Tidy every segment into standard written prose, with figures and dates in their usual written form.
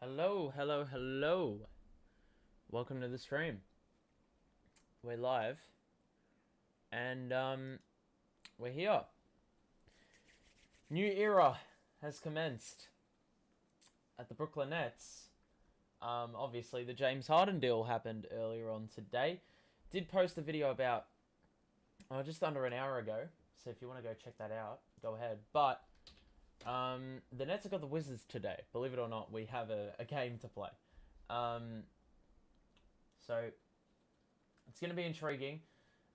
Hello, hello, hello. Welcome to the stream. We're live and we're here. New era has commenced at the Brooklyn Nets. Obviously, the James Harden deal happened earlier on today. Did post a video about just under an hour ago, so if you want to go check that out, go ahead. But the Nets have got the Wizards today. Believe it or not, we have a game to play. So it's going to be intriguing.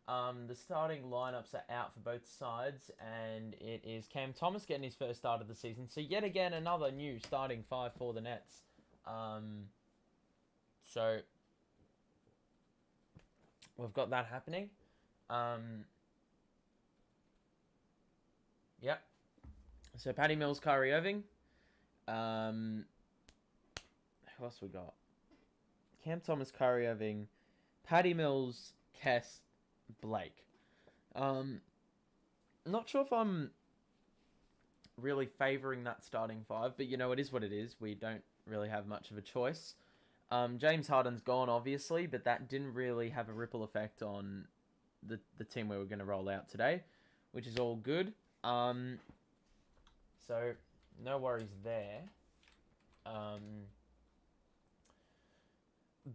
The starting lineups are out for both sides, and it is Cam Thomas getting his first start of the season. So yet again, another new starting five for the Nets. So we've got that happening. Yep. So Patty Mills, Kyrie Irving. Who else we got? Cam Thomas, Kyrie Irving, Patty Mills, Kess, Blake. Not sure if I'm really favouring that starting five, but it is what it is. We don't really have much of a choice. James Harden's gone, obviously, but that didn't really have a ripple effect on the team we were going to roll out today, which is all good. So no worries there.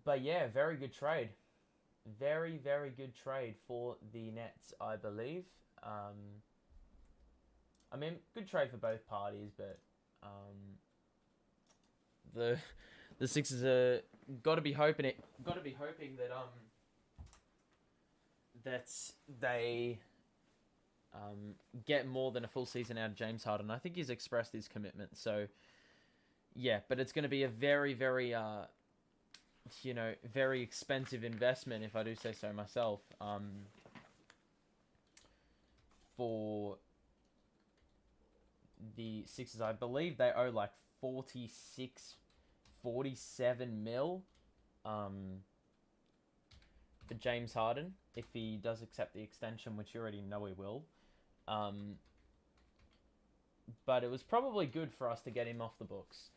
But yeah, very good trade. Very, very good trade for the Nets, I believe. I mean, good trade for both parties, but the Sixers are got to be hoping that that they get more than a full season out of James Harden. I think he's expressed his commitment. So yeah, but it's going to be a very, very very expensive investment, if I do say so myself, for the Sixers. I believe they owe like 47 mil for James Harden, if he does accept the extension, which you already know he will. But it was probably good for us to get him off the books.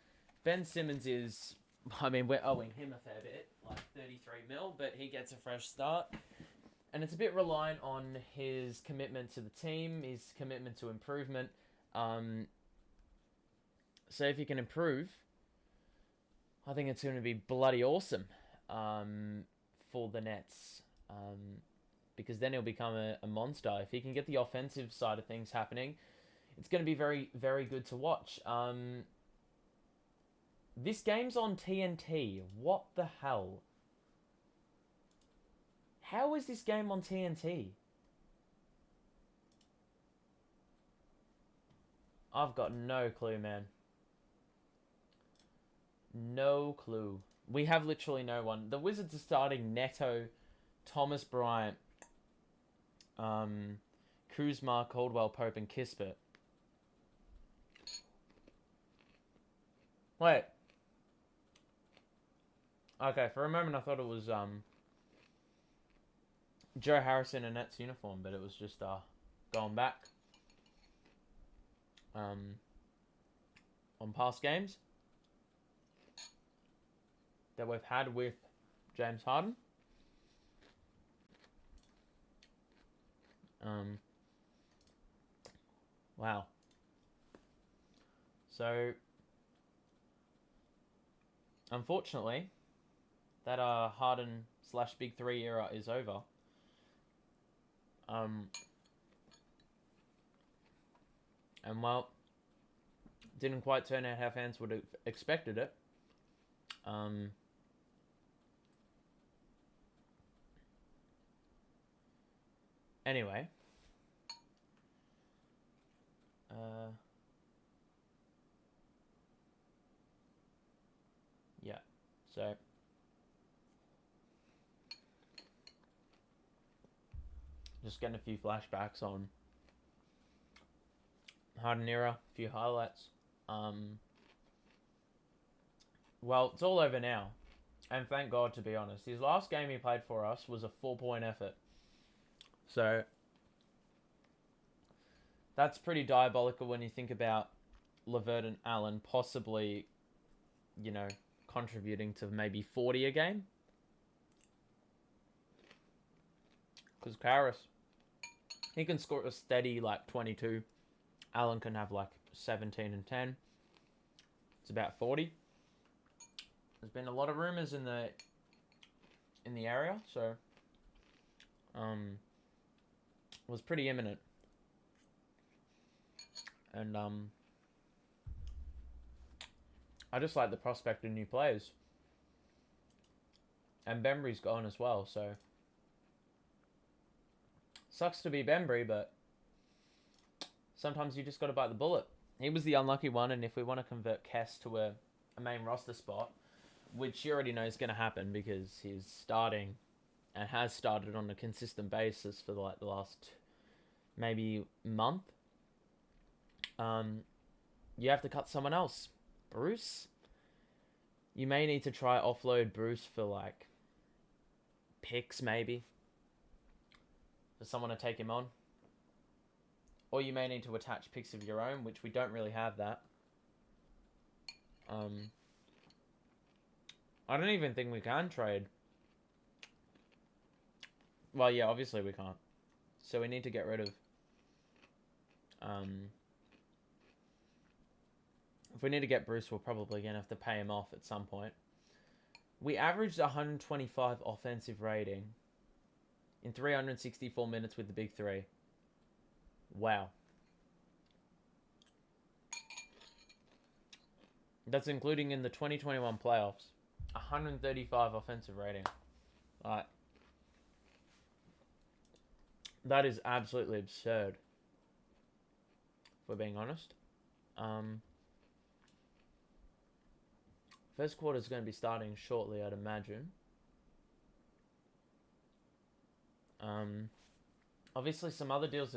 Ben Simmons is... I mean, we're owing him a fair bit, like 33 mil, but he gets a fresh start. And it's a bit reliant on his commitment to the team, his commitment to improvement. So if he can improve, I think it's going to be bloody awesome for the Nets. Because then he'll become a monster. If he can get the offensive side of things happening, it's going to be very, very good to watch. This game's on TNT. What the hell? How is this game on TNT? I've got no clue, man. No clue. We have literally no one. The Wizards are starting Neto, Thomas Bryant, Kuzma, Caldwell Pope, and Kispert. Wait. Okay, for a moment I thought it was Joe Harrison in Nets uniform, but it was just going back on past games that we've had with James Harden. Wow. So, unfortunately, that Harden / Big Three era is over. And well, didn't quite turn out how fans would have expected it. Anyway. Yeah. So. Just getting a few flashbacks on Harden era, a few highlights. Well, it's all over now. And thank God, to be honest. His last game he played for us was a 4-point effort. So, that's pretty diabolical when you think about LeVert and Allen possibly you know, contributing to maybe 40 a game. Because Karras, he can score a steady like 22. Allen can have like 17 and 10. It's about 40. There's been a lot of rumors in the area, so was pretty imminent. And I just like the prospect of new players. And Bembry's gone as well, so sucks to be Bembry, but sometimes you just got to bite the bullet. He was the unlucky one, and if we want to convert Kess to a main roster spot, which you already know is going to happen because he's starting and has started on a consistent basis for like the last maybe month, you have to cut someone else. Bruce? You may need to try offload Bruce for like picks maybe. For someone to take him on. Or you may need to attach picks of your own, which we don't really have that. I don't even think we can trade. Well, yeah, obviously we can't. So we need to get rid of... if we need to get Bruce, we're probably going to have to pay him off at some point. We averaged 125 offensive rating in 364 minutes with the big three. Wow. That's including in the 2021 playoffs. 135 offensive rating. Like, that is absolutely absurd. If we're being honest. First quarter is going to be starting shortly, I'd imagine. Obviously, some other deals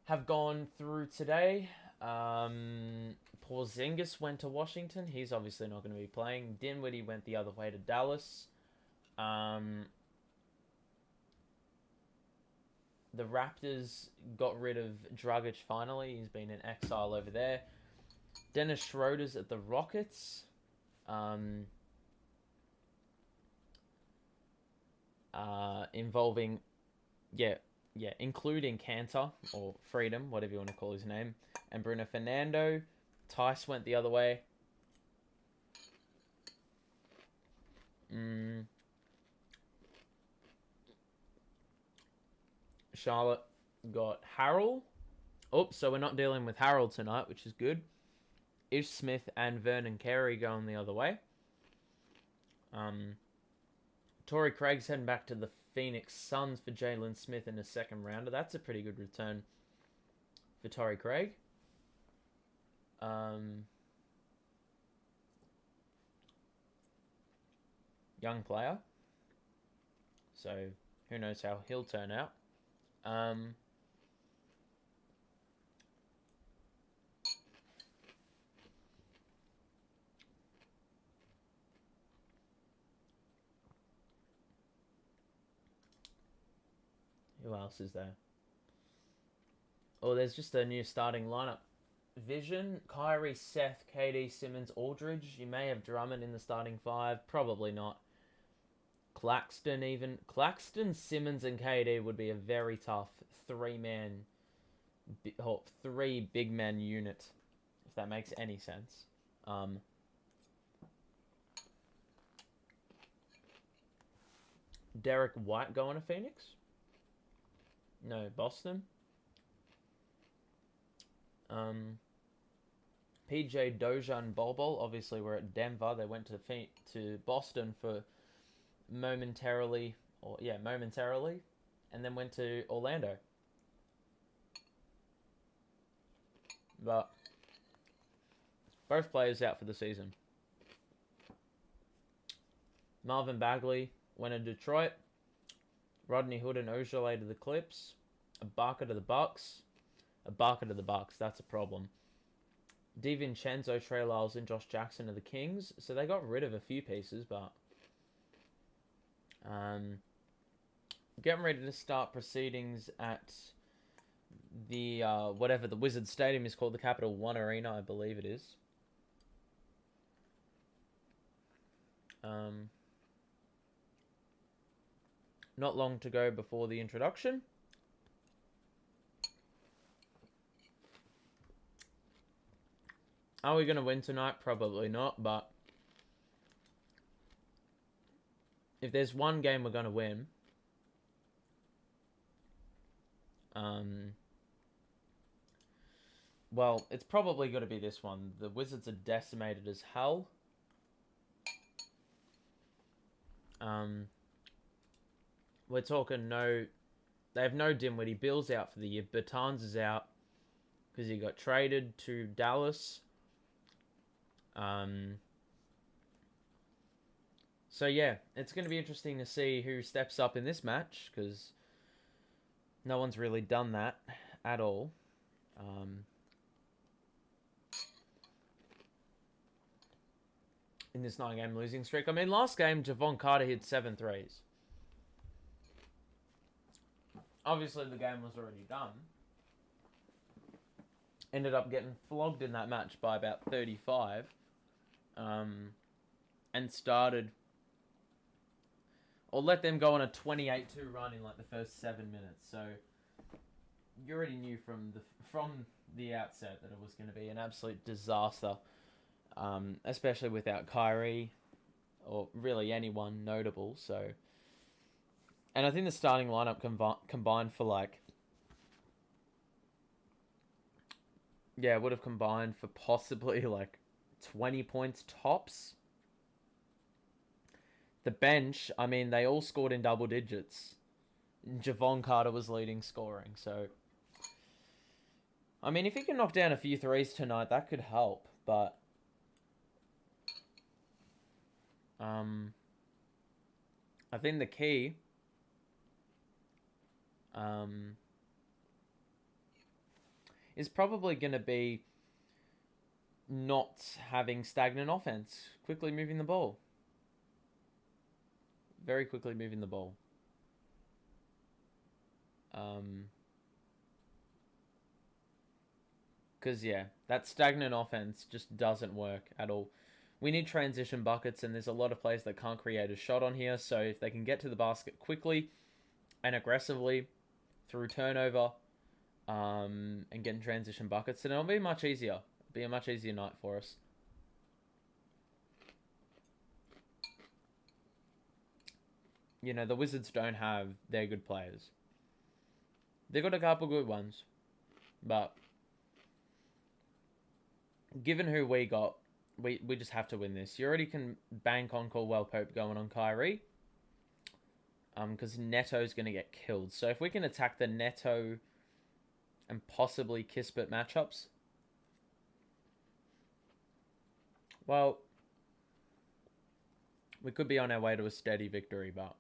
have gone through today. Porzingis went to Washington. He's obviously not going to be playing. Dinwiddie went the other way to Dallas. The Raptors got rid of Dragic finally. He's been in exile over there. Dennis Schroeder's at the Rockets. Involving, including Cantor, or Freedom, whatever you want to call his name, and Bruno Fernando. Tice went the other way. Charlotte got Harrell. Oh, so we're not dealing with Harrell tonight, which is good. Ish Smith and Vernon Carey going the other way. Torrey Craig's heading back to the Phoenix Suns for Jalen Smith in a second rounder. That's a pretty good return for Torrey Craig. Young player. So, who knows how he'll turn out. Who else is there? Oh, there's just a new starting lineup. Vision, Kyrie, Seth, KD, Simmons, Aldridge. You may have Drummond in the starting five. Probably not. Claxton even. Claxton, Simmons, and KD would be a very tough three big man unit, if that makes any sense. Derek White going to Phoenix? No, Boston. PJ Doja and Bol Bol obviously were at Denver. They went to Boston for momentarily, and then went to Orlando. But both players out for the season. Marvin Bagley went to Detroit. Rodney Hood and Ojale to the Clips. Ibaka to the Bucks. That's a problem. DiVincenzo, Trey Lyles, and Josh Jackson to the Kings. So they got rid of a few pieces, but getting ready to start proceedings at the whatever the Wizard Stadium is called, the Capital One Arena, I believe it is. Um, not long to go before the introduction. Are we going to win tonight? Probably not, but if there's one game we're going to win, well, it's probably going to be this one. The Wizards are decimated as hell. We're talking no... They have no Dinwiddie. Bill's out for the year. Bertans is out because he got traded to Dallas. So yeah, it's going to be interesting to see who steps up in this match because no one's really done that at all. In this 9-game losing streak. I mean, last game, Javon Carter hit 7 threes. Obviously, the game was already done. Ended up getting flogged in that match by about 35. And started... Or let them go on a 28-2 run in like the first 7 minutes. So, you already knew from the outset that it was going to be an absolute disaster. Especially without Kyrie. Or really anyone notable, so... And I think the starting lineup combined for like... Yeah, it would have combined for possibly like 20 points tops. The bench, I mean, they all scored in double digits. Javon Carter was leading scoring, so... I mean, if he can knock down a few threes tonight, that could help, but... I think the key... is probably going to be not having stagnant offense. Quickly moving the ball. Very quickly moving the ball. Because, yeah, that stagnant offense just doesn't work at all. We need transition buckets, and there's a lot of players that can't create a shot on here. So if they can get to the basket quickly and aggressively through turnover and getting transition buckets, then it'll be much easier. It'll be a much easier night for us. You know, the Wizards don't have their good players. They've got a couple good ones. But given who we got, we just have to win this. You already can bank on Caldwell Pope going on Kyrie. Because Neto's going to get killed. So if we can attack the Neto and possibly Kispert matchups, well, we could be on our way to a steady victory, but...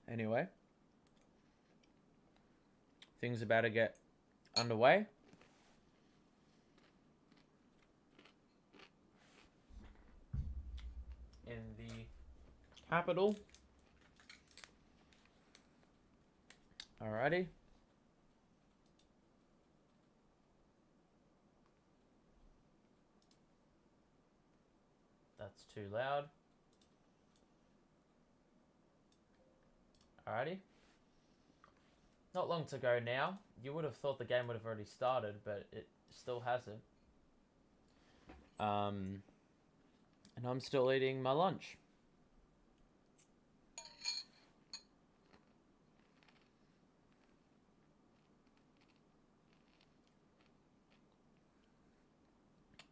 Anyway. Things about to get underway. In the capital. Alrighty. That's too loud. Alrighty. Not long to go now. You would have thought the game would have already started, but it still hasn't. And I'm still eating my lunch.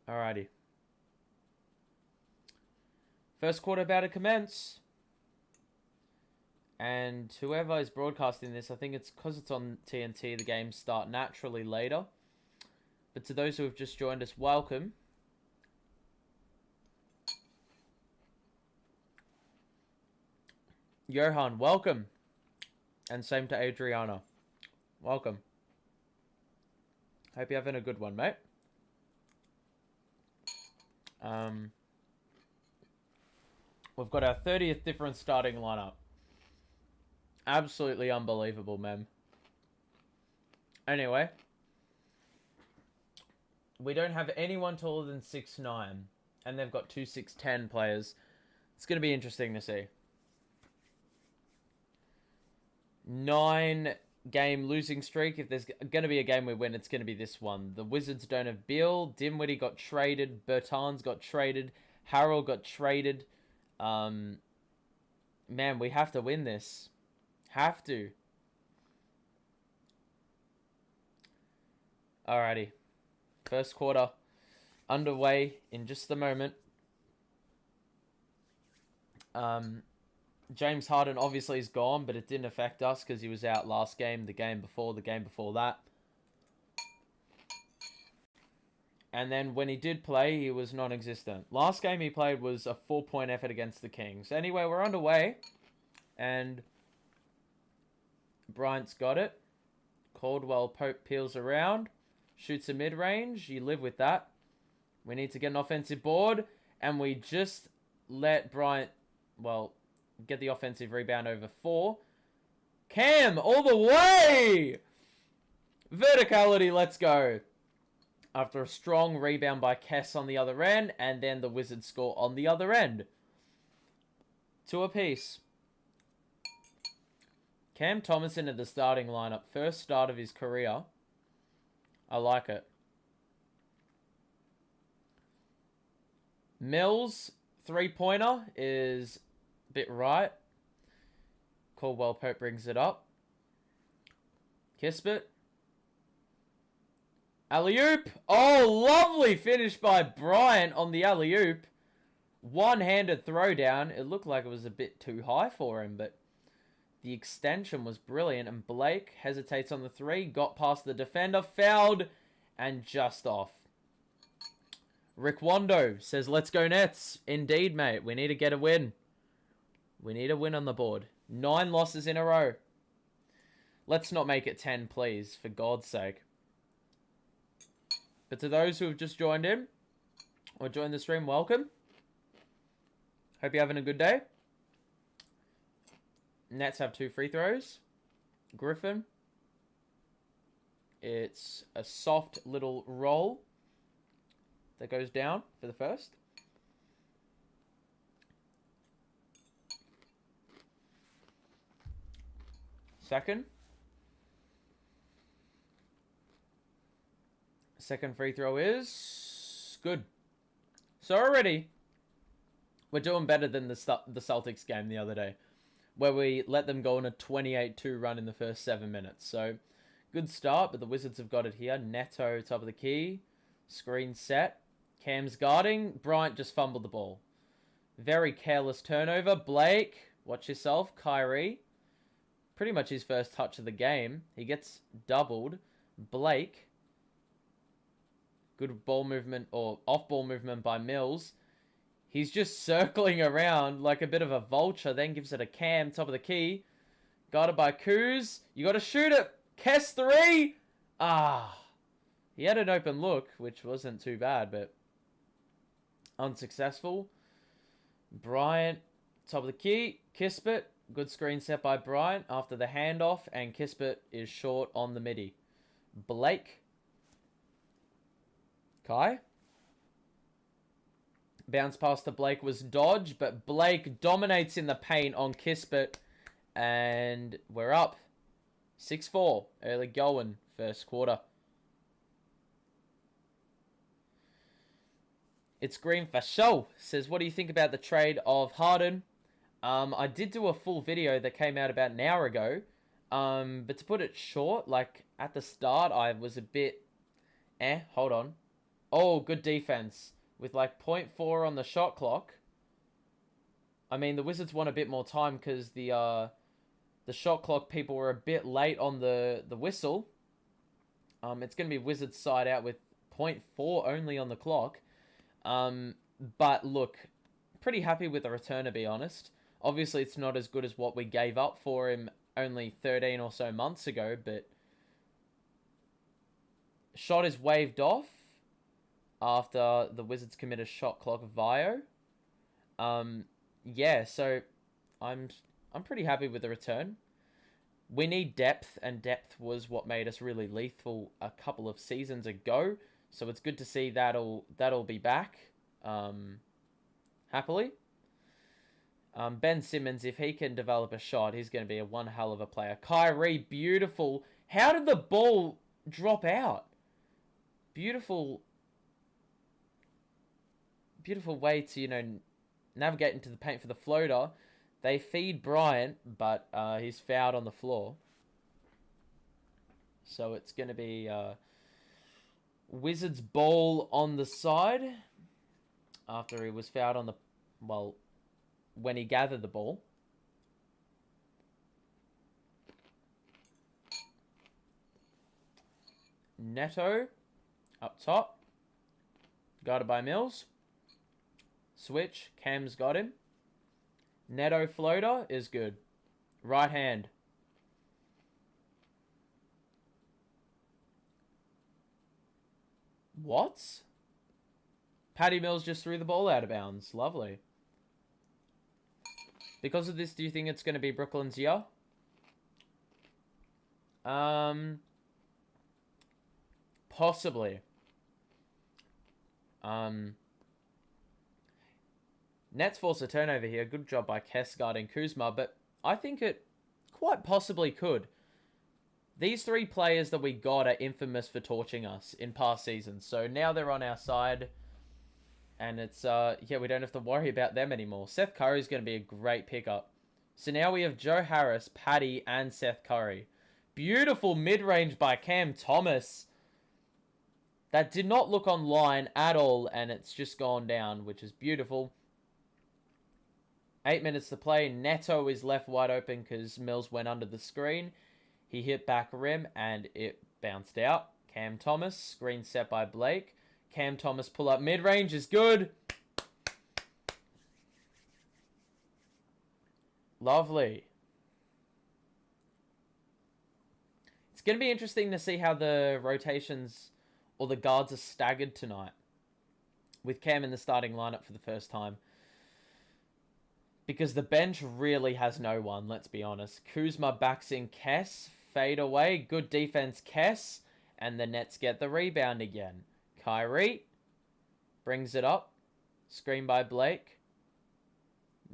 Alrighty. First quarter about to commence. And whoever is broadcasting this, I think it's because it's on TNT, the games start naturally later. But to those who have just joined us, welcome. Johan, welcome. And same to Adriana. Welcome. Hope you're having a good one, mate. We've got our 30th different starting lineup. Absolutely unbelievable, man. Anyway. We don't have anyone taller than 6'9", and they've got two 6'10" players. It's going to be interesting to see. 9-game losing streak. If there's going to be a game we win, it's going to be this one. The Wizards don't have Beal. Dinwiddie got traded. Bertans got traded. Harrell got traded. Man, we have to win this. Have to. Alrighty. First quarter underway in just a moment. James Harden obviously is gone, but it didn't affect us because he was out last game, the game before that. And then when he did play, he was non-existent. Last game he played was a 4-point effort against the Kings. Anyway, we're underway. And Bryant's got it. Caldwell Pope peels around. Shoots a mid-range. You live with that. We need to get an offensive board. And we just let Bryant, well, get the offensive rebound over 4. Cam, all the way! Verticality, let's go. After a strong rebound by Kess on the other end. And then the Wizards score on the other end. 2 apiece. Cam Thomason at the starting lineup. First start of his career. I like it. Mills, 3-pointer is a bit right. Caldwell Pope brings it up. Kispert. Alley-oop. Oh, lovely finish by Bryant on the alley-oop. One-handed throwdown. It looked like it was a bit too high for him, but the extension was brilliant. And Blake hesitates on the 3. Got past the defender. Fouled. And just off. Rick Wando says, let's go Nets. Indeed, mate. We need to get a win. We need a win on the board. 9 losses in a row. Let's not make it 10, please. For God's sake. But to those who have just joined in, or joined the stream, welcome. Hope you're having a good day. Nets have 2 free throws. Griffin. It's a soft little roll that goes down for the first. Second. Second free throw is good. So already, we're doing better than the Celtics game the other day, where we let them go on a 28-2 run in the first 7 minutes. So, good start, but the Wizards have got it here. Neto, top of the key. Screen set. Cam's guarding. Bryant just fumbled the ball. Very careless turnover. Blake, watch yourself. Kyrie. Pretty much his first touch of the game. He gets doubled. Blake. Good ball movement, or off-ball movement by Mills. He's just circling around like a bit of a vulture. Then gives it a Cam, top of the key. Guarded by Kuz. You got to shoot it. Kess 3. He had an open look, which wasn't too bad, but unsuccessful. Bryant, top of the key. Kispert. Good screen set by Bryant after the handoff. And Kispert is short on the midi. Blake. Kai. Bounce pass to Blake was dodged, but Blake dominates in the paint on Kispert. And we're up. 6-4. Early going. First quarter. It's Green for show. Says, what do you think about the trade of Harden? I did do a full video that came out about an hour ago. But to put it short, like at the start, I was a bit... hold on. Oh, good defense. With like 0.4 on the shot clock. I mean, the Wizards want a bit more time because the shot clock people were a bit late on the whistle. It's going to be Wizards side out with 0.4 only on the clock. But look, pretty happy with the return, to be honest. Obviously, it's not as good as what we gave up for him only 13 or so months ago, but shot is waved off after the Wizards commit a shot clock VIO. Yeah, so I'm pretty happy with the return. We need depth, and depth was what made us really lethal a couple of seasons ago. So it's good to see that'll be back, happily. Ben Simmons, if he can develop a shot, he's going to be a one hell of a player. Kyrie, beautiful. How did the ball drop out? Beautiful way to, navigate into the paint for the floater. They feed Bryant, but he's fouled on the floor. So it's going to be Wizards ball on the side after he was fouled on the... Well, when he gathered the ball. Neto up top. Guarded by Mills. Switch. Cam's got him. Neto floater is good. Right hand. What? Patty Mills just threw the ball out of bounds. Lovely. Because of this, do you think it's going to be Brooklyn's year? Possibly. Nets force a turnover here. Good job by Kess guarding Kuzma, but I think it quite possibly could. These three players that we got are infamous for torching us in past seasons. So now they're on our side. And it's, yeah, we don't have to worry about them anymore. Seth Curry's going to be a great pickup. So now we have Joe Harris, Patty, and Seth Curry. Beautiful mid-range by Cam Thomas. That did not look online at all, and it's just gone down, which is beautiful. 8 minutes to play. Neto is left wide open because Mills went under the screen. He hit back rim, and it bounced out. Cam Thomas, screen set by Blake. Cam Thomas pull up mid-range is good. Lovely. It's going to be interesting to see how the rotations or the guards are staggered tonight. With Cam in the starting lineup for the first time. Because the bench really has no one, let's be honest. Kuzma backs in Kess. Fade away. Good defense, Kess. And the Nets get the rebound again. Kyrie brings it up. Screen by Blake.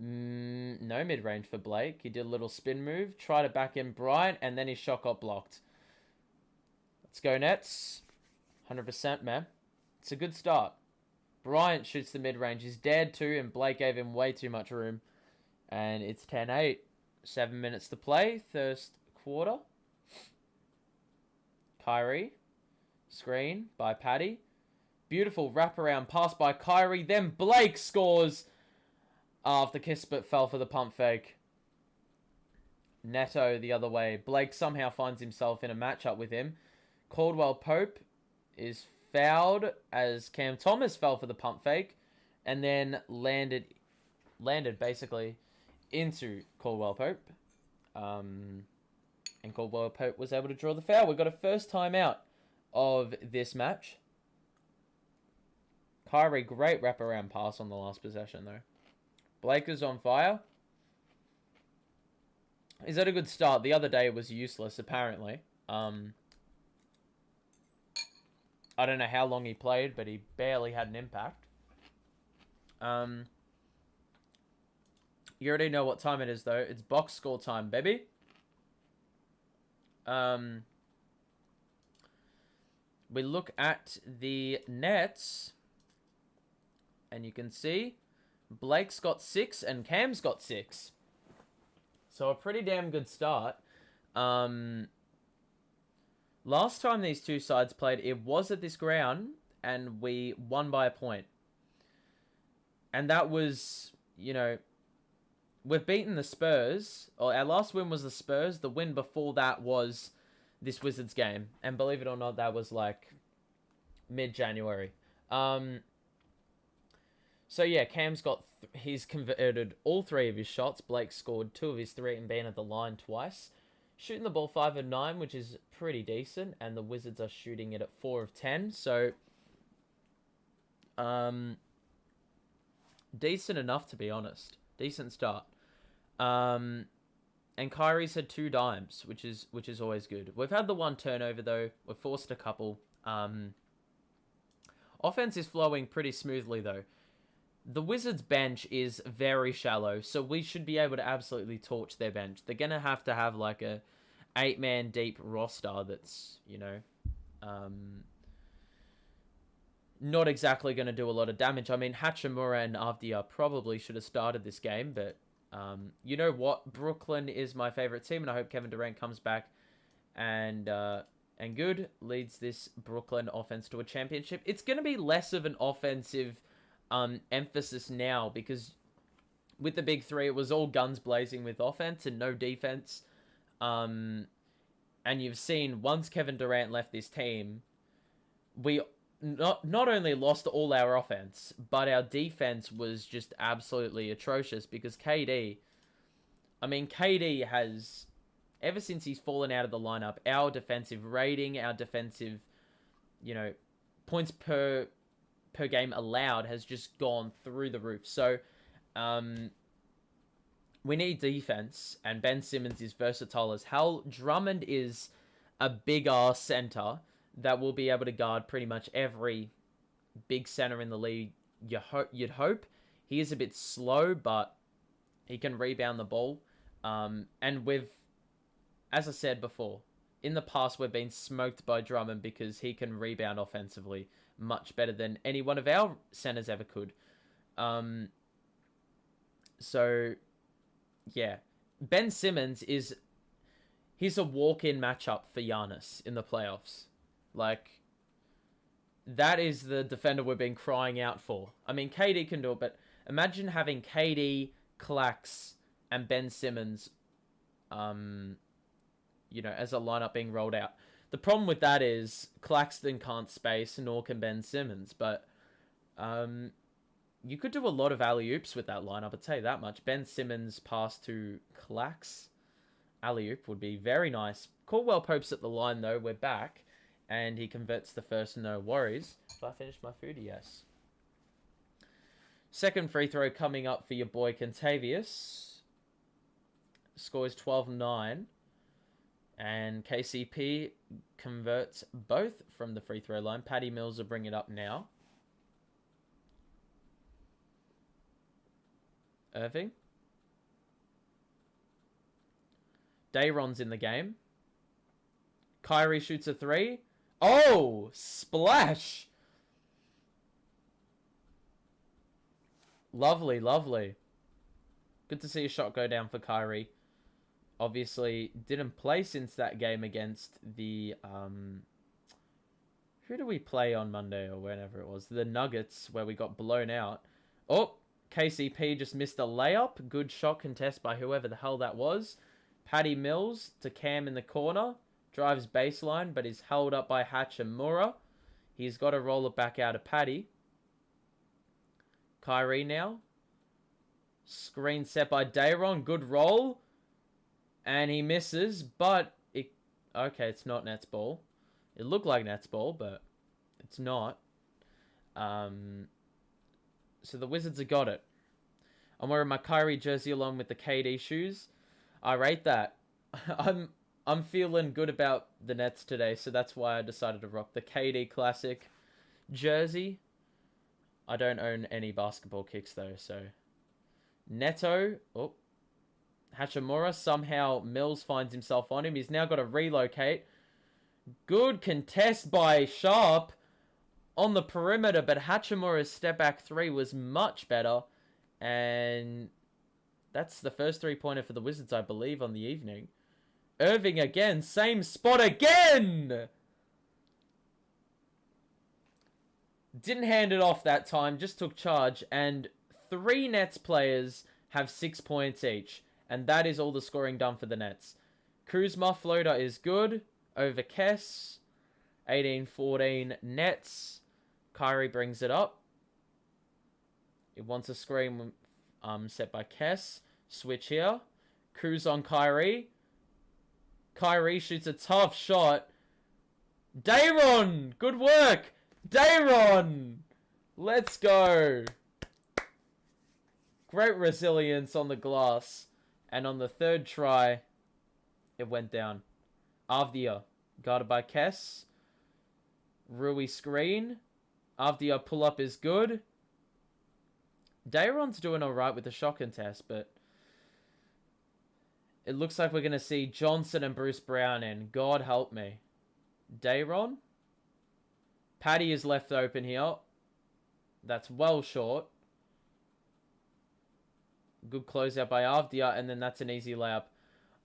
No mid-range for Blake. He did a little spin move. Tried to back in Bryant. And then his shot got blocked. Let's go Nets. 100%, man. It's a good start. Bryant shoots the mid-range. He's dared to. And Blake gave him way too much room. And it's 10-8. 7 minutes to play. First quarter. Kyrie. Screen by Patty. Beautiful wraparound pass by Kyrie. Then Blake scores after Kispert fell for the pump fake. Neto the other way. Blake somehow finds himself in a matchup with him. Caldwell Pope is fouled as Cam Thomas fell for the pump fake. And then landed basically into Caldwell Pope. And Caldwell Pope was able to draw the foul. We got a first timeout of this match. Kyrie, great wraparound pass on the last possession, though. Blake is on fire. Is that a good start? The other day it was useless, apparently. I don't know how long he played, but he barely had an impact. You already know what time it is, though. It's box score time, baby. We look at the Nets, and you can see Blake's got 6 and Cam's got 6. So a pretty damn good start. Last time these two sides played, it was at this ground, and we won by a point. And that was, we've beaten the Spurs. Or our last win was the Spurs. The win before that was this Wizards game. And believe it or not, that was like mid-January. So yeah, Cam's got... he's converted all 3 of his shots. Blake scored 2 of his 3 and been at the line twice. Shooting the ball 5 of 9, which is pretty decent. And the Wizards are shooting it at 4 of 10. So... decent enough, to be honest. Decent start. And Kyrie's had 2 dimes, which is always good. We've had the 1 turnover, though. We've forced a couple. Offense is flowing pretty smoothly, though. The Wizards' bench is very shallow, so we should be able to absolutely torch their bench. They're going to have like a 8-man deep roster that's, not exactly going to do a lot of damage. I mean, Hachimura and Avdia probably should have started this game, but you know what? Brooklyn is my favorite team, and I hope Kevin Durant comes back and good, leads this Brooklyn offense to a championship. It's going to be less of an offensive emphasis now, because with the big three, it was all guns blazing with offense and no defense. And you've seen, once Kevin Durant left this team, we not only lost all our offense, but our defense was just absolutely atrocious, because KD has, ever since he's fallen out of the lineup, our defensive rating, our defensive, points per game allowed has just gone through the roof. So, we need defense, and Ben Simmons is versatile as hell. Drummond is a big-ass center that will be able to guard pretty much every big center in the league. You'd hope. He is a bit slow, but he can rebound the ball. And as I said before, in the past we've been smoked by Drummond because he can rebound offensively much better than any one of our centers ever could. So, yeah. Ben Simmons he's a walk-in matchup for Giannis in the playoffs. Like, that is the defender we've been crying out for. I mean, KD can do it, but imagine having KD, Clax, and Ben Simmons, as a lineup being rolled out. The problem with that is Claxton can't space, nor can Ben Simmons, but you could do a lot of alley-oops with that lineup, I'll tell you that much. Ben Simmons pass to Clax, alley-oop would be very nice. Caldwell Pope's at the line, though. We're back. And he converts the first, no worries. Have I finished my food? Yes. Second free throw coming up for your boy Contavious. Score is 12-9. And KCP converts both from the free throw line. Patty Mills will bring it up now. Irving. Dayron's in the game. Kyrie shoots a three. Oh, splash. Lovely, lovely. Good to see a shot go down for Kyrie. Obviously, didn't play since that game against the... who do we play on Monday or whenever it was? The Nuggets, where we got blown out. Oh, KCP just missed a layup. Good shot contest by whoever the hell that was. Patty Mills to Cam in the corner. Drives baseline, but is held up by Hachimura. He's got to roll it back out of Patty. Kyrie now. Screen set by Dayron. Good roll. And he misses, but... Okay, it's not Nets ball. It looked like Nets ball, but it's not. So the Wizards have got it. I'm wearing my Kyrie jersey along with the KD shoes. I rate that. I'm feeling good about the Nets today, so that's why I decided to rock the KD Classic jersey. I don't own any basketball kicks, though, so... Neto. Oh. Hachimura. Somehow Mills finds himself on him. He's now got to relocate. Good contest by Sharp on the perimeter, but Hachimura's step-back three was much better. And that's the first three-pointer for the Wizards, I believe, on the evening. Irving again. Same spot again! Didn't hand it off that time. Just took charge. And 3 Nets players have 6 points each. And that is all the scoring done for the Nets. Kuzma floater is good. Over Kess. 18-14 Nets. Kyrie brings it up. It wants a screen set by Kess. Switch here. Kuz on Kyrie. Kyrie shoots a tough shot. Dayron! Good work! Dayron! Let's go! Great resilience on the glass. And on the third try, it went down. Avdia, guarded by Kess. Rui screen. Avdia pull-up is good. Dayron's doing alright with the shot contest, but it looks like we're going to see Johnson and Bruce Brown in. God help me. Dayron. Paddy is left open here. That's well short. Good closeout by Avdia, and then that's an easy layup.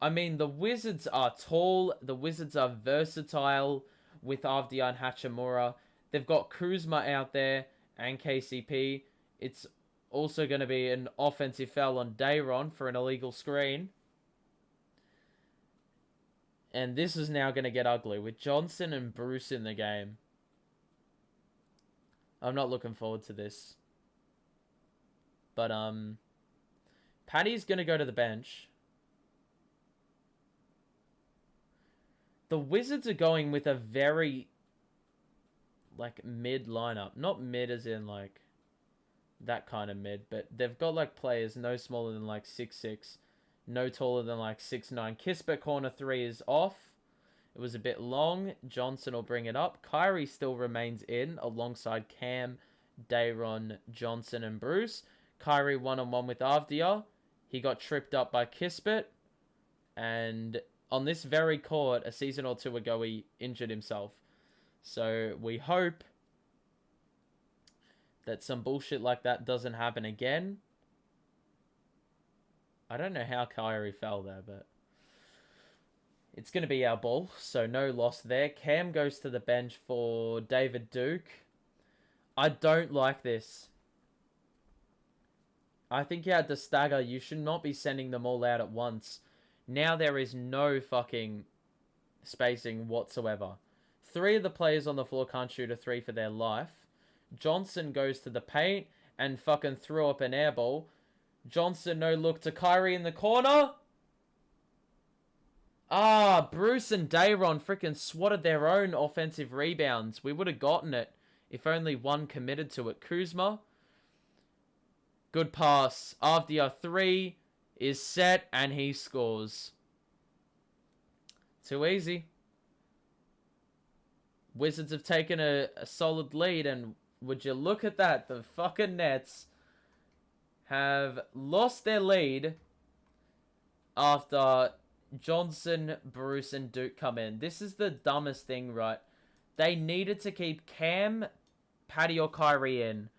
I mean, the Wizards are tall. The Wizards are versatile with Avdia and Hachimura. They've got Kuzma out there and KCP. It's also going to be an offensive foul on Dayron for an illegal screen. And this is now going to get ugly with Johnson and Bruce in the game. I'm not looking forward to this. But, Paddy's going to go to the bench. The Wizards are going with a very, like, mid lineup. Not mid as in, like, that kind of mid. But they've got, like, players no smaller than, like, 6'6". No taller than, like, 6'9". Kispert corner 3 is off. It was a bit long. Johnson will bring it up. Kyrie still remains in alongside Cam, Dayron, Johnson, and Bruce. Kyrie one-on-one with Avdia. He got tripped up by Kispert. And on this very court, a season or two ago, he injured himself. So we hope that some bullshit like that doesn't happen again. I don't know how Kyrie fell there, but it's going to be our ball, so no loss there. Cam goes to the bench for David Duke. I don't like this. I think you had to stagger. You should not be sending them all out at once. Now there is no fucking spacing whatsoever. 3 of the players on the floor can't shoot a 3 for their life. Johnson goes to the paint and fucking threw up an air ball. Johnson no look to Kyrie in the corner. Bruce and Dayron freaking swatted their own offensive rebounds. We would have gotten it if only one committed to it. Kuzma. Good pass. Avdia 3 is set and he scores. Too easy. Wizards have taken a solid lead, and would you look at that? The fucking Nets have lost their lead after Johnson, Bruce, and Duke come in. This is the dumbest thing, right? They needed to keep Cam, Paddy, or Kyrie in.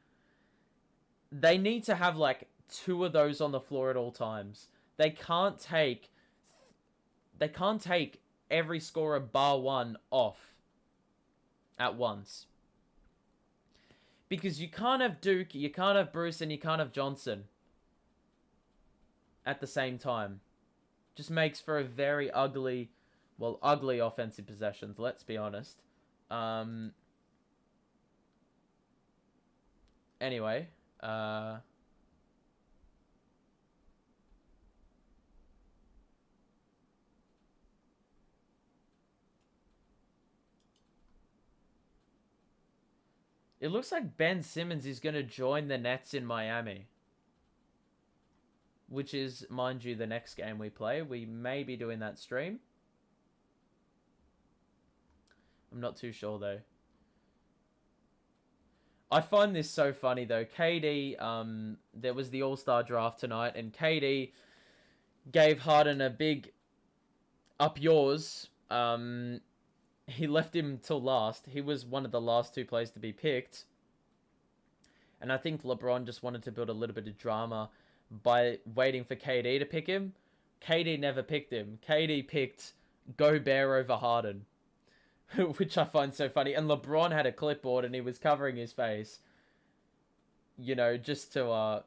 They need to have, like, 2 of those on the floor at all times. They can't take every scorer bar 1 off at once. Because you can't have Duke, you can't have Bruce, and you can't have Johnson at the same time. Just makes for a very ugly offensive possessions, let's be honest. Anyway, it looks like Ben Simmons is going to join the Nets in Miami. Which is, mind you, the next game we play. We may be doing that stream. I'm not too sure, though. I find this so funny, though. KD, there was the All-Star draft tonight, and KD gave Harden a big up yours. He left him till last. He was one of the last 2 players to be picked. And I think LeBron just wanted to build a little bit of drama by waiting for KD to pick him. KD never picked him. KD picked Gobert over Harden. Which I find so funny. And LeBron had a clipboard and he was covering his face. You know, just to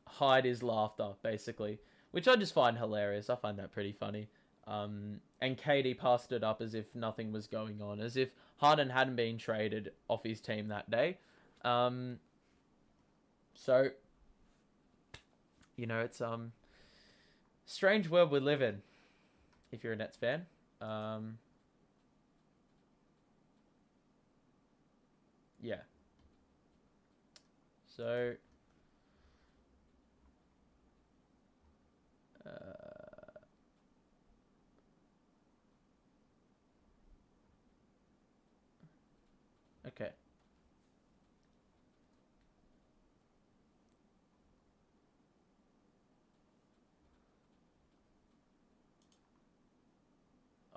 hide his laughter, basically. Which I just find hilarious. I find that pretty funny. And KD passed it up as if nothing was going on. As if Harden hadn't been traded off his team that day. So, you know, it's strange world we live in, if you're a Nets fan. Yeah. So, okay.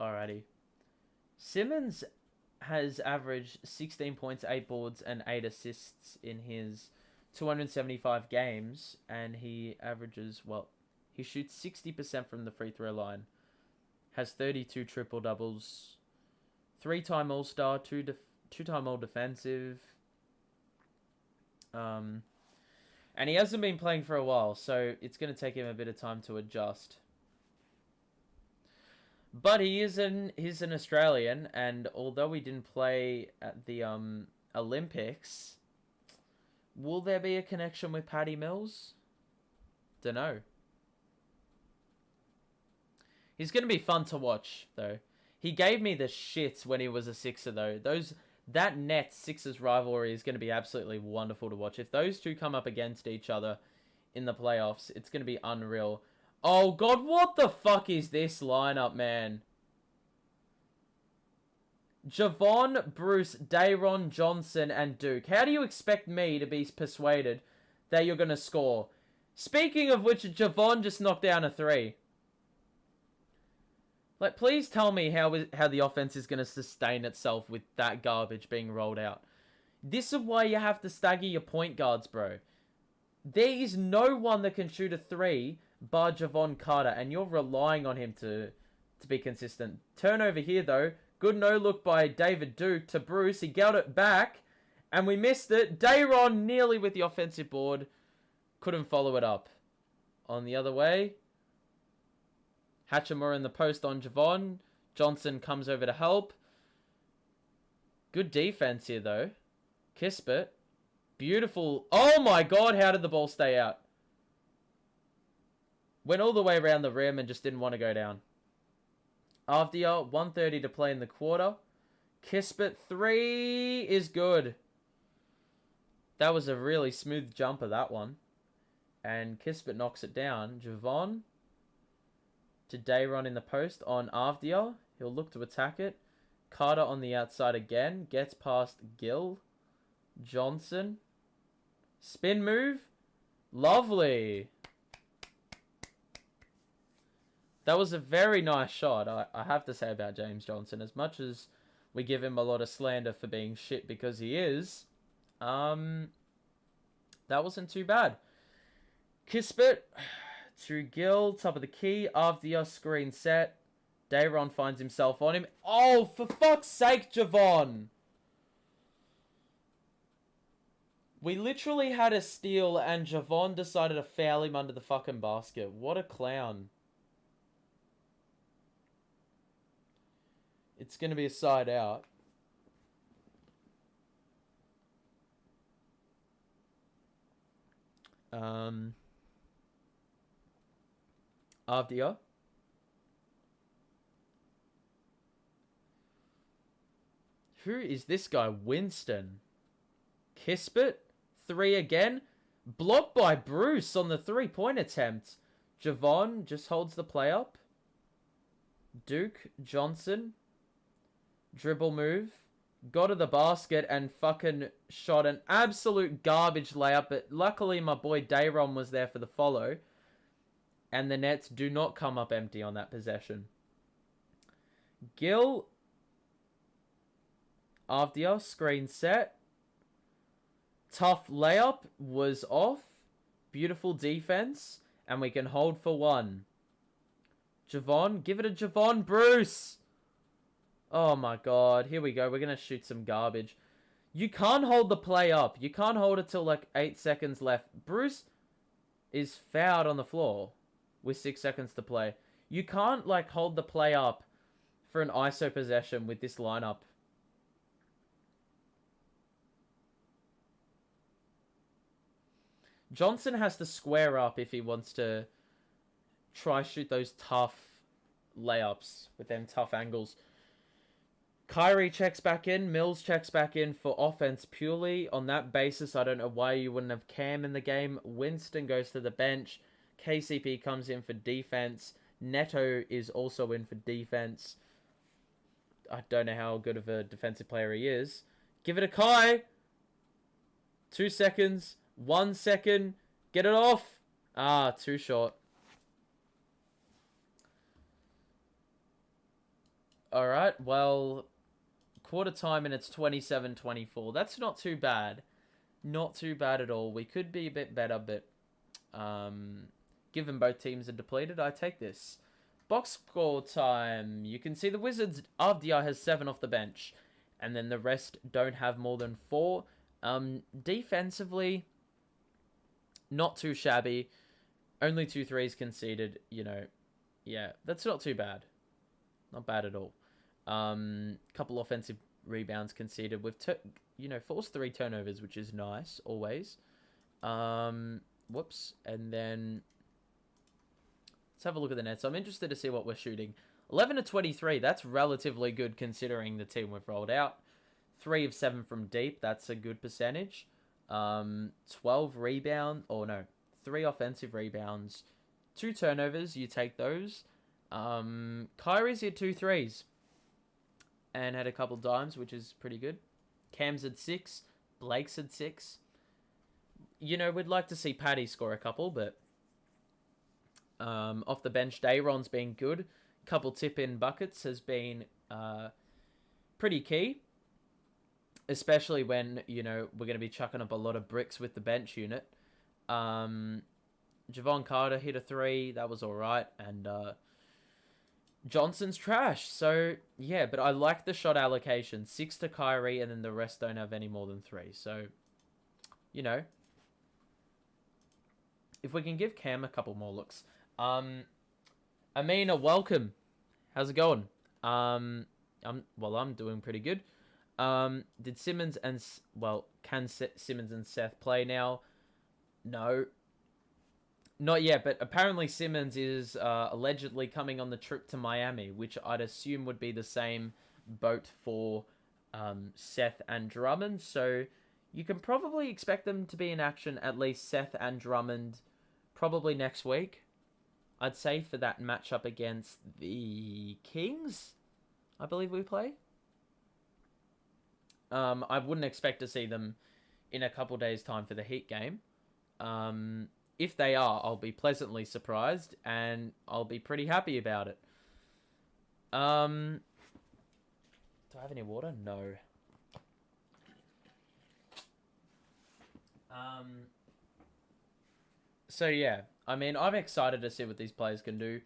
Alrighty. Simmons has averaged 16 points, 8 boards, and 8 assists in his 275 games, and he averages, well, he shoots 60% from the free throw line, has 32 triple doubles, 3-time All-Star, 2-time All-Defensive, and he hasn't been playing for a while, so it's going to take him a bit of time to adjust. But he's an Australian, and although he didn't play at the Olympics, will there be a connection with Patty Mills? Dunno. He's going to be fun to watch, though. He gave me the shits when he was a Sixer, though. That Nets Sixers rivalry is going to be absolutely wonderful to watch. If those two come up against each other in the playoffs, it's going to be unreal. Oh, God, what the fuck is this lineup, man? Javon, Bruce, Dayron, Johnson, and Duke. How do you expect me to be persuaded that you're going to score? Speaking of which, Javon just knocked down a 3. Like, please tell me how the offense is going to sustain itself with that garbage being rolled out. This is why you have to stagger your point guards, bro. There is no one that can shoot a 3 bar Javon Carter, and you're relying on him to be consistent. Turnover here, though. Good no-look by David Duke to Bruce. He got it back, and we missed it. Dayron nearly with the offensive board. Couldn't follow it up. On the other way, Hachimura in the post on Javon. Johnson comes over to help. Good defense here, though. Kispert. Beautiful. Oh, my God. How did the ball stay out? Went all the way around the rim and just didn't want to go down. Avdia, 1:30 to play in the quarter. Kispert, 3 is good. That was a really smooth jumper, that one. And Kispert knocks it down. Javon to Dayron in the post on Avdia. He'll look to attack it. Carter on the outside again. Gets past Gill. Johnson. Spin move. Lovely. That was a very nice shot, I have to say, about James Johnson. As much as we give him a lot of slander for being shit because he is, that wasn't too bad. Kispert to Gill, top of the key, after screen set. Dayron finds himself on him. Oh, for fuck's sake, Javon! We literally had a steal and Javon decided to foul him under the fucking basket. What a clown. It's going to be a side out. Avdia. Who is this guy? Winston. Kispert. 3 again. Blocked by Bruce on the 3-point attempt. Javon just holds the play up. Duke. Johnson. Dribble move. Got to the basket and fucking shot an absolute garbage layup. But luckily my boy Dayron was there for the follow. And the Nets do not come up empty on that possession. Gill. Avdia. Screen set. Tough layup. Was off. Beautiful defense. And we can hold for 1. Javon. Give it a Javon. Bruce. Oh my God. Here we go. We're going to shoot some garbage. You can't hold the play up. You can't hold it till like 8 seconds left. Bruce is fouled on the floor with 6 seconds to play. You can't like hold the play up for an ISO possession with this lineup. Johnson has to square up if he wants to try shoot those tough layups with them tough angles. Kyrie checks back in. Mills checks back in for offense purely. On that basis, I don't know why you wouldn't have Cam in the game. Winston goes to the bench. KCP comes in for defense. Neto is also in for defense. I don't know how good of a defensive player he is. Give it a Kai. 2 seconds. 1 second. Get it off. Ah, too short. All right. Well, quarter time and it's 27-24. That's not too bad. Not too bad at all. We could be a bit better, but given both teams are depleted, I take this. Box score time. You can see the Wizards' RDR has 7 off the bench, and then the rest don't have more than 4. Defensively, not too shabby. Only 2 threes conceded, you know. Yeah, that's not too bad. Not bad at all. Couple offensive rebounds conceded. We've, forced 3 turnovers, which is nice, always. Whoops. And then let's have a look at the nets. I'm interested to see what we're shooting. 11 of 23, that's relatively good considering the team we've rolled out. 3 of 7 from deep, that's a good percentage. 12 rebound, 3 offensive rebounds. 2 turnovers, you take those. Kyrie's hit 2 threes. And had a couple dimes, which is pretty good. Cam's had 6. Blake's had 6. You know, we'd like to see Paddy score a couple, but off the bench, Dayron's been good. Couple tip-in buckets has been pretty key. Especially when, you know, we're going to be chucking up a lot of bricks with the bench unit. Javon Carter hit a 3. That was all right. And Johnson's trash. So, yeah, but I like the shot allocation. 6 to Kyrie, and then the rest don't have any more than 3. So, you know, if we can give Cam a couple more looks. Amina, welcome. How's it going? I'm doing pretty good. Did Simmons and... can Simmons and Seth play now? No. Not yet, but apparently Simmons is allegedly coming on the trip to Miami, which I'd assume would be the same boat for Seth and Drummond. So you can probably expect them to be in action, at least Seth and Drummond, probably next week. I'd say for that matchup against the Kings, I believe we play. I wouldn't expect to see them in a couple days' time for the Heat game. If they are, I'll be pleasantly surprised, and I'll be pretty happy about it. Do I have any water? No. So, yeah. I mean, I'm excited to see what these players can do.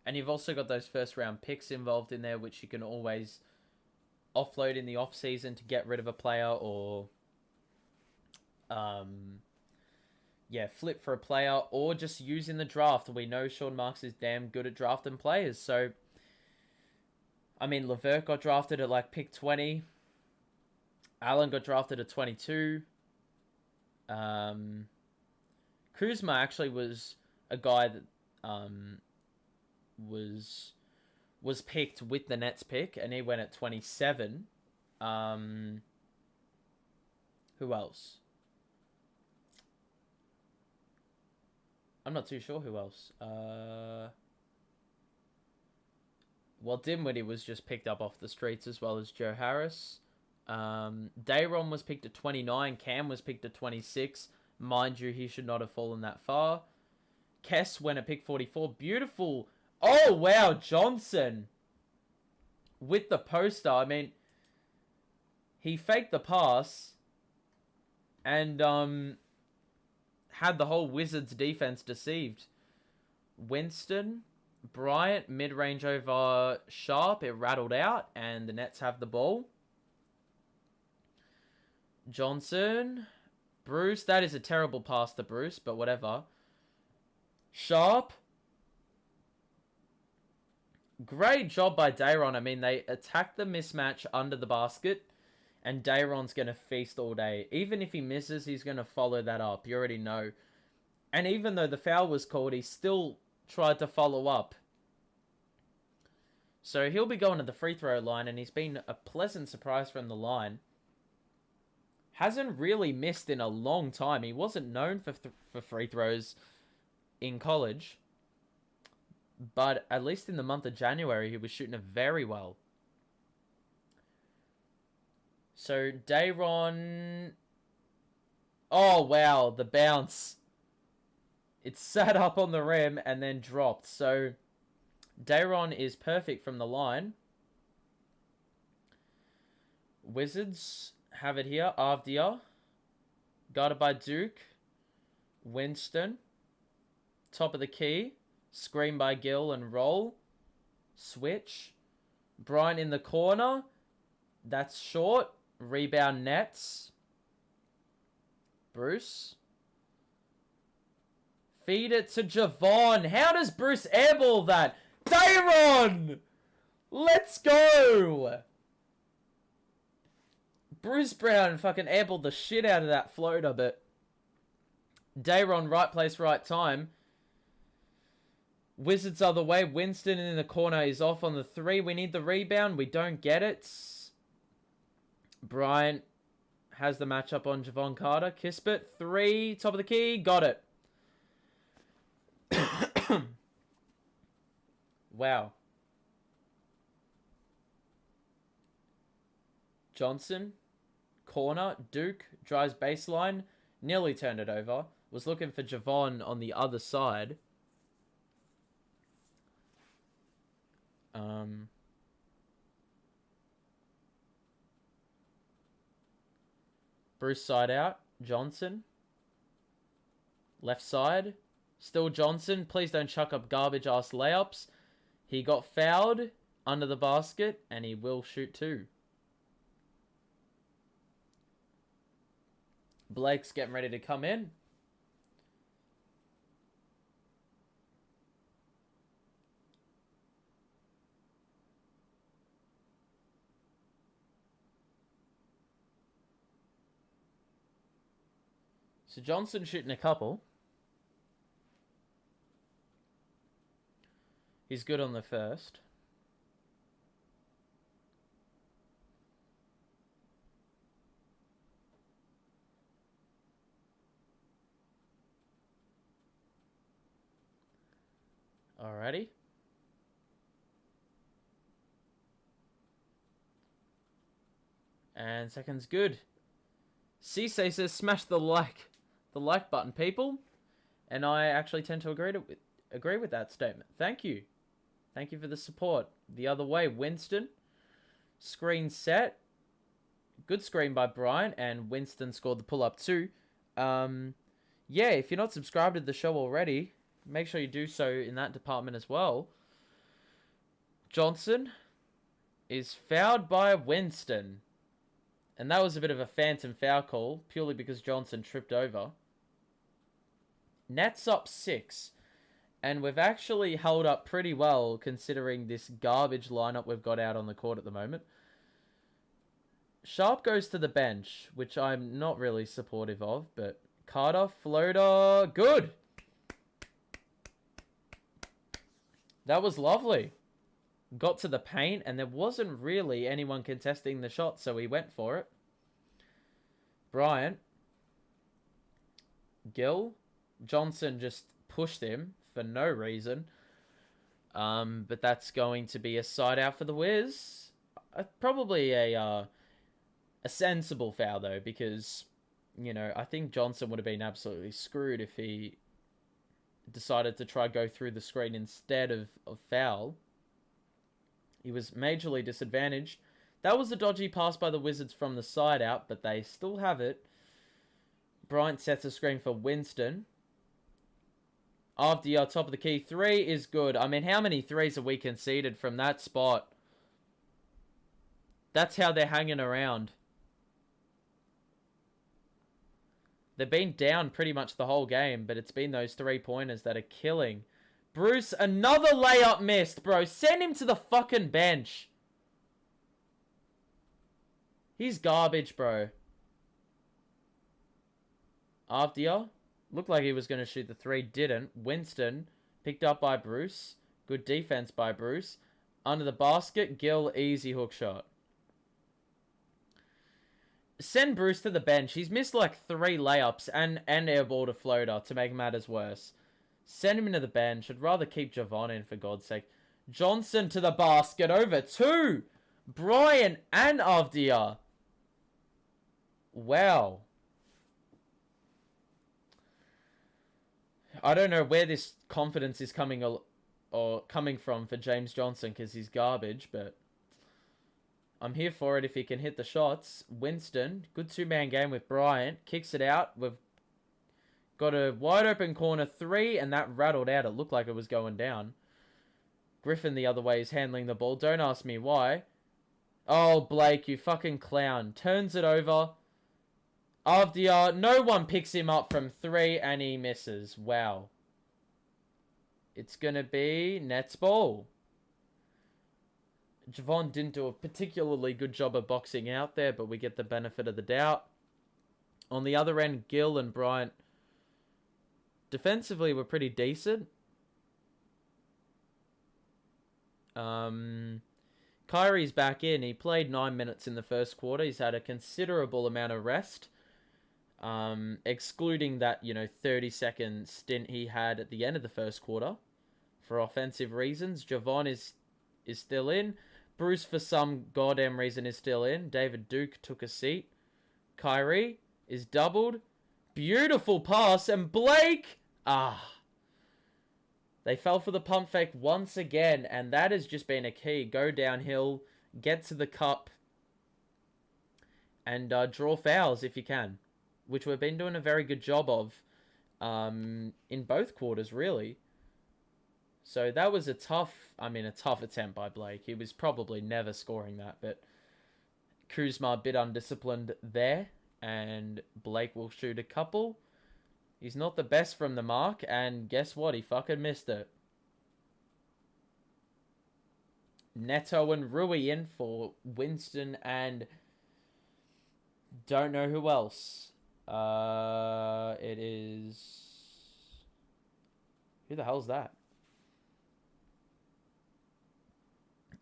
And you've also got those first-round picks involved in there, which you can always offload in the off-season to get rid of a player, or flip for a player, or just use in the draft. We know Sean Marks is damn good at drafting players. So, I mean, Levert got drafted at like pick 20. Allen got drafted at 22. Kuzma actually was a guy that was picked with the Nets pick, and he went at 27. Who else? I'm not too sure who else. Dinwiddie was just picked up off the streets, as well as Joe Harris. Dayron was picked at 29. Cam was picked at 26. Mind you, he should not have fallen that far. Kess went at pick 44. Beautiful. Oh, wow. Johnson with the poster. I mean, he faked the pass and had the whole Wizards defense deceived. Winston, Bryant, mid-range over Sharp. It rattled out, and the Nets have the ball. Johnson, Bruce. That is a terrible pass to Bruce, but whatever. Sharp. Great job by Dayron. I mean, they attacked the mismatch under the basket, and Dayron's going to feast all day. Even if he misses, he's going to follow that up. You already know. And even though the foul was called, he still tried to follow up. So he'll be going to the free throw line, and he's been a pleasant surprise from the line. Hasn't really missed in a long time. He wasn't known for free throws in college. But at least in the month of January, he was shooting it very well. So, Dayron... Oh, wow. The bounce. It sat up on the rim and then dropped. So, Dayron is perfect from the line. Wizards have it here. Avdia. Guarded by Duke. Winston. Top of the key. Screen by Gill and roll. Switch. Bryant in the corner. That's short. Rebound Nets. Bruce. Feed it to Javon. How does Bruce airball that? Dayron! Let's go! Bruce Brown fucking airballed the shit out of that floater, but Dayron, right place, right time. Wizards are the way. Winston in the corner is off on the 3. We need the rebound. We don't get it. Bryant has the matchup on Javon Carter. Kispert, 3, top of the key. Got it. Wow. Johnson, corner. Duke drives baseline. Nearly turned it over. Was looking for Javon on the other side. Bruce side out. Johnson. Left side. Still Johnson. Please don't chuck up garbage ass layups. He got fouled under the basket and he will shoot 2. Blake's getting ready to come in. So Johnson shooting a couple. He's good on the first. Alrighty. And second's good. Cisse says smash the like button, people. And I actually tend to agree with that statement. Thank you. Thank you for the support. The other way, Winston. Screen set. Good screen by Bryant, and Winston scored the pull-up too. Yeah, if you're not subscribed to the show already, make sure you do so in that department as well. Johnson is fouled by Winston. And that was a bit of a phantom foul call, purely because Johnson tripped over. Nets up 6. And we've actually held up pretty well, considering this garbage lineup we've got out on the court at the moment. Sharp goes to the bench, which I'm not really supportive of, but Carter, floater, good! That was lovely. Got to the paint, and there wasn't really anyone contesting the shot, so he went for it. Bryant. Gill. Johnson just pushed him for no reason. But that's going to be a side out for the Wiz. Probably a sensible foul, though, because, you know, I think Johnson would have been absolutely screwed if he decided to try go through the screen instead of foul. He was majorly disadvantaged. That was a dodgy pass by the Wizards from the side out, but they still have it. Bryant sets a screen for Winston. After top of the key, 3 is good. I mean, how many 3s have we conceded from that spot? That's how they're hanging around. They've been down pretty much the whole game, but it's been those 3-pointers that are killing. Bruce, another layup missed, bro. Send him to the fucking bench. He's garbage, bro. Avdia. Looked like he was going to shoot the 3. Didn't. Winston. Picked up by Bruce. Good defense by Bruce. Under the basket. Gill. Easy hook shot. Send Bruce to the bench. He's missed like 3 layups and airballed a floater to make matters worse. Send him into the bench. I'd rather keep Javon in, for God's sake. Johnson to the basket. Over 2. Bryant and Avdia. Wow. I don't know where this confidence is coming from for James Johnson, because he's garbage, but I'm here for it if he can hit the shots. Winston, good two-man game with Bryant. Kicks it out. We've got a wide open corner 3, and that rattled out. It looked like it was going down. Griffin the other way is handling the ball. Don't ask me why. Oh, Blake, you fucking clown. Turns it over. Avdia, no one picks him up from 3, and he misses. Wow. It's going to be Nets ball. Javon didn't do a particularly good job of boxing out there, but we get the benefit of the doubt. On the other end, Gill and Bryant defensively were pretty decent. Kyrie's back in. He played 9 minutes in the first quarter. He's had a considerable amount of rest. Excluding that, 30-second stint he had at the end of the first quarter for offensive reasons. Javon is still in. Bruce, for some goddamn reason, is still in. David Duke took a seat. Kyrie is doubled. Beautiful pass. And Blake! They fell for the pump fake once again. And that has just been a key. Go downhill. Get to the cup. And draw fouls if you can. Which we've been doing a very good job of. In both quarters, really. So that was a tough attempt by Blake. He was probably never scoring that, but Kuzma a bit undisciplined there, and Blake will shoot a couple. He's not the best from the mark, and guess what? He fucking missed it. Neto and Rui in for Winston and don't know who else. It is... Who the hell's that?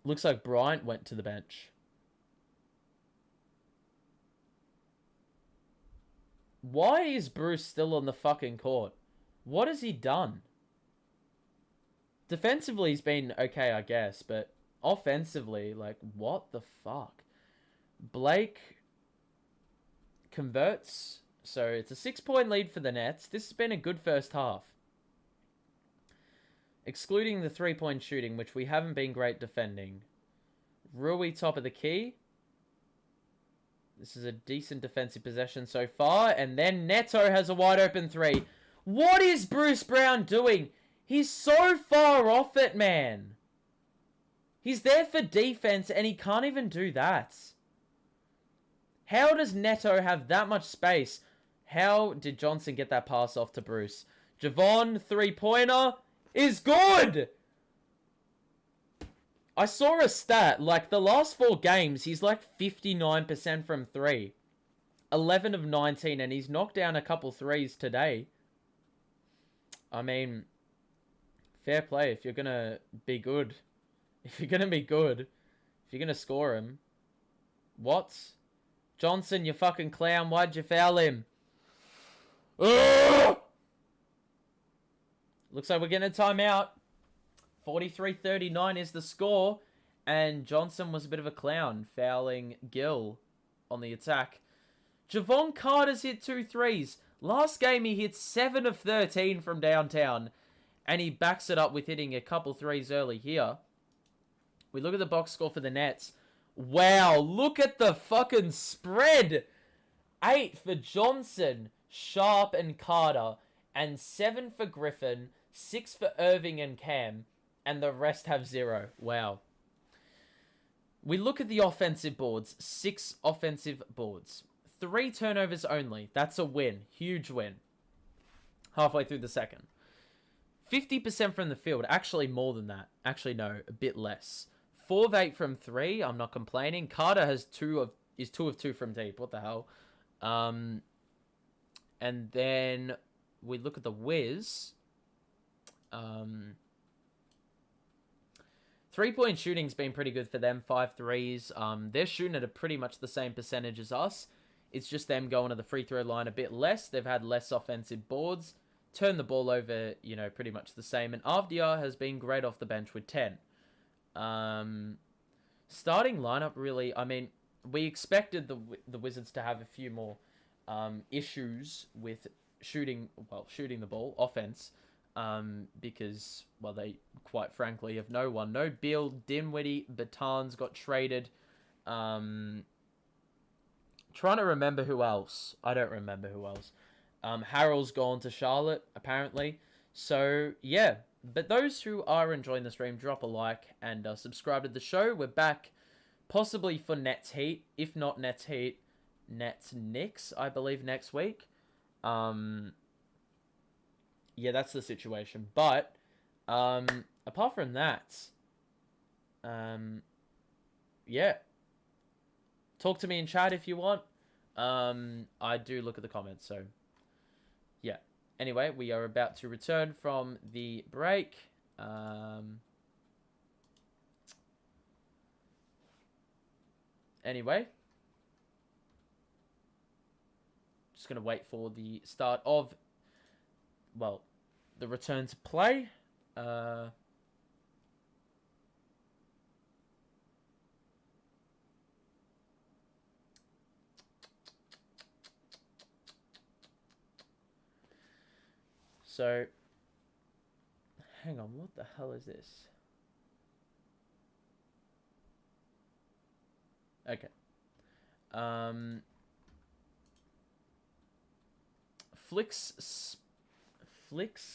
Looks like Bryant went to the bench. Why is Bruce still on the fucking court? What has he done? Defensively, he's been okay, I guess. But offensively, like, what the fuck? Blake converts. So it's a 6-point lead for the Nets. This has been a good first half. Excluding the 3-point shooting, which we haven't been great defending. Rui top of the key. This is a decent defensive possession so far. And then Neto has a wide open 3. What is Bruce Brown doing? He's so far off it, man. He's there for defense and he can't even do that. How does Neto have that much space? How did Johnson get that pass off to Bruce? Javon, 3-pointer. Is good! I saw a stat, like the last 4 games, he's like 59% from 3. 11 of 19, and he's knocked down a couple threes today. I mean, fair play if you're going to be good. If you're going to be good. If you're going to score him. What? Johnson, you fucking clown, why'd you foul him? Ugh! Looks like we're getting a timeout. 43-39 is the score. And Johnson was a bit of a clown, fouling Gill on the attack. Javon Carter's hit 2 threes. Last game he hit 7 of 13 from downtown. And he backs it up with hitting a couple threes early here. We look at the box score for the Nets. Wow, look at the fucking spread. 8 for Johnson, Sharp, and Carter. And 7 for Griffin. 6 for Irving and Cam, and the rest have 0. Wow. We look at the offensive boards. 6 offensive boards. 3 turnovers only. That's a win. Huge win. Halfway through the second. 50% from the field. Actually, more than that. Actually, no. A bit less. 4 of 8 from 3. I'm not complaining. Carter has 2 of 2 from deep. What the hell? And then we look at the Wiz. 3-point shooting's been pretty good for them. 5 threes. They're shooting at a pretty much the same percentage as us. It's just them going to the free throw line a bit less. They've had less offensive boards. Turn the ball over, pretty much the same. And Avdia has been great off the bench with 10. Starting lineup, really, I mean, we expected the Wizards to have a few more issues with shooting the ball, offense. Because, well, they quite frankly have no one. No Beal, Dinwiddie, Batan's got traded. Trying to remember who else. I don't remember who else. Harold's gone to Charlotte, apparently. So, yeah. But those who are enjoying the stream, drop a like and subscribe to the show. We're back possibly for Nets Heat. If not Nets Heat, Nets Knicks, I believe, next week. Yeah, that's the situation. But, apart from that, yeah. Talk to me in chat if you want. I do look at the comments, so yeah. Anyway, we are about to return from the break. Anyway, just gonna wait for the start of, well, the return to play. So, hang on, what the hell is this? Okay. Flix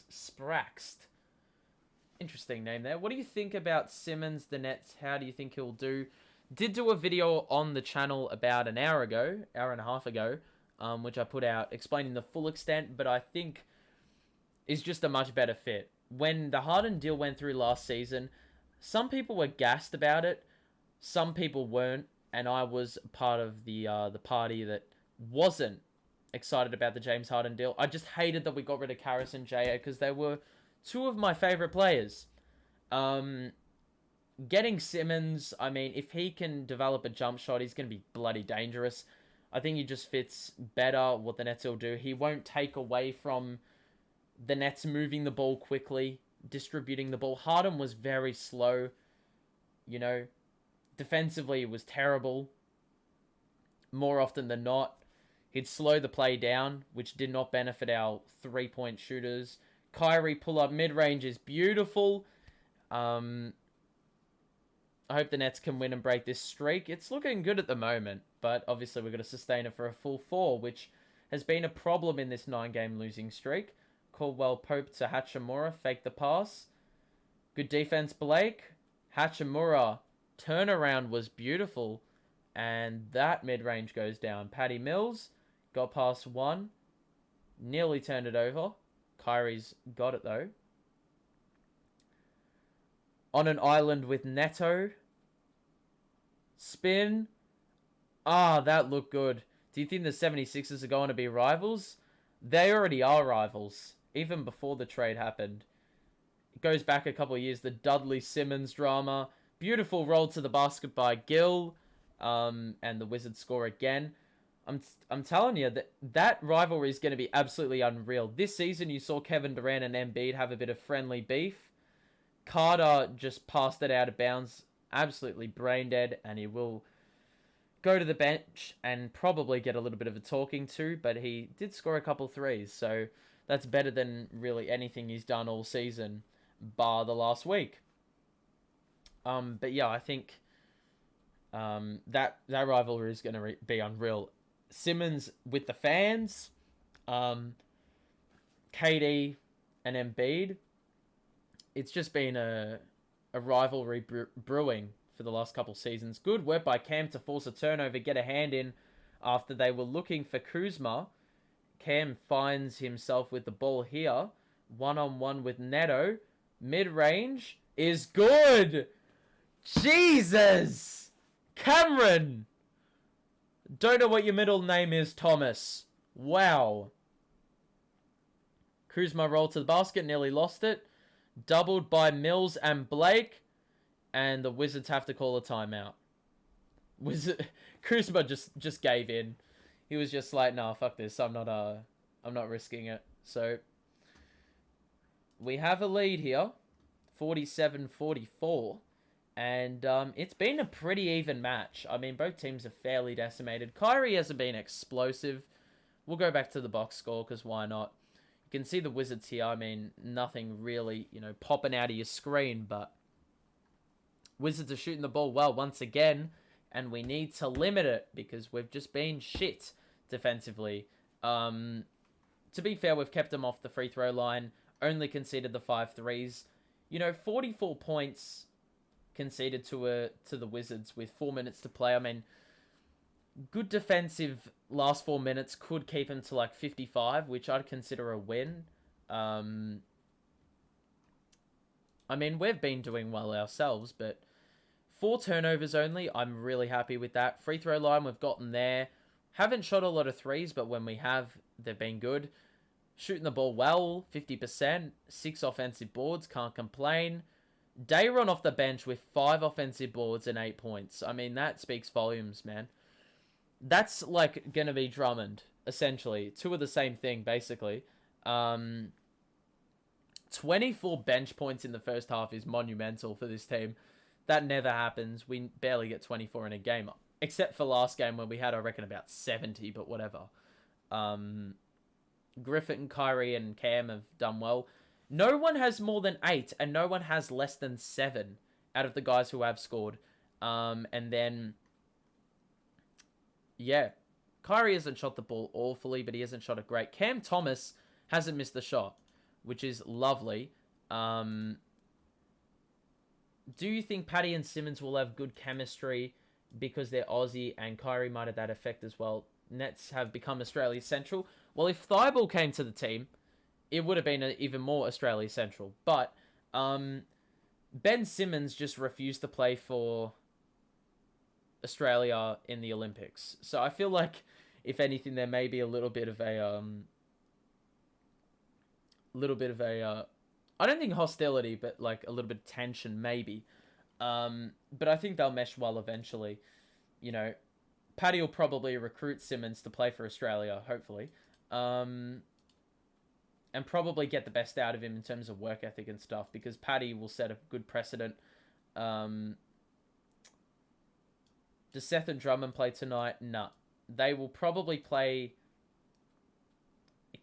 Spraxed. Interesting name there. What do you think about Simmons, the Nets? How do you think he'll do? Did do a video on the channel about an hour and a half ago, which I put out explaining the full extent, but I think is just a much better fit. When the Harden deal went through last season, some people were gassed about it, some people weren't, and I was part of the party that wasn't excited about the James Harden deal. I just hated that we got rid of Karras and J.A. because they were two of my favorite players. Getting Simmons, I mean, if he can develop a jump shot, he's going to be bloody dangerous. I think he just fits better what the Nets will do. He won't take away from the Nets moving the ball quickly, distributing the ball. Harden was very slow. You know, defensively it was terrible. More often than not, he'd slow the play down, which did not benefit our three-point shooters. Kyrie pull-up mid-range is beautiful. I hope the Nets can win and break this streak. It's looking good at the moment, but obviously we've got to sustain it for a full 4, which has been a problem in this 9-game losing streak. Caldwell Pope to Hachimura, fake the pass. Good defense, Blake. Hachimura, turnaround was beautiful, and that mid-range goes down. Patty Mills got past one, nearly turned it over. Kyrie's got it though. On an island with Neto. Spin. Ah, that looked good. Do you think the 76ers are going to be rivals? They already are rivals, even before the trade happened. It goes back a couple of years, the Dudley Simmons drama. Beautiful roll to the basket by Gill. And the Wizards score again. I'm telling you, that rivalry is going to be absolutely unreal. This season, you saw Kevin Durant and Embiid have a bit of friendly beef. Carter just passed it out of bounds, absolutely brain dead, and he will go to the bench and probably get a little bit of a talking to, but he did score a couple threes, so that's better than really anything he's done all season, bar the last week. But yeah, I think that rivalry is going to be unreal. Simmons with the fans, KD and Embiid. It's just been a rivalry brewing for the last couple seasons. Good work by Cam to force a turnover, get a hand in after they were looking for Kuzma. Cam finds himself with the ball here. One-on-one with Neto. Mid-range is good. Jesus! Cameron! Don't know what your middle name is, Thomas. Wow. Kuzma rolled to the basket, nearly lost it. Doubled by Mills and Blake. And the Wizards have to call a timeout. Kuzma just gave in. He was just like, nah, fuck this. I'm not risking it. So we have a lead here. 47-44. And it's been a pretty even match. I mean, both teams are fairly decimated. Kyrie hasn't been explosive. We'll go back to the box score, because why not? You can see the Wizards here. I mean, nothing really, popping out of your screen, but Wizards are shooting the ball well once again. and we need to limit it because we've just been shit defensively. To be fair, we've kept them off the free throw line, only conceded the 5 threes. 44 points conceded to the Wizards with 4 minutes to play. I mean, good defensive last 4 minutes could keep them to like 55, which I'd consider a win. I mean, we've been doing well ourselves, but 4 turnovers only. I'm really happy with that. Free throw line, we've gotten there. Haven't shot a lot of threes, but when we have, they've been good. Shooting the ball well, 50%. 6 offensive boards, can't complain. Dayron off the bench with 5 offensive boards and 8 points. I mean, that speaks volumes, man. That's like going to be Drummond, essentially. 2 of the same thing, basically. 24 bench points in the first half is monumental for this team. That never happens. We barely get 24 in a game. Except for last game where we had, I reckon, about 70, but whatever. Griffith and Kyrie and Cam have done well. No one has more than 8, and no one has less than 7 out of the guys who have scored. And then, yeah, Kyrie hasn't shot the ball awfully, but he hasn't shot it great. Cam Thomas hasn't missed the shot, which is lovely. Do you think Patty and Simmons will have good chemistry because they're Aussie, and Kyrie might have that effect as well? Nets have become Australia Central. Well, if Thibault came to the team, it would have been even more Australia Central. But Ben Simmons just refused to play for Australia in the Olympics. So I feel like, if anything, there may be a little bit of a I don't think hostility, but like a little bit of tension, maybe. But I think they'll mesh well eventually. Paddy will probably recruit Simmons to play for Australia, hopefully. And probably get the best out of him in terms of work ethic and stuff, because Paddy will set a good precedent. Does Seth and Drummond play tonight? Nah. They will probably play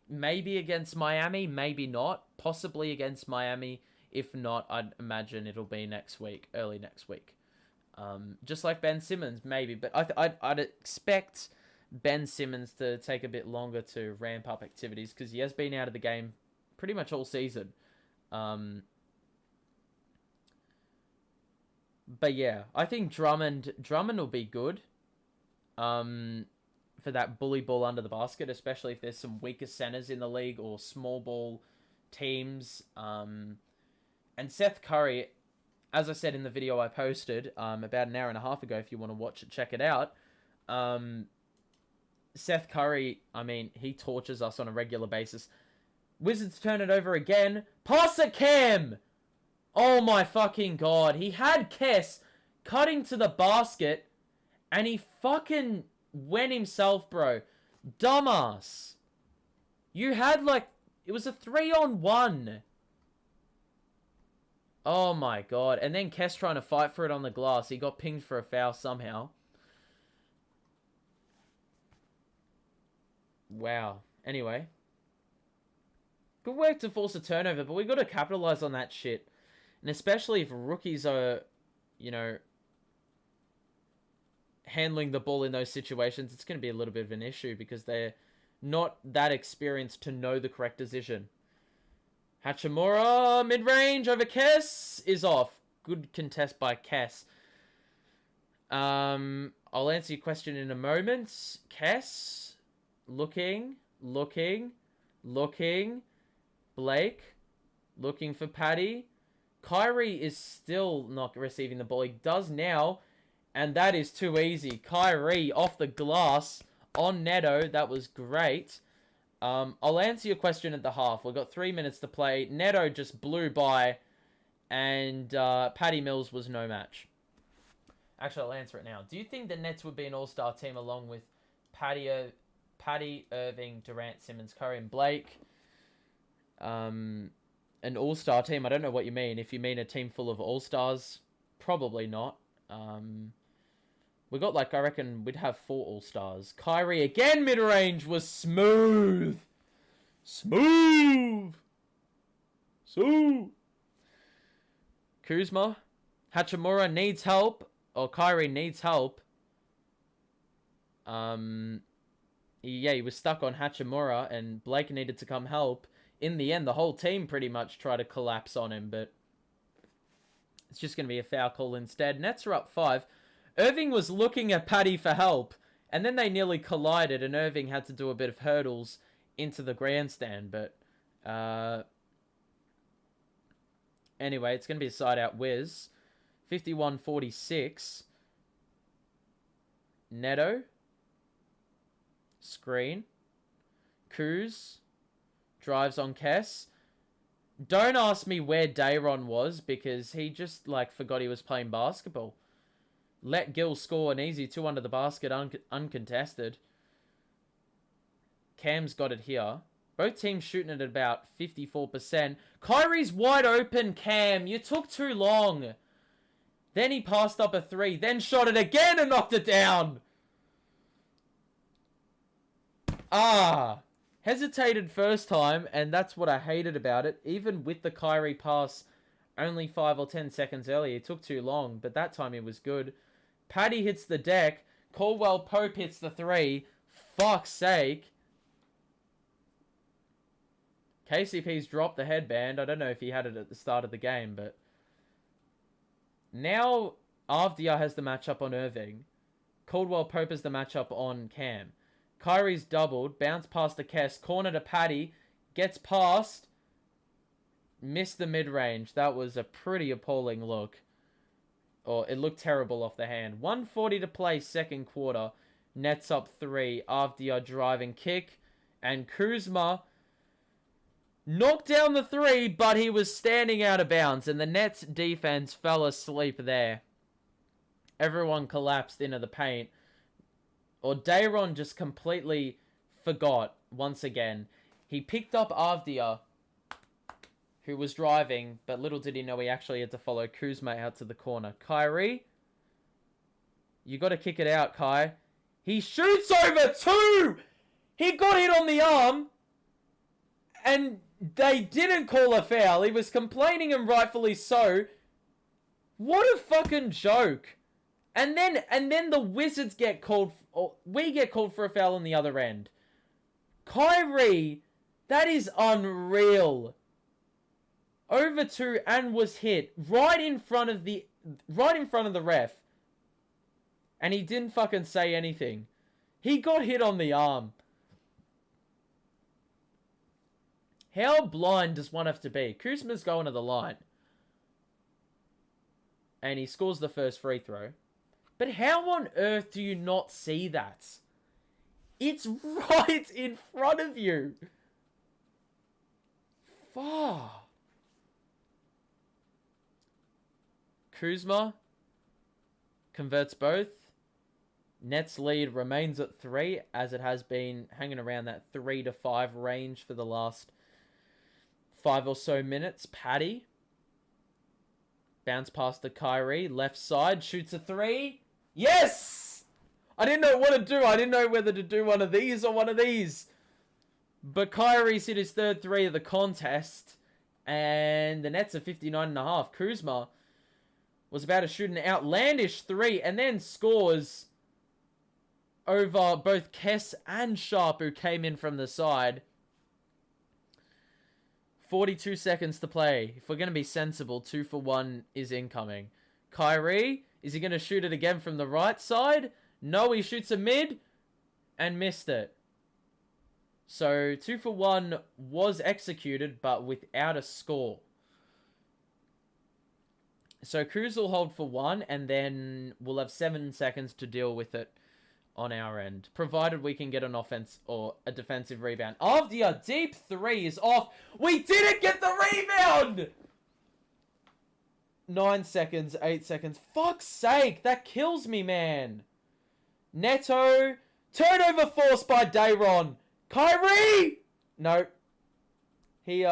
maybe against Miami, maybe not. Possibly against Miami. If not, I'd imagine it'll be next week, early next week. Just like Ben Simmons, maybe. But I'd expect Ben Simmons to take a bit longer to ramp up activities, because he has been out of the game pretty much all season. But yeah, I think Drummond will be good for that bully ball under the basket, especially if there's some weaker centers in the league or small ball teams. And Seth Curry, as I said in the video I posted about an hour and a half ago, if you want to watch it, check it out. Seth Curry, I mean, he tortures us on a regular basis. Wizards turn it over again. Pass it, Cam! Oh my fucking god. He had Kess cutting to the basket, and he fucking went himself, bro. Dumbass. You had like, it was a 3-on-1. Oh my god. And then Kess trying to fight for it on the glass. He got pinged for a foul somehow. Wow. Anyway. Good work to force a turnover, but we got to capitalize on that shit. And especially if rookies are, handling the ball in those situations, it's going to be a little bit of an issue because they're not that experienced to know the correct decision. Hachimura, mid-range over Kess is off. Good contest by Kess. I'll answer your question in a moment. Kess, looking. Blake, looking for Paddy. Kyrie is still not receiving the ball. He does now, and that is too easy. Kyrie off the glass on Neto. That was great. I'll answer your question at the half. We've got 3 minutes to play. Neto just blew by, and Patty Mills was no match. Actually, I'll answer it now. Do you think the Nets would be an all-star team along with Patty, Irving, Durant, Simmons, Curry, and Blake? An all-star team? I don't know what you mean. If you mean a team full of all-stars, probably not. We got I reckon we'd have 4 all-stars. Kyrie again, mid-range was smooth. Kuzma. Hachimura needs help. Or Kyrie needs help. He was stuck on Hachimura, and Blake needed to come help. In the end, the whole team pretty much tried to collapse on him, but it's just going to be a foul call instead. Nets are up 5. Irving was looking at Paddy for help, and then they nearly collided, and Irving had to do a bit of hurdles into the grandstand, but anyway, it's going to be a side-out whiz. 51-46. Neto. Screen. Kuz. Drives on Kess. Don't ask me where Dayron was, because he just, forgot he was playing basketball. Let Gill score an easy 2 under the basket, uncontested. Cam's got it here. Both teams shooting at about 54%. Kyrie's wide open, Cam. You took too long. Then he passed up a 3. Then shot it again and knocked it down. Hesitated first time, and that's what I hated about it. Even with the Kyrie pass only 5 or 10 seconds earlier, it took too long, but that time it was good. Paddy hits the deck. Caldwell Pope hits the 3. Fuck's sake. KCP's dropped the headband. I don't know if he had it at the start of the game, but now Avdia has the matchup on Irving. Caldwell Pope has the matchup on Cam. Kyrie's doubled. Bounce past the Kess. Corner to Paddy. Gets past. Missed the mid-range. That was a pretty appalling look. Or it looked terrible off the hand. 1:40 to play, second quarter. Nets up 3. Avdia driving kick. And Kuzma knocked down the 3, but he was standing out of bounds. And the Nets defense fell asleep there. Everyone collapsed into the paint. Or Dayron just completely forgot once again. He picked up Avdia, who was driving, but little did he know he actually had to follow Kuzma out to the corner. Kyrie, you got to kick it out, Kai. He shoots over 2! He got hit on the arm, and they didn't call a foul. He was complaining, and rightfully so. What a fucking joke. And then the Wizards get called, or we get called for a foul on the other end. Kyrie, that is unreal. Over 2 and was hit right in front of the ref. And he didn't fucking say anything. He got hit on the arm. How blind does one have to be? Kuzma's going to the line. And he scores the first free throw. But how on earth do you not see that? It's right in front of you. Fuck. Kuzma converts both. Nets lead remains at 3, as it has been hanging around that 3 to 5 range for the last 5 or so minutes. Paddy. Bounce past the Kyrie. Left side. Shoots a 3. Yes! I didn't know what to do. I didn't know whether to do one of these or one of these. But Kyrie's hit his third 3 of the contest. And the Nets are 59.5. Kuzma was about to shoot an outlandish 3 and then scores over both Kess and Sharp, who came in from the side. 42 seconds to play. If we're going to be sensible, 2 for 1 is incoming. Kyrie, is he going to shoot it again from the right side? No, he shoots a mid and missed it. So 2 for 1 was executed, but without a score. So Kuz will hold for 1, and then we'll have 7 seconds to deal with it on our end, provided we can get an offense or a defensive rebound. Avdia, deep 3 is off. We didn't get the rebound! 9 seconds, 8 seconds. Fuck's sake, that kills me, man. Neto, turnover forced by Dayron. Kyrie! No. He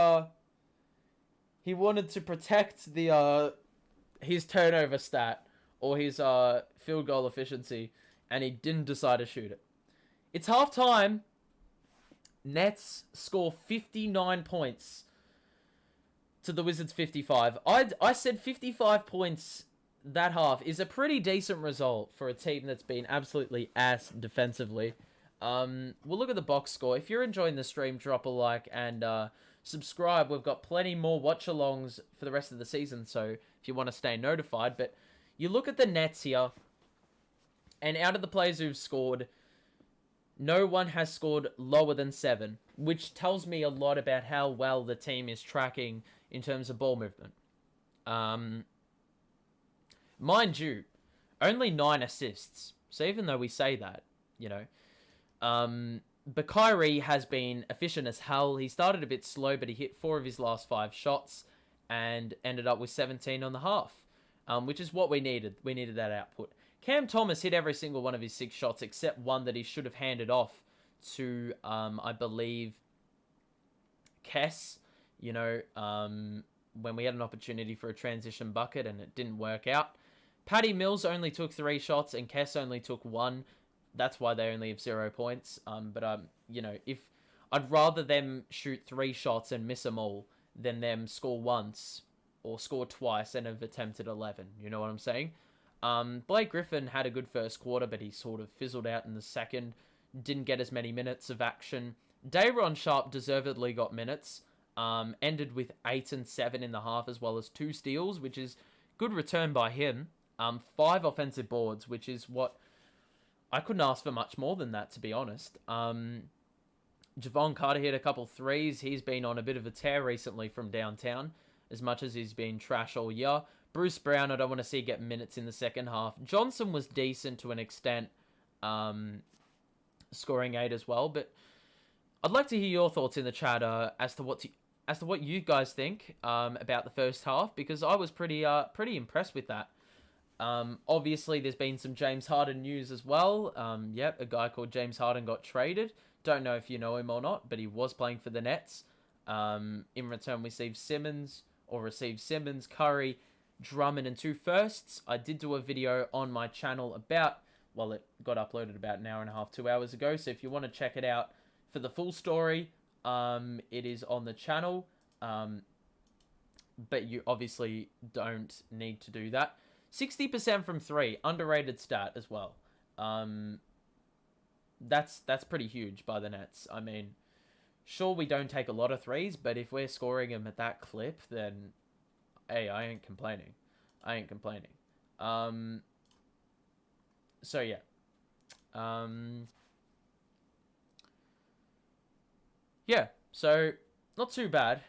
wanted to protect the, his turnover stat, or his, field goal efficiency, and he didn't decide to shoot it. It's halftime. Nets score 59 points to the Wizards 55. I said 55 points that half is a pretty decent result for a team that's been absolutely ass defensively. We'll look at the box score. If you're enjoying the stream, drop a like and subscribe. We've got plenty more watch-alongs for the rest of the season, so if you want to stay notified. But you look at the nets here, and out of the players who've scored, no one has scored lower than 7, which tells me a lot about how well the team is tracking in terms of ball movement. Mind you, only 9 assists. So even though we say that, you know, but Kyrie has been efficient as hell. He started a bit slow, but he hit 4 of his last 5 shots and ended up with 17 on the half, which is what we needed. We needed that output. Cam Thomas hit every single one of his 6 shots except one that he should have handed off to, I believe, Kess, you know, when we had an opportunity for a transition bucket and it didn't work out. Patty Mills only took 3 shots and Kess only took 1. That's why they only have 0 points. You know, if I'd rather them shoot 3 shots and miss them all than them score once or score twice and have attempted 11. You know what I'm saying? Blake Griffin had a good first quarter, but he sort of fizzled out in the second. Didn't get as many minutes of action. Dayron Sharp deservedly got minutes. Ended with 8 and 7 in the half, as well as 2 steals, which is good return by him. 5 offensive boards, which is what I couldn't ask for much more than that, to be honest. Javon Carter hit a couple threes. He's been on a bit of a tear recently from downtown, as much as he's been trash all year. Bruce Brown, I don't want to see get minutes in the second half. Johnson was decent to an extent, scoring 8 as well. But I'd like to hear your thoughts in the chat as to what you guys think about the first half, because I was pretty impressed with that. Obviously, there's been some James Harden news as well. Yep, a guy called James Harden got traded. Don't know if you know him or not, but he was playing for the Nets. In return, we received Simmons, Curry, Drummond, and 2 firsts. I did do a video on my channel about, well, it got uploaded about an hour and a half, 2 hours ago. So if you want to check it out for the full story, it is on the channel. But you obviously don't need to do that. 60% from 3, underrated stat as well. That's pretty huge by the Nets. I mean, sure, we don't take a lot of threes, but if we're scoring them at that clip, then hey, I ain't complaining. So yeah. Yeah, so not too bad.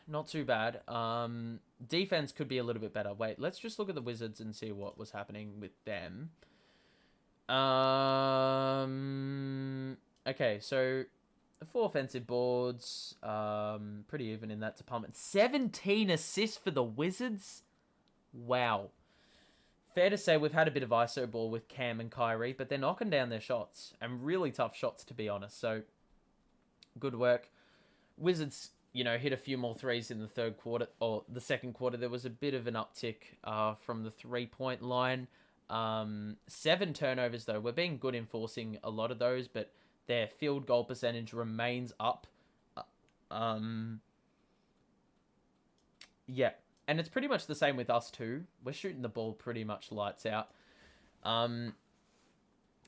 Defense could be a little bit better. Wait, let's just look at the Wizards and see what was happening with them. Okay, so 4 offensive boards. Pretty even in that department. 17 assists for the Wizards. Wow. Fair to say we've had a bit of ISO ball with Cam and Kyrie, but they're knocking down their shots. And really tough shots, to be honest. So, good work. Wizards, you know, hit a few more threes in the third quarter, or the second quarter. There was a bit of an uptick from the 3-point line. 7 turnovers, though. We're being good in forcing a lot of those, but their field goal percentage remains up. Yeah, and it's pretty much the same with us, too. We're shooting the ball pretty much lights out.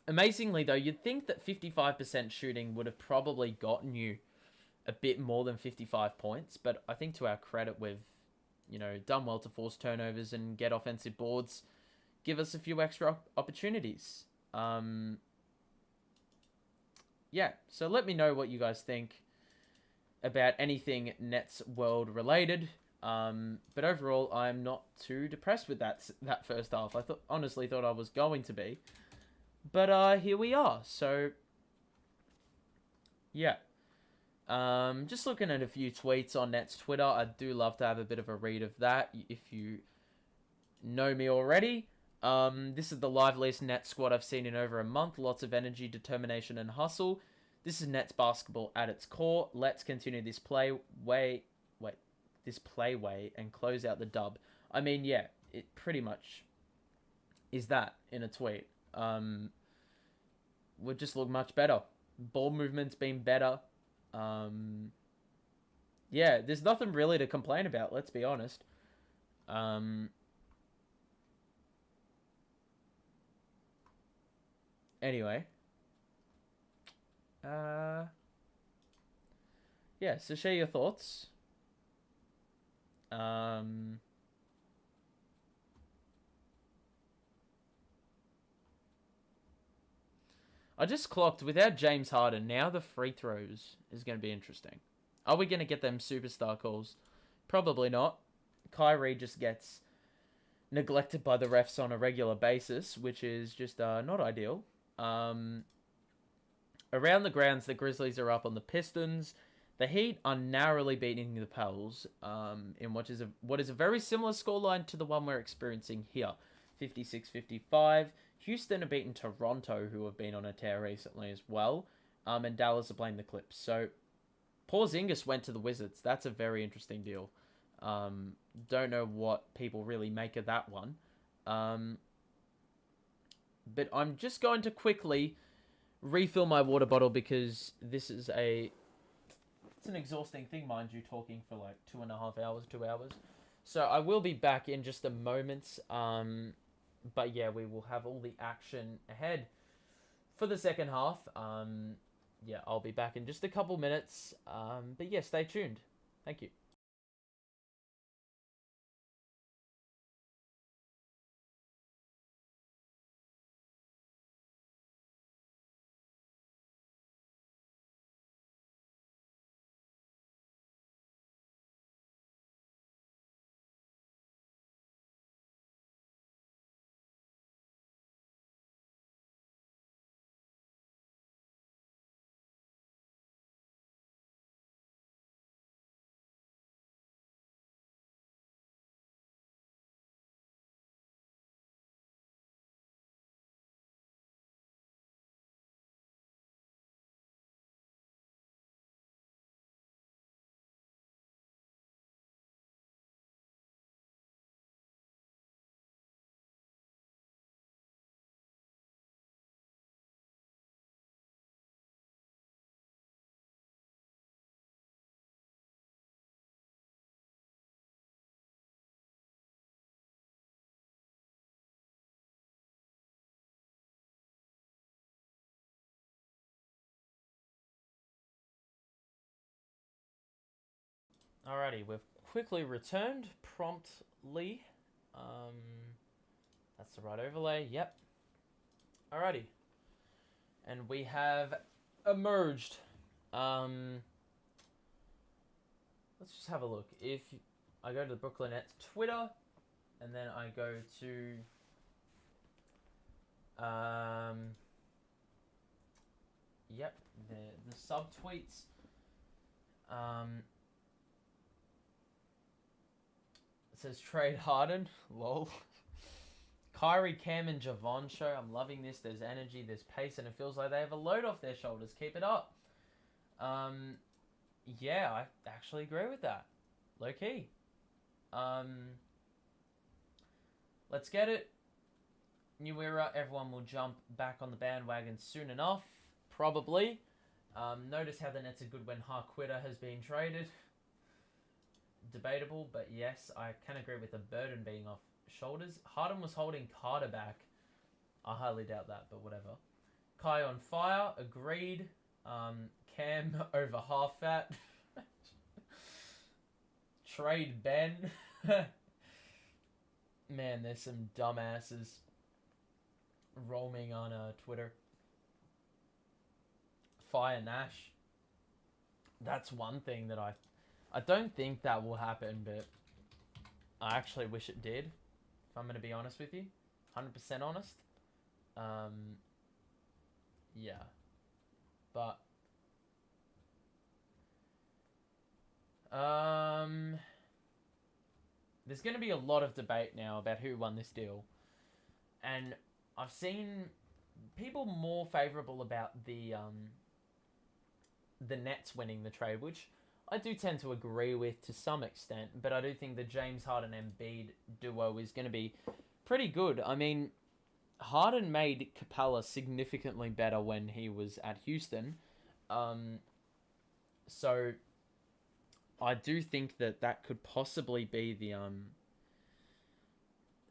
Amazingly, though, you'd think that 55% shooting would have probably gotten you a bit more than 55 points, but I think to our credit, we've, you know, done well to force turnovers and get offensive boards, give us a few extra opportunities. Yeah, so let me know what you guys think about anything Nets World related. But overall, I'm not too depressed with that first half. I honestly thought I was going to be, but here we are. So yeah. Just looking at a few tweets on Nets Twitter. I do love to have a bit of a read of that. If you know me already, this is the liveliest Nets squad I've seen in over a month. Lots of energy, determination, and hustle. This is Nets basketball at its core. Let's continue this play way and close out the dub. I mean, yeah, it pretty much is that in a tweet. Would just look much better. Ball movement's been better. Yeah, there's nothing really to complain about, let's be honest. Anyway. Yeah, so share your thoughts. I just clocked, without James Harden, now the free throws is going to be interesting. Are we going to get them superstar calls? Probably not. Kyrie just gets neglected by the refs on a regular basis, which is just not ideal. Around the grounds, the Grizzlies are up on the Pistons. The Heat are narrowly beating the Pels in what is a very similar scoreline to the one we're experiencing here. 56-55. Houston are beating Toronto, who have been on a tear recently as well. And Dallas are playing the Clips. So, Porzingis went to the Wizards. That's a very interesting deal. Don't know what people really make of that one. But I'm just going to quickly refill my water bottle because this is it's an exhausting thing, mind you, talking for like 2.5 hours, 2 hours. So I will be back in just a moment. But yeah, we will have all the action ahead for the second half. Yeah, I'll be back in just a couple minutes. But yeah, stay tuned. Thank you. Alrighty, we've quickly returned promptly. Um, that's the right overlay. Yep. Alrighty. And we have emerged. Let's just have a look. If I go to the Brooklyn Nets Twitter, and then I go to yep, the subtweets. It says trade Harden. Lol. Kyrie, Cam, and Javon show. I'm loving this. There's energy, there's pace, and it feels like they have a load off their shoulders. Keep it up. Yeah, I actually agree with that. Low key. Let's get it. New era. Everyone will jump back on the bandwagon soon enough. Probably. Notice how the Nets are good when Harquitter has been traded. Debatable, but yes, I can agree with the burden being off shoulders. Harden was holding Carter back. I highly doubt that, but whatever. Kai on fire, agreed. Cam over half fat. Trade Ben. Man, there's some dumbasses roaming on Twitter. Fire Nash. That's one thing that I don't think that will happen, but I actually wish it did. If I'm going to be honest with you. 100% honest. Yeah. But there's going to be a lot of debate now about who won this deal. And I've seen people more favourable about the Nets winning the trade, which I do tend to agree with to some extent, but I do think the James Harden Embiid duo is going to be pretty good. I mean, Harden made Capella significantly better when he was at Houston. So I do think that could possibly be the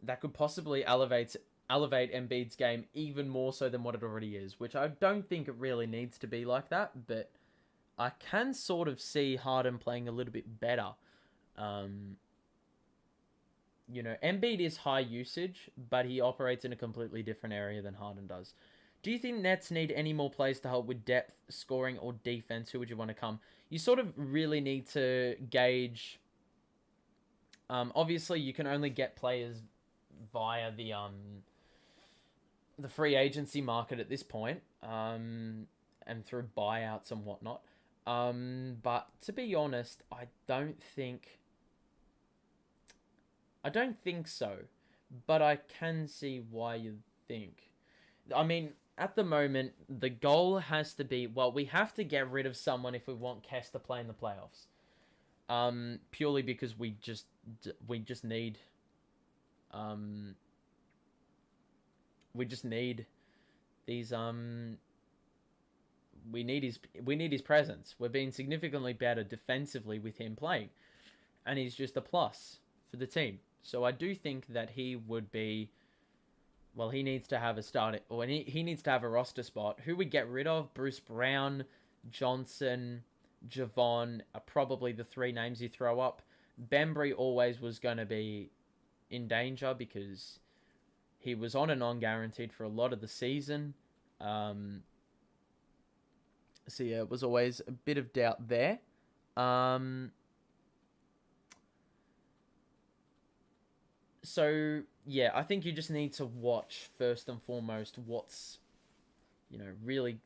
that could possibly elevate elevate Embiid's game even more so than what it already is, which I don't think it really needs to be like that, but I can sort of see Harden playing a little bit better. Um, Embiid is high usage, but he operates in a completely different area than Harden does. Do you think Nets need any more players to help with depth, scoring, or defense? Who would you want to come? You sort of really need to gauge. Obviously, you can only get players via the free agency market at this point, and through buyouts and whatnot. But to be honest, I don't think so. But I can see why you think. I mean, at the moment, the goal has to be, well, we have to get rid of someone if we want Kess to play in the playoffs. Purely because we just need these we need his presence. We're being significantly better defensively with him playing, and he's just a plus for the team. So I do think that he would be. Well, he needs to have a start, or he needs to have a roster spot. Who we get rid of? Bruce Brown, Johnson, Javon are probably the three names you throw up. Bembry always was going to be in danger because he was on a non-guaranteed for a lot of the season. So yeah, it was always a bit of doubt there. So yeah, I think you just need to watch first and foremost what's, really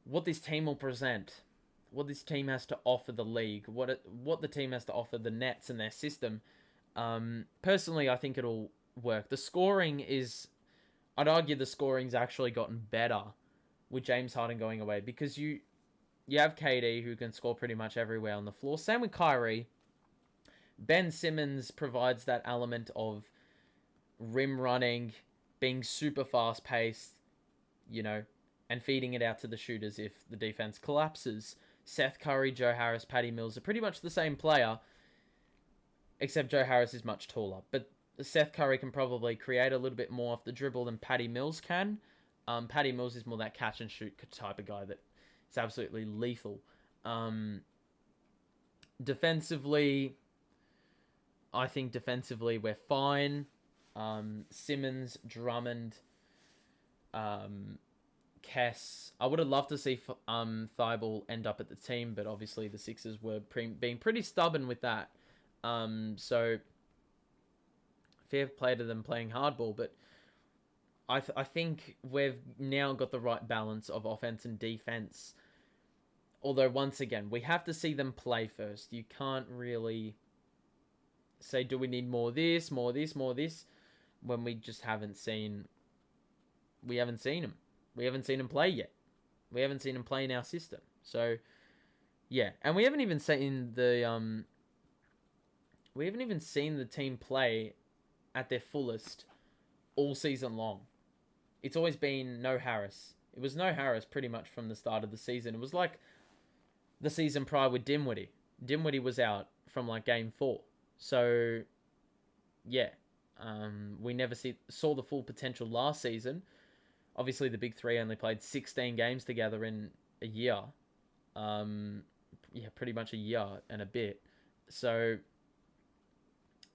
what this team will present, what this team has to offer the league, what the team has to offer the Nets and their system. Personally, I think it'll work. I'd argue the scoring's actually gotten better with James Harden going away because you have KD who can score pretty much everywhere on the floor. Same with Kyrie. Ben Simmons provides that element of rim running, being super fast paced, and feeding it out to the shooters if the defense collapses. Seth Curry, Joe Harris, Patty Mills are pretty much the same player, except Joe Harris is much taller. But Seth Curry can probably create a little bit more off the dribble than Patty Mills can. Patty Mills is more that catch and shoot type of guy that is absolutely lethal. Defensively, I think we're fine. Simmons, Drummond, Kess. I would have loved to see Thibault end up at the team, but obviously the Sixers were being pretty stubborn with that. So fair play to them playing hardball, but I think we've now got the right balance of offense and defense. Although once again, we have to see them play first. You can't really say, do we need more this, more this, more this, when we just haven't seen him. We haven't seen him play yet. We haven't seen him play in our system. So, yeah. And we haven't even seen the team play at their fullest all season long. It's always been no Harris. It was no Harris pretty much from the start of the season. It was like the season prior with Dinwiddie. Dinwiddie was out from like game 4. So, yeah, we never saw the full potential last season. Obviously, the big three only played 16 games together in a year. Pretty much a year and a bit. So,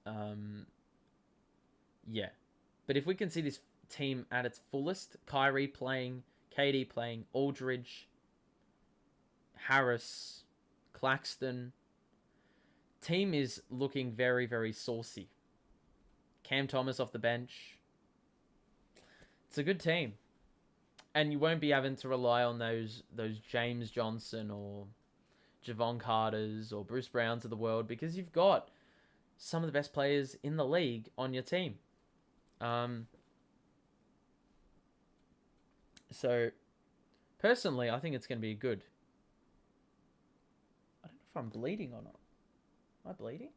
yeah. But if we can see this team at its fullest, Kyrie playing, KD playing, Aldridge, Harris, Claxton, team is looking very, very saucy. Cam Thomas off the bench. It's a good team. And you won't be having to rely on those James Johnson or Javon Carters or Bruce Browns of the world because you've got some of the best players in the league on your team. So, personally, I think it's going to be good. I don't know if I'm bleeding or not. Am I bleeding?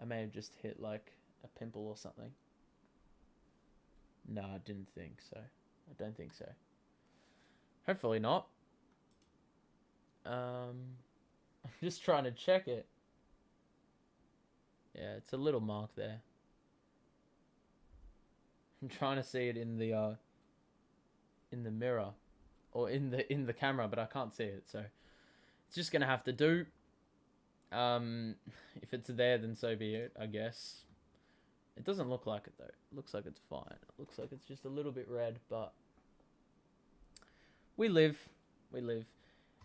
I may have just hit like a pimple or something. No, I didn't think so. I don't think so. Hopefully not. I'm just trying to check it. Yeah, it's a little mark there. I'm trying to see it in the mirror or in the camera, but I can't see it, so it's just gonna have to do. If it's there, then so be it, I guess. It doesn't look like it though. It looks like it's fine. It looks like it's just a little bit red, but we live. We live.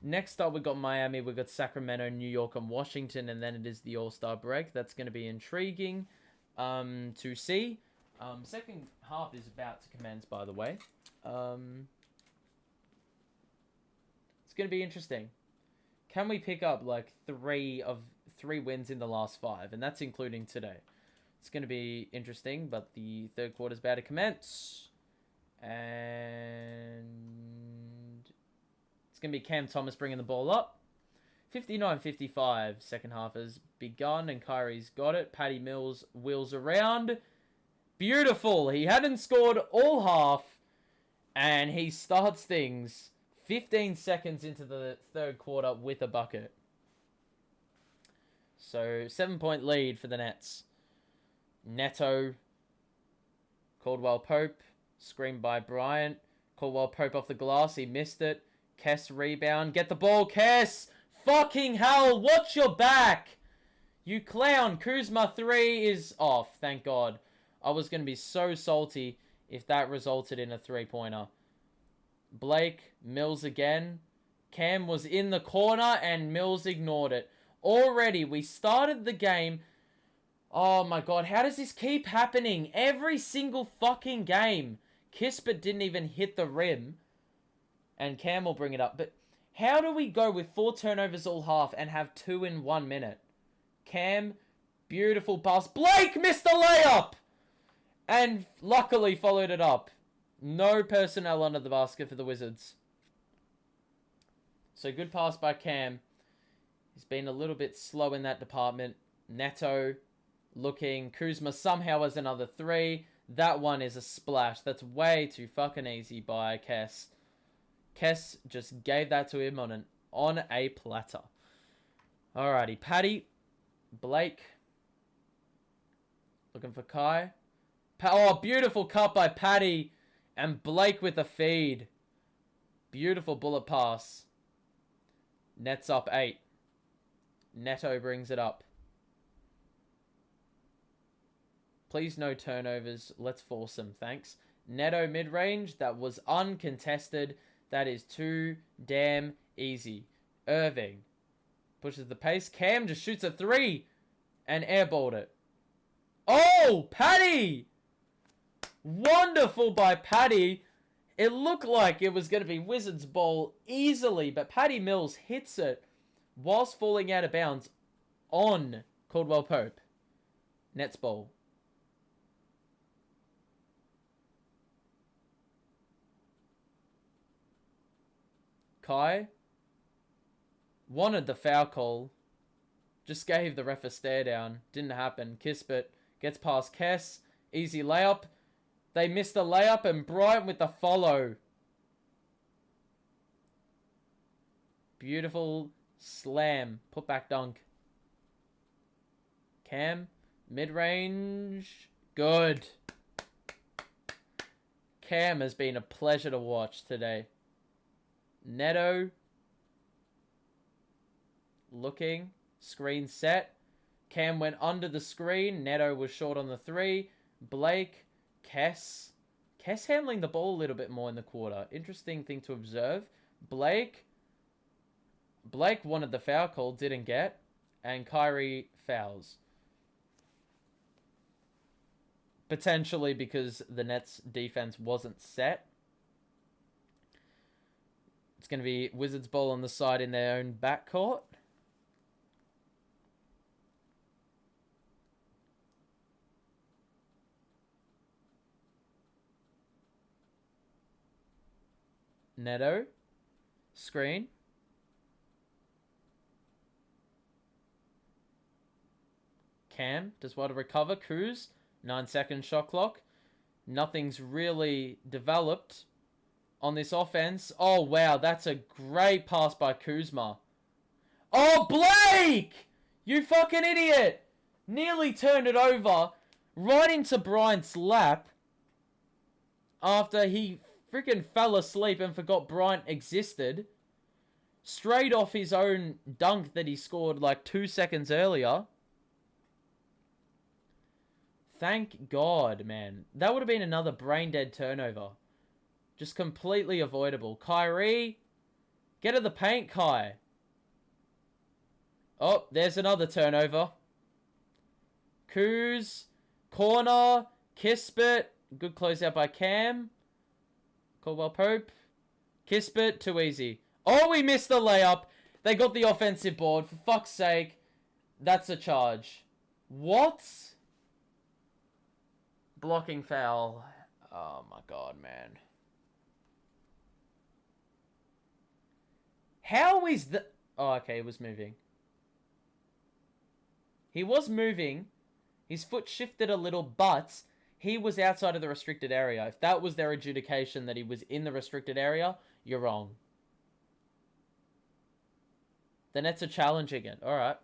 Next up, we got Miami, we got Sacramento, New York, and Washington, and then it is the All-Star break. That's going to be intriguing to see. Second half is about to commence, by the way. It's going to be interesting. Can we pick up like three wins in the last 5? And that's including today. It's going to be interesting, but the third quarter is about to commence. And it's going to be Cam Thomas bringing the ball up. 59-55, second half has begun, and Kyrie's got it. Patty Mills wheels around. Beautiful. He hadn't scored all half, and he starts things 15 seconds into the third quarter with a bucket. So, 7-point lead for the Nets. Neto, Caldwell Pope, screen by Bryant. Caldwell Pope off the glass, he missed it. Kess rebound, get the ball, Kess! Fucking hell, watch your back! You clown, Kuzma 3 is off, thank God. I was going to be so salty if that resulted in a 3-pointer. Blake, Mills again. Cam was in the corner and Mills ignored it. Already, we started the game. Oh my God, how does this keep happening? Every single fucking game. Kispert didn't even hit the rim. And Cam will bring it up. But how do we go with 4 turnovers all half and have 2 in 1 minute? Cam, beautiful pass. Blake missed the layup! And luckily followed it up. No personnel under the basket for the Wizards. So good pass by Cam. He's been a little bit slow in that department. Neto looking. Kuzma somehow has another 3. That one is a splash. That's way too fucking easy by Kess. Kess just gave that to him on a platter. Alrighty, Patty. Blake. Looking for Kai. Oh, beautiful cut by Patty. And Blake with a feed. Beautiful bullet pass. Nets up 8. Neto brings it up. Please no turnovers. Let's force them, thanks. Neto mid-range. That was uncontested. That is too damn easy. Irving pushes the pace. Cam just shoots a 3 and airballed it. Oh, Patty! Wonderful by Patty. It looked like it was going to be Wizards ball easily, but Patty Mills hits it whilst falling out of bounds on Caldwell Pope. Nets ball. Kai wanted the foul call. Just gave the ref a stare down. Didn't happen. Kispert gets past Kess. Easy layup. They missed the layup and Bryant with the follow. Beautiful slam. Put back dunk. Cam. Mid-range. Good. Cam has been a pleasure to watch today. Neto. Looking. Screen set. Cam went under the screen. Neto was short on the 3. Blake. Kess handling the ball a little bit more in the quarter. Interesting thing to observe. Blake wanted the foul call, didn't get. And Kyrie fouls. Potentially because the Nets defense wasn't set. It's going to be Wizards ball on the side in their own backcourt. Neto. Screen. Cam does well to recover. Kuz. 9-second shot clock. Nothing's really developed on this offense. Oh, wow. That's a great pass by Kuzma. Oh, Blake! You fucking idiot! Nearly turned it over right into Bryant's lap after he freaking fell asleep and forgot Bryant existed. Straight off his own dunk that he scored like 2 seconds earlier. Thank God, man. That would have been another brain-dead turnover. Just completely avoidable. Kyrie, get to the paint, Kai. Oh, there's another turnover. Kuz, corner, Kispert. Good closeout by Cam. Caldwell-Pope. Kispert, too easy. Oh, we missed the layup. They got the offensive board. For fuck's sake. That's a charge. What? Blocking foul. Oh my God, man. How is the... Oh, okay, he was moving. He was moving. His foot shifted a little, but he was outside of the restricted area. If that was their adjudication that he was in the restricted area, you're wrong. The Nets are challenging it. Alright.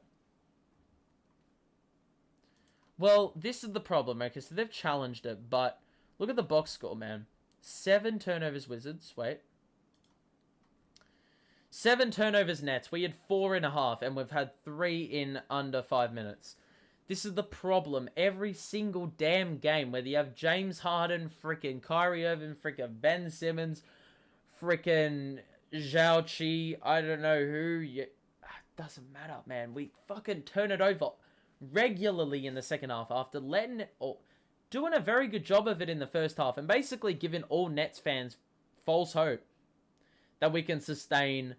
Well, this is the problem, okay? So they've challenged it, but look at the box score, man. 7 turnovers, Wizards. Wait. 7 turnovers, Nets. We had 4.5, and we've had 3 in under 5 minutes. This is the problem. Every single damn game, whether you have James Harden, frickin' Kyrie Irving, frickin' Ben Simmons, frickin' Zhao Qi, I don't know who. Doesn't matter, man. We fucking turn it over regularly in the second half after letting it... Or doing a very good job of it in the first half and basically giving all Nets fans false hope that we can sustain,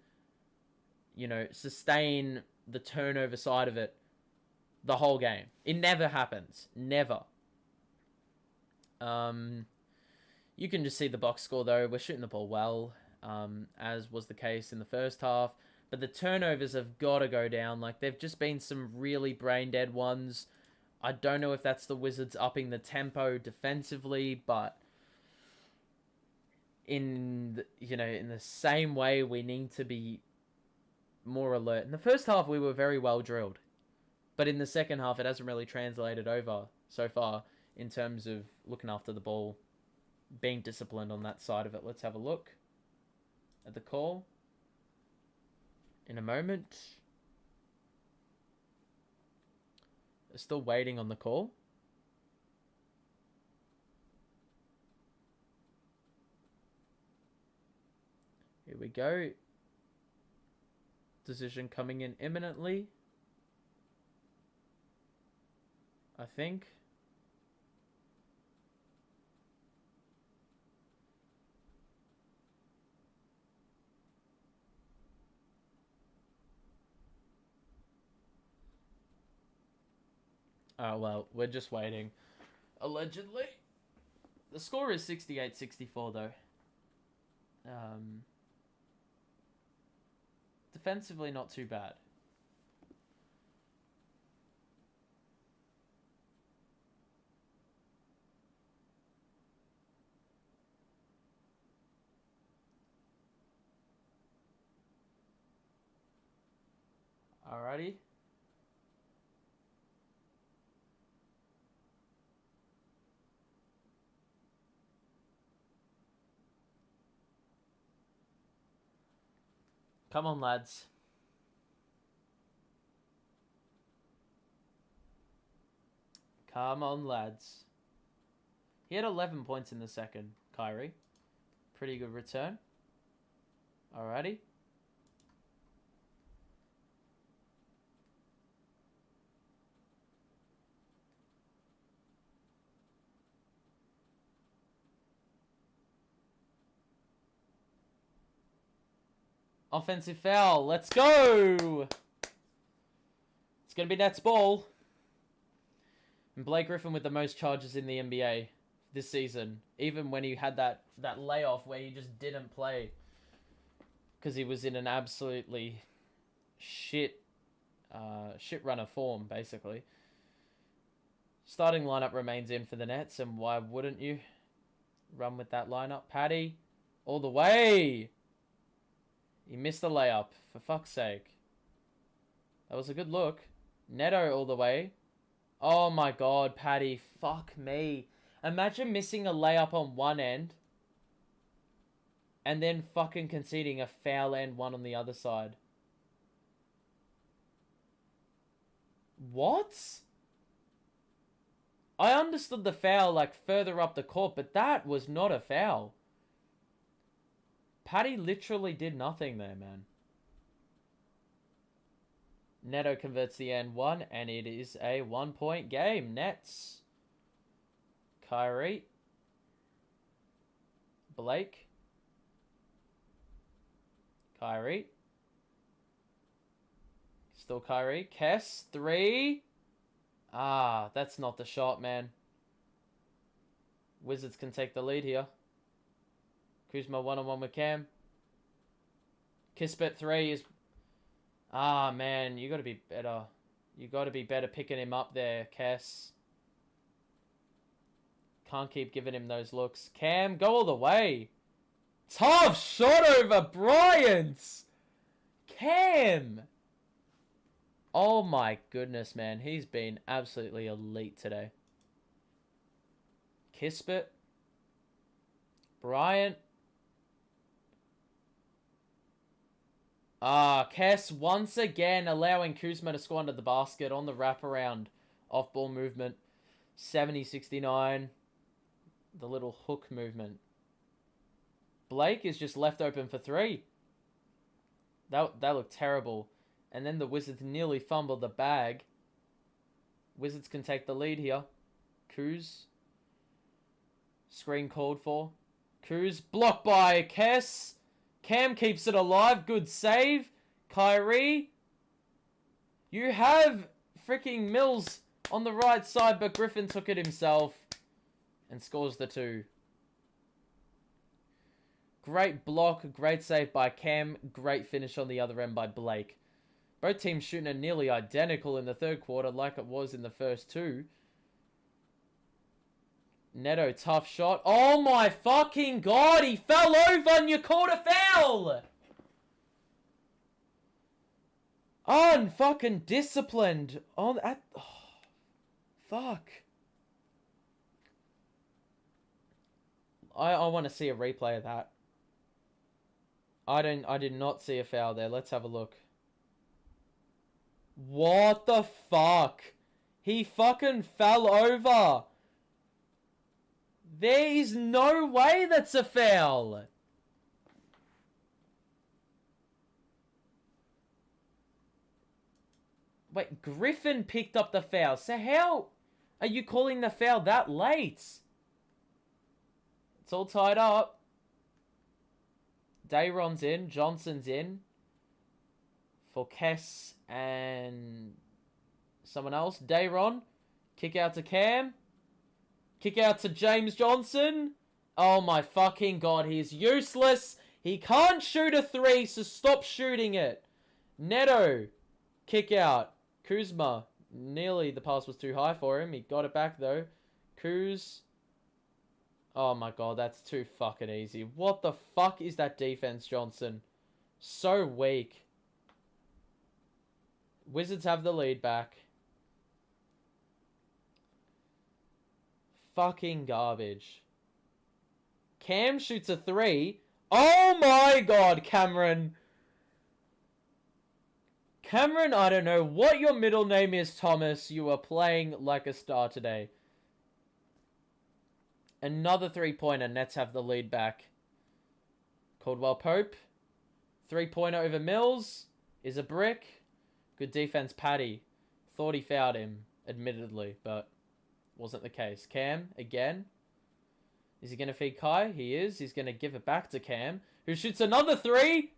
you know, sustain the turnover side of it the whole game. It never happens. Never. You can just see the box score, though. We're shooting the ball well, as was the case in the first half. But the turnovers have got to go down. Like, they've just been some really brain-dead ones. I don't know if that's the Wizards upping the tempo defensively, but in the same way, we need to be more alert. In the first half, we were very well drilled. But in the second half, it hasn't really translated over so far in terms of looking after the ball, being disciplined on that side of it. Let's have a look at the call in a moment. They're still waiting on the call. Here we go. Decision coming in imminently, I think. Oh, well, we're just waiting. Allegedly. The score is 68-64, though. Defensively, not too bad. Alrighty. Come on, lads. Come on, lads. He had 11 points in the second, Kyrie. Pretty good return. Alrighty. Offensive foul. Let's go. It's going to be Nets ball. And Blake Griffin with the most charges in the NBA this season. Even when he had that layoff where he just didn't play. Because he was in an absolutely shit runner form, basically. Starting lineup remains in for the Nets. And why wouldn't you run with that lineup? Patty, all the way. He missed the layup, for fuck's sake. That was a good look. Neto all the way. Oh my god, Paddy. Fuck me. Imagine missing a layup on one end and then fucking conceding a foul and one on the other side. What? I understood the foul like further up the court, but that was not a foul. Paddy literally did nothing there, man. Neto converts the N1, and it is a 1-point game. Nets. Kyrie. Blake. Kyrie. Still Kyrie. Kess. 3. Ah, that's not the shot, man. Wizards can take the lead here. Kuzma one-on-one with Cam. Kispert 3 is... Ah, man, you got to be better. You got to be better picking him up there, Kess. Can't keep giving him those looks. Cam, go all the way. Tough shot over Bryant. Cam. Oh my goodness, man. He's been absolutely elite today. Kispert. Bryant. Kess once again allowing Kuzma to score under the basket on the wraparound off-ball movement. 70-69. The little hook movement. Blake is just left open for 3. That looked terrible. And then the Wizards nearly fumbled the bag. Wizards can take the lead here. Kuz. Screen called for. Kuz blocked by Kess. Cam keeps it alive. Good save. Kyrie. You have freaking Mills on the right side, but Griffin took it himself and scores the 2. Great block. Great save by Cam. Great finish on the other end by Blake. Both teams shooting are nearly identical in the third quarter like it was in the first 2. Neto, tough shot. Oh my fucking god, he fell over and you called a foul! Unfucking disciplined. Oh, fuck. I want to see a replay of that. I did not see a foul there. Let's have a look. What the fuck? He fucking fell over. There is no way that's a foul. Wait, Griffin picked up the foul. So how are you calling the foul that late? It's all tied up. Dayron's in. Johnson's in. For Kess and someone else. Dayron. Kick out to Cam. Kick out to James Johnson. Oh my fucking god, he's useless. He can't shoot a 3, so stop shooting it. Neto. Kick out. Kuzma. Nearly the pass was too high for him. He got it back though. Kuz. Oh my god, that's too fucking easy. What the fuck is that defense, Johnson? So weak. Wizards have the lead back. Fucking garbage. Cam shoots a 3. Oh my god, Cameron. Cameron, I don't know what your middle name is, Thomas. You are playing like a star today. Another 3-pointer. Nets have the lead back. Caldwell Pope. 3-pointer over Mills. Is a brick. Good defense, Paddy. Thought he fouled him, admittedly, but wasn't the case. Cam, again. Is he going to feed Kai? He is. He's going to give it back to Cam, who shoots another 3.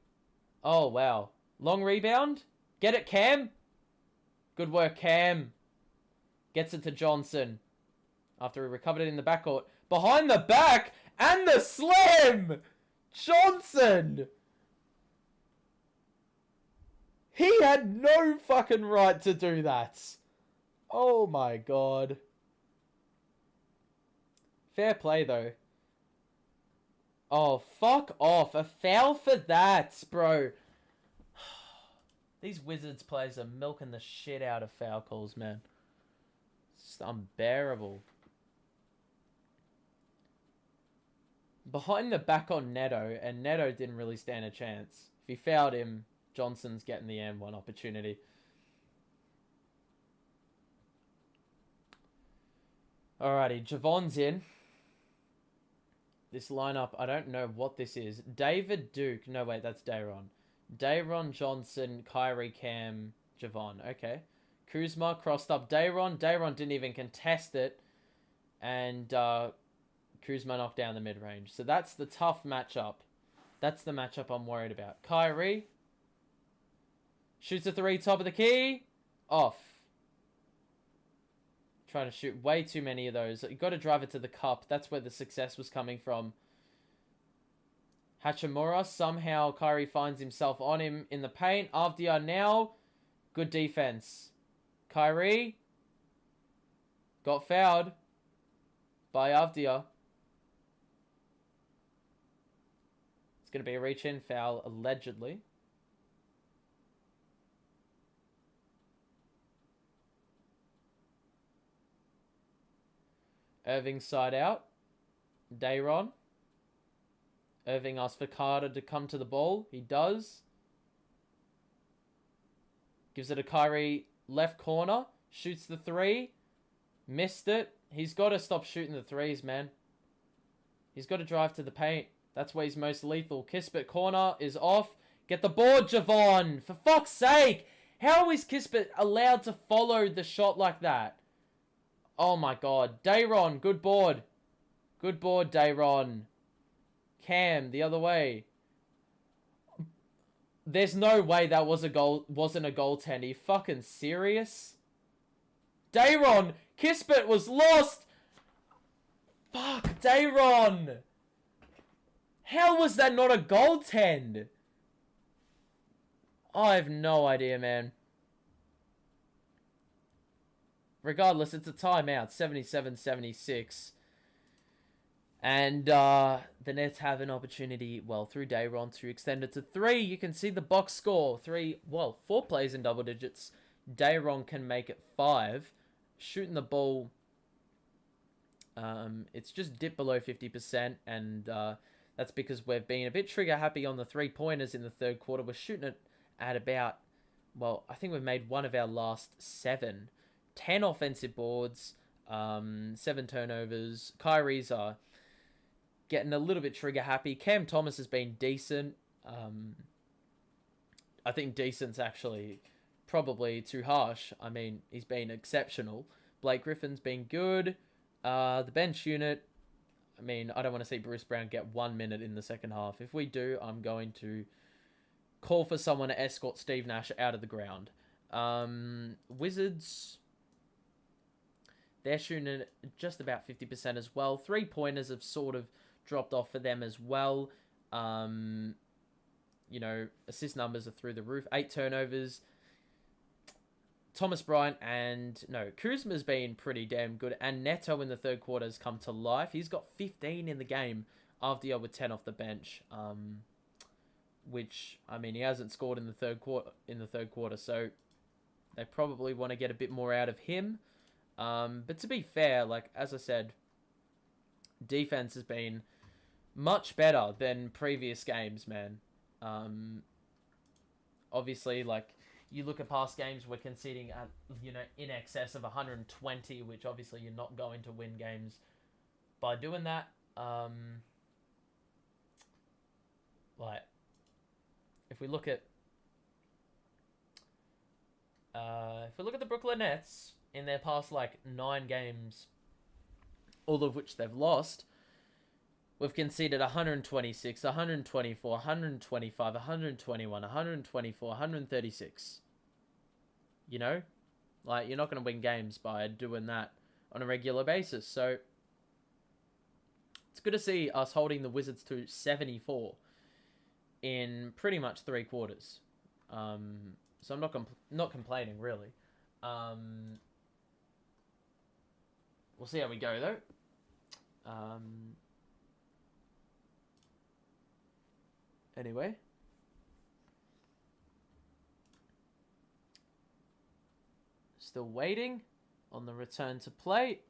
Oh, wow. Long rebound. Get it, Cam. Good work, Cam. Gets it to Johnson. After he recovered it in the backcourt. Behind the back. And the slam. Johnson. He had no fucking right to do that. Oh my god. Fair play, though. Oh, fuck off. A foul for that, bro. These Wizards players are milking the shit out of foul calls, man. It's just unbearable. Behind the back on Neto, and Neto didn't really stand a chance. If he fouled him, Johnson's getting the M1 opportunity. Alrighty, Javon's in. This lineup, I don't know what this is. David Duke. No, wait, that's Dayron. Dayron, Johnson, Kyrie, Cam, Javon. Okay. Kuzma crossed up Dayron. Dayron didn't even contest it. And Kuzma knocked down the mid-range. So that's the tough matchup. That's the matchup I'm worried about. Kyrie. Shoots a three, top of the key. Off. Trying to shoot way too many of those. You got to drive it to the cup. That's where the success was coming from. Hachimura. Somehow Kyrie finds himself on him in the paint. Avdia now. Good defense. Kyrie. Got fouled by Avdia. It's going to be a reach-in foul, allegedly. Irving side out. Dayron. Irving asks for Carter to come to the ball. He does. Gives it to Kyrie. Left corner. Shoots the three. Missed it. He's got to stop shooting the threes, man. He's got to drive to the paint. That's where he's most lethal. Kispert corner is off. Get the board, Javon. For fuck's sake. How is Kispert allowed to follow the shot like that? Oh my god. Dayron, good board. Good board, Dayron. Cam, the other way. There's no way that was a goal, wasn't a goaltend. Are you fucking serious? Dayron! Kispert was lost! Fuck, Dayron! How was that not a goaltend? I have no idea, man. Regardless, it's a timeout. 77-76. And the Nets have an opportunity, well, through Dayron to extend it to 3. You can see the box score. 4 plays in double digits. Dayron can make it 5. Shooting the ball, it's just dipped below 50%. And that's because we've been a bit trigger happy on the 3-pointers in the third quarter. We're shooting it at about, well, I think we've made one of our last 7. 10 offensive boards, 7 turnovers. Kyrie's are getting a little bit trigger happy. Cam Thomas has been decent. I think decent's actually probably too harsh. I mean, he's been exceptional. Blake Griffin's been good. The bench unit, I mean, I don't want to see Bruce Brown get 1 minute in the second half. If we do, I'm going to call for someone to escort Steve Nash out of the ground. Wizards, they're shooting at just about 50% as well. 3-pointers have sort of dropped off for them as well. You know, assist numbers are through the roof. 8 turnovers. Thomas Bryant and, no, Kuzma's been pretty damn good. And Neto in the third quarter has come to life. He's got 15 in the game after with 10 off the bench. Which, I mean, he hasn't scored in the third quarter. So they probably want to get a bit more out of him. But to be fair, like, as I said, defense has been much better than previous games, man. Obviously, like, you look at past games, we're conceding at, you know, in excess of 120, which obviously you're not going to win games by doing that. Like, if we look at the Brooklyn Nets in their past, like, 9 games, all of which they've lost, we've conceded 126, 124, 125, 121, 124, 136. You know? Like, you're not going to win games by doing that on a regular basis. So, it's good to see us holding the Wizards to 74 in pretty much 3 quarters. So I'm not complaining, really. We'll see how we go, though. Anyway. Still waiting. on the return to play.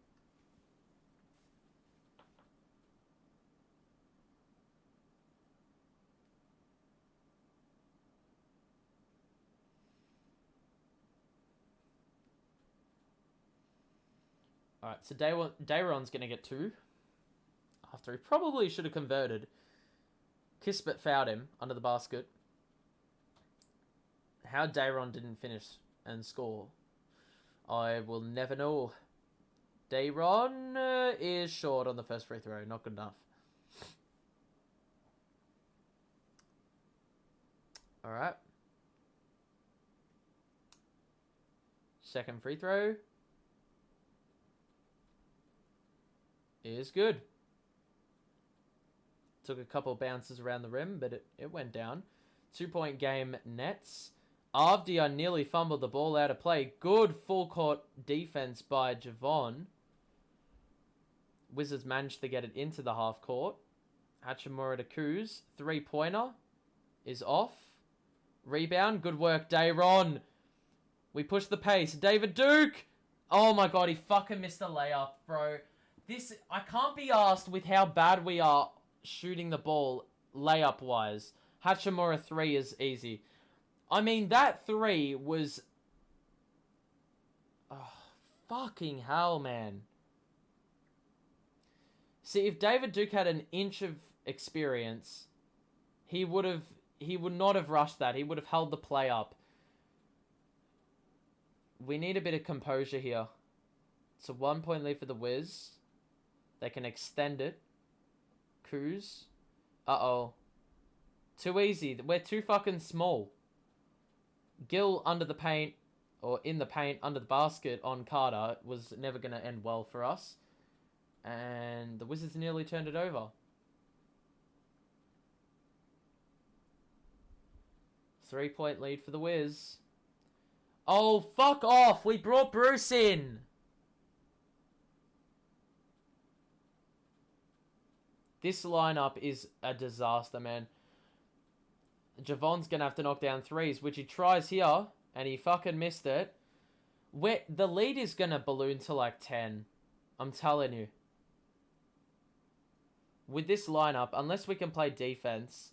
Alright, so Dayron's going to get 2. After he probably should have converted. Kismet fouled him under the basket. How Dayron didn't finish and score, I will never know. Dayron is short on the first free throw. Not good enough. Alright. Second free throw is good. Took a couple bounces around the rim, but it went down. 2-point game Nets. Avdia nearly fumbled the ball out of play. Good full court defense by Javon. Wizards managed to get it into the half court. Hachimura to Kuz. 3-pointer is off. Rebound. Good work, Dayron. We push the pace. David Duke. Oh my god, he fucking missed a layup, bro. I can't be asked with how bad we are shooting the ball layup-wise. Hachimura 3 is easy. I mean, that 3 was... Oh, fucking hell, man. See, if David Duke had an inch of experience, he would not have rushed that. He would have held the play up. We need a bit of composure here. It's a 1-point lead for the Wiz. They can extend it. Kuz. Uh-oh. Too easy. We're too fucking small. Gill under the paint, or in the paint, under the basket on Carter was never going to end well for us. And the Wizards nearly turned it over. 3-point lead for the Wiz. Oh, fuck off! We brought Bruce in! This lineup is a disaster, man. Javon's going to have to knock down 3s, which he tries here, and he fucking missed it. The lead is going to balloon to like 10. I'm telling you. With this lineup, unless we can play defense,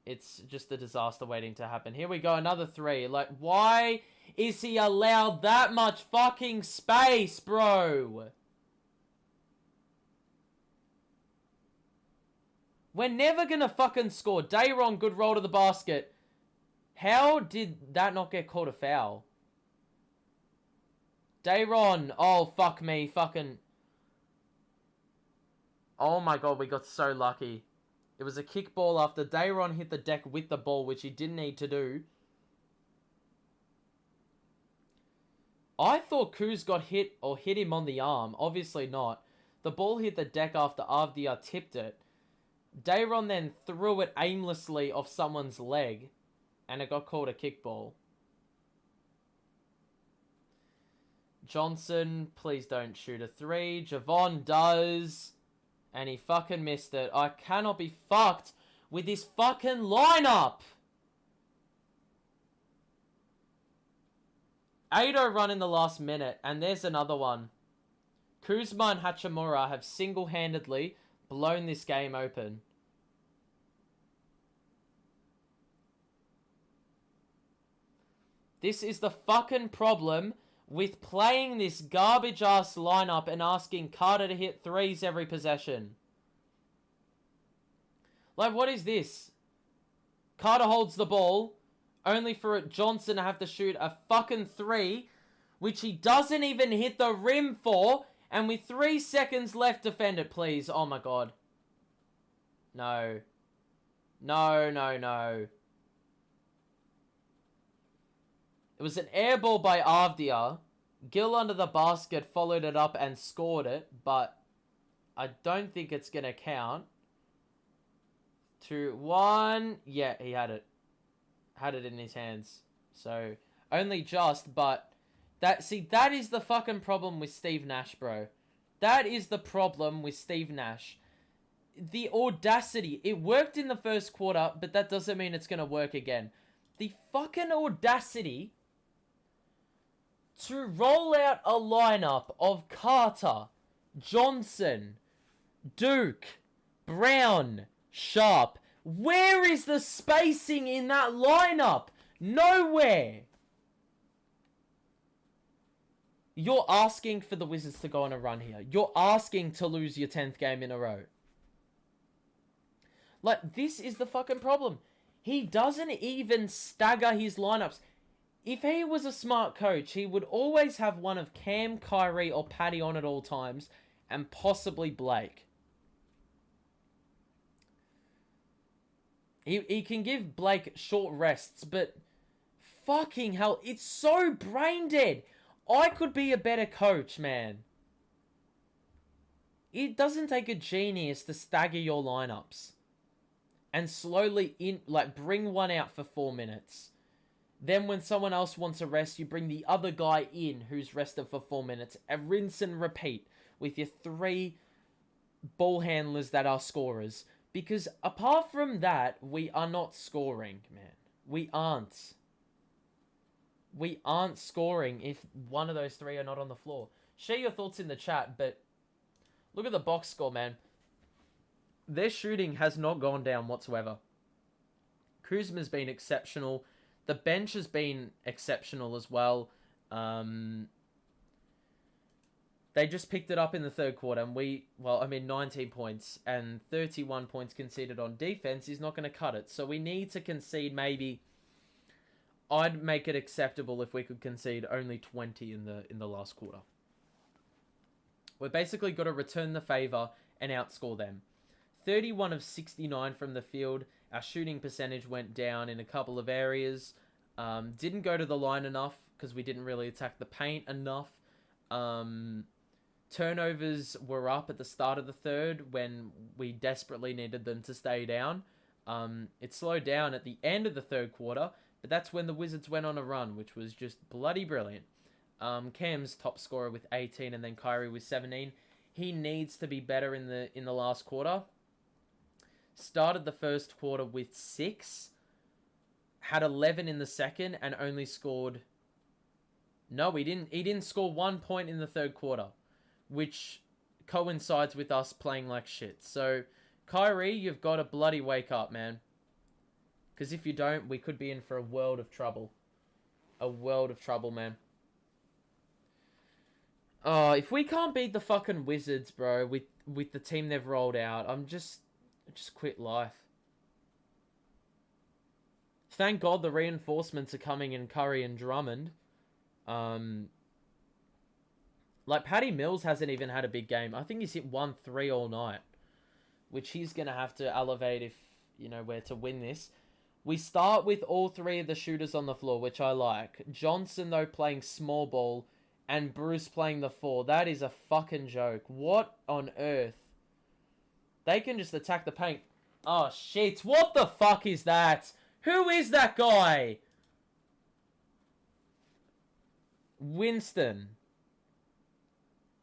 it's just a disaster waiting to happen. Here we go, another 3. Like, why is he allowed that much fucking space, bro? We're never going to fucking score. Dayron, good roll to the basket. How did that not get called a foul? Dayron. Oh, fuck me. Fucking. Oh my god, we got so lucky. It was a kickball after Dayron hit the deck with the ball, which he didn't need to do. I thought Kuz got hit or hit him on the arm. Obviously not. The ball hit the deck after Avdia tipped it. Dayron then threw it aimlessly off someone's leg, and it got called a kickball. Johnson, please don't shoot a 3. Javon does, and he fucking missed it. I cannot be fucked with this fucking lineup. 8-0 run in the last minute, and there's another one. Kuzma and Hachimura have single-handedly blown this game open. This is the fucking problem with playing this garbage-ass lineup and asking Carter to hit 3s every possession. Like, what is this? Carter holds the ball, only for Johnson to have to shoot a fucking 3, which he doesn't even hit the rim for, and with 3 seconds left, defend it, please. Oh my god. No. No, no, no. It was an air ball by Avdia. Gill under the basket followed it up and scored it, but I don't think it's going to count. 2, 1. Yeah, he had it. Had it in his hands. So, only just, but that is the fucking problem with Steve Nash, bro. That is the problem with Steve Nash. The audacity. It worked in the first quarter, but that doesn't mean it's going to work again. The fucking audacity to roll out a lineup of Carter, Johnson, Duke, Brown, Sharp. Where is the spacing in that lineup? Nowhere. You're asking for the Wizards to go on a run here. You're asking to lose your 10th game in a row. Like, this is the fucking problem. He doesn't even stagger his lineups. If he was a smart coach, he would always have one of Cam, Kyrie, or Patty on at all times, and possibly Blake. He can give Blake short rests, but fucking hell, it's so brain dead. I could be a better coach, man. It doesn't take a genius to stagger your lineups. And slowly, bring one out for 4 minutes. Then when someone else wants a rest, you bring the other guy in who's rested for 4 minutes. And rinse and repeat with your 3 ball handlers that are scorers. Because apart from that, we are not scoring, man. We aren't. We aren't scoring if one of those 3 are not on the floor. Share your thoughts in the chat, but look at the box score, man. Their shooting has not gone down whatsoever. Kuzma's been exceptional. The bench has been exceptional as well. They just picked it up in the third quarter, and 19 points and 31 points conceded on defense is not going to cut it. So we need to concede maybe. I'd make it acceptable if we could concede only 20 in the last quarter. We're basically got to return the favor and outscore them. 31 of 69 from the field. Our shooting percentage went down in a couple of areas. Didn't go to the line enough because we didn't really attack the paint enough. Turnovers were up at the start of the third when we desperately needed them to stay down. It slowed down at the end of the third quarter, but that's when the Wizards went on a run, which was just bloody brilliant. Cam's top scorer with 18 and then Kyrie with 17. He needs to be better in the last quarter. Started the first quarter with 6. Had 11 in the second and only scored... No, he didn't score 1 point in the third quarter, which coincides with us playing like shit. So, Kyrie, you've got to bloody wake up, man. Because if you don't, we could be in for a world of trouble. A world of trouble, man. Oh, if we can't beat the fucking Wizards, bro, with the team they've rolled out, I just quit life. Thank God the reinforcements are coming in Curry and Drummond. Patty Mills hasn't even had a big game. I think he's hit 1-3 all night, which he's going to have to elevate if, we're to win this. We start with all 3 of the shooters on the floor, which I like. Johnson, though, playing small ball, and Bruce playing the 4. That is a fucking joke. What on earth? They can just attack the paint. Oh, shit. What the fuck is that? Who is that guy? Winston.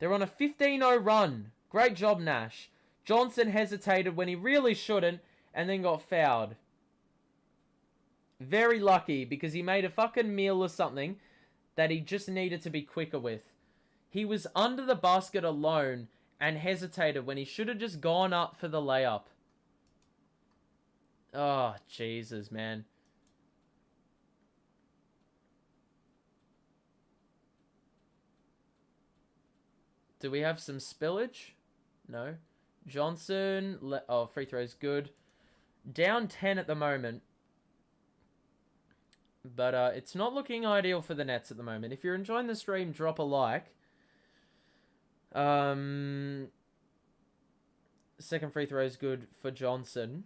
They're on a 15-0 run. Great job, Nash. Johnson hesitated when he really shouldn't and then got fouled. Very lucky because he made a fucking meal or something that he just needed to be quicker with. He was under the basket alone and hesitated when he should have just gone up for the layup. Oh, Jesus, man. Do we have some spillage? No. Johnson. Free throw's good. Down 10 at the moment. But it's not looking ideal for the Nets at the moment. If you're enjoying the stream, drop a like. Second free throw is good for Johnson.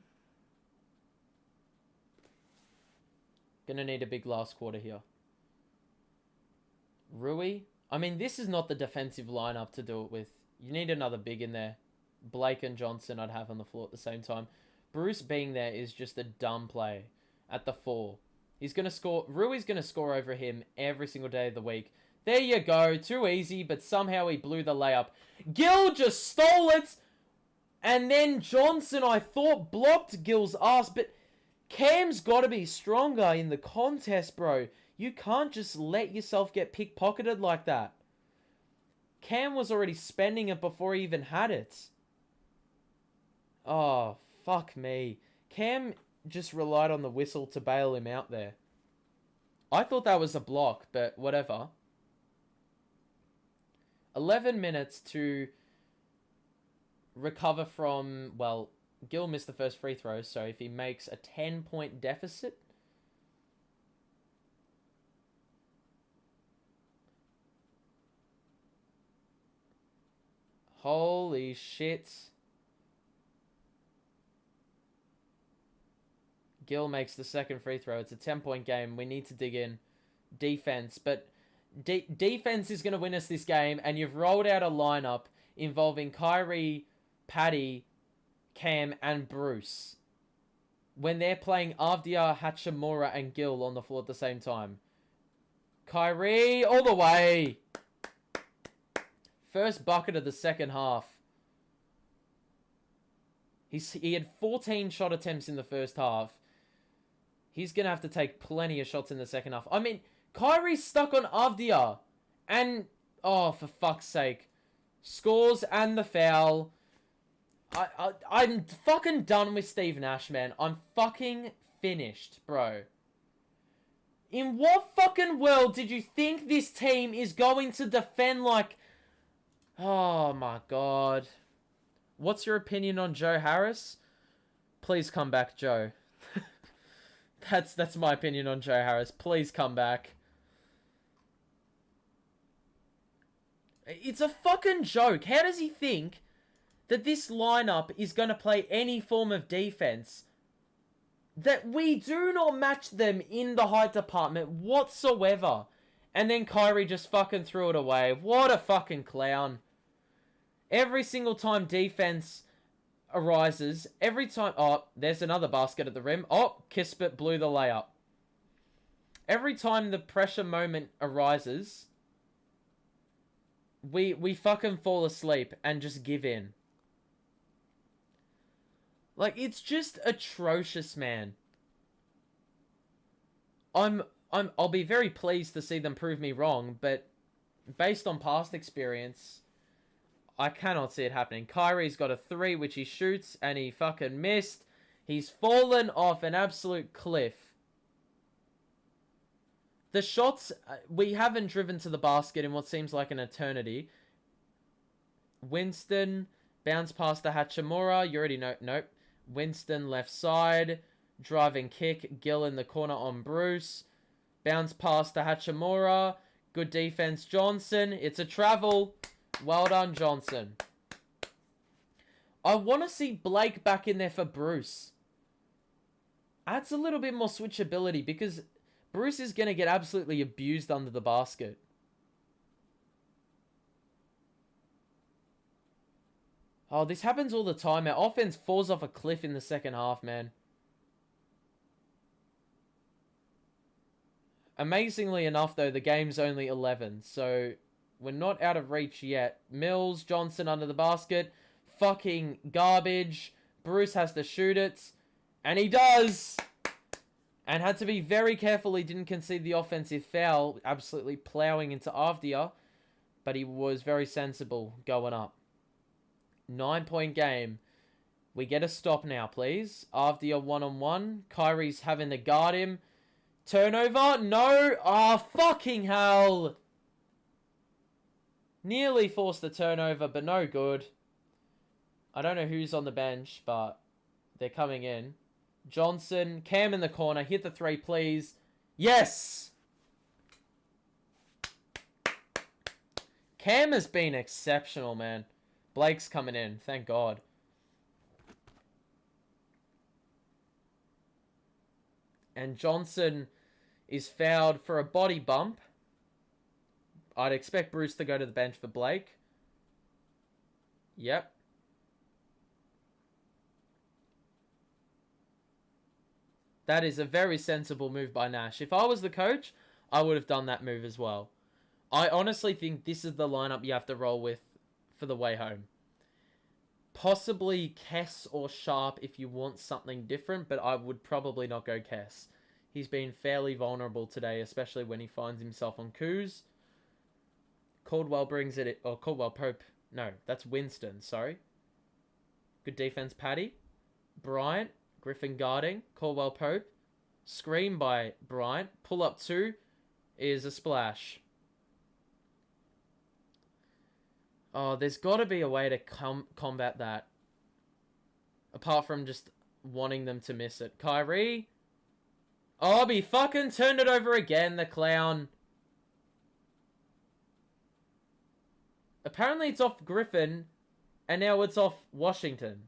Gonna need a big last quarter here. Rui. I mean, this is not the defensive lineup to do it with. You need another big in there. Blake and Johnson I'd have on the floor at the same time. Bruce being there is just a dumb play at the 4. He's going to score. Rui's going to score over him every single day of the week. There you go. Too easy, but somehow he blew the layup. Gill just stole it. And then Johnson, I thought, blocked Gill's ass. But Cam's got to be stronger in the contest, bro. You can't just let yourself get pickpocketed like that. Cam was already spending it before he even had it. Oh, fuck me. Cam just relied on the whistle to bail him out there. I thought that was a block, but whatever. 11 minutes to recover from, well, Gil missed the first free throw, so if he makes a 10-point deficit... Holy shit. Gil makes the second free throw. It's a 10-point game. We need to dig in. Defense. But defense is going to win us this game. And you've rolled out a lineup involving Kyrie, Paddy, Cam, and Bruce. When they're playing Avdia, Hachimura, and Gil on the floor at the same time. Kyrie, all the way. First bucket of the second half. He had 14 shot attempts in the first half. He's going to have to take plenty of shots in the second half. I mean, Kyrie's stuck on Avdia. And, oh, for fuck's sake. Scores and the foul. I'm fucking done with Steve Nash, man. I'm fucking finished, bro. In what fucking world did you think this team is going to defend like... Oh, my God. What's your opinion on Joe Harris? Please come back, Joe. That's my opinion on Joe Harris. Please come back. It's a fucking joke. How does he think that this lineup is going to play any form of defense? That we do not match them in the height department whatsoever. And then Kyrie just fucking threw it away. What a fucking clown. Every single time defense arises, every time... Oh, there's another basket at the rim. Oh, Kispert blew the layup. Every time the pressure moment arises, we fucking fall asleep and just give in. Like, it's just atrocious, man. I'll be very pleased to see them prove me wrong, but based on past experience, I cannot see it happening. Kyrie's got a 3, which he shoots, and he fucking missed. He's fallen off an absolute cliff. The shots, we haven't driven to the basket in what seems like an eternity. Winston, bounce past the Hachimura. You already know. Nope. Winston, left side. Driving kick. Gil in the corner on Bruce. Bounce past the Hachimura. Good defense, Johnson. It's a travel. Well done, Johnson. I want to see Blake back in there for Bruce. Adds a little bit more switchability because Bruce is going to get absolutely abused under the basket. Oh, this happens all the time. Our offense falls off a cliff in the second half, man. Amazingly enough, though, the game's only 11, so we're not out of reach yet. Mills, Johnson under the basket. Fucking garbage. Bruce has to shoot it. And he does! And had to be very careful he didn't concede the offensive foul. Absolutely plowing into Avdia. But he was very sensible going up. 9-point game. We get a stop now, please. Avdia one-on-one. Kyrie's having to guard him. Turnover? No! Oh, fucking hell! Nearly forced the turnover, but no good. I don't know who's on the bench, but they're coming in. Johnson, Cam in the corner. Hit the 3, please. Yes! Cam has been exceptional, man. Blake's coming in. Thank God. And Johnson is fouled for a body bump. I'd expect Bruce to go to the bench for Blake. Yep. That is a very sensible move by Nash. If I was the coach, I would have done that move as well. I honestly think this is the lineup you have to roll with for the way home. Possibly Kess or Sharp if you want something different, but I would probably not go Kess. He's been fairly vulnerable today, especially when he finds himself on coups. Caldwell brings it... Or Caldwell Pope. No, that's Winston, sorry. Good defense, Paddy. Bryant. Griffin guarding. Caldwell Pope. Screen by Bryant. Pull up 2 is a splash. Oh, there's got to be a way to combat that. Apart from just wanting them to miss it. Kyrie. Oh, he fucking turned it over again, the clown. Apparently it's off Griffin, and now it's off Washington.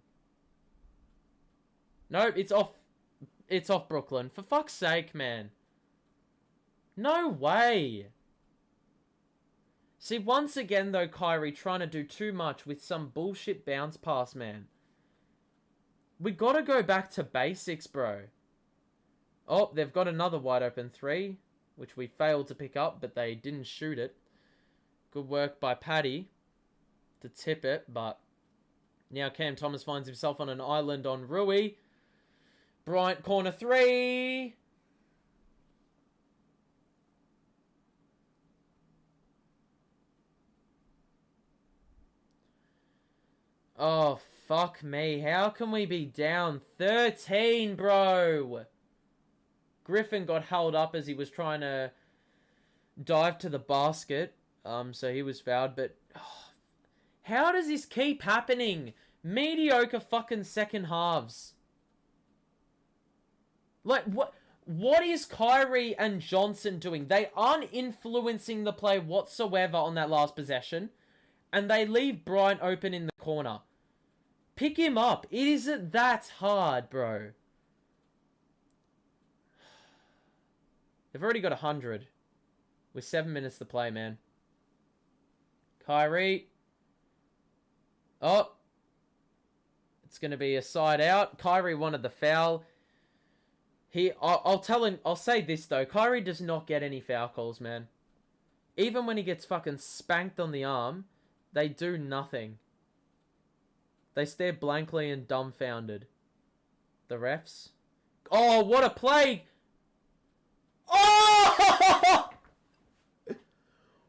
Nope, it's off Brooklyn. For fuck's sake, man. No way. See, once again, though, Kyrie trying to do too much with some bullshit bounce pass, man. We gotta go back to basics, bro. Oh, they've got another wide open 3, which we failed to pick up, but they didn't shoot it. Good work by Paddy to tip it, but now Cam Thomas finds himself on an island on Rui. Bryant corner 3. Oh, fuck me. How can we be down 13, bro? Griffin got held up as he was trying to dive to the basket. So he was fouled, but... Oh, how does this keep happening? Mediocre fucking second halves. Like, what is Kyrie and Johnson doing? They aren't influencing the play whatsoever on that last possession. And they leave Bryant open in the corner. Pick him up. It isn't that hard, bro. They've already got 100. With 7 minutes to play, man. Kyrie. Oh. It's going to be a side out. Kyrie wanted the foul. I'll tell him, I'll say this though. Kyrie does not get any foul calls, man. Even when he gets fucking spanked on the arm, they do nothing. They stare blankly and dumbfounded. The refs. Oh, what a play! Oh!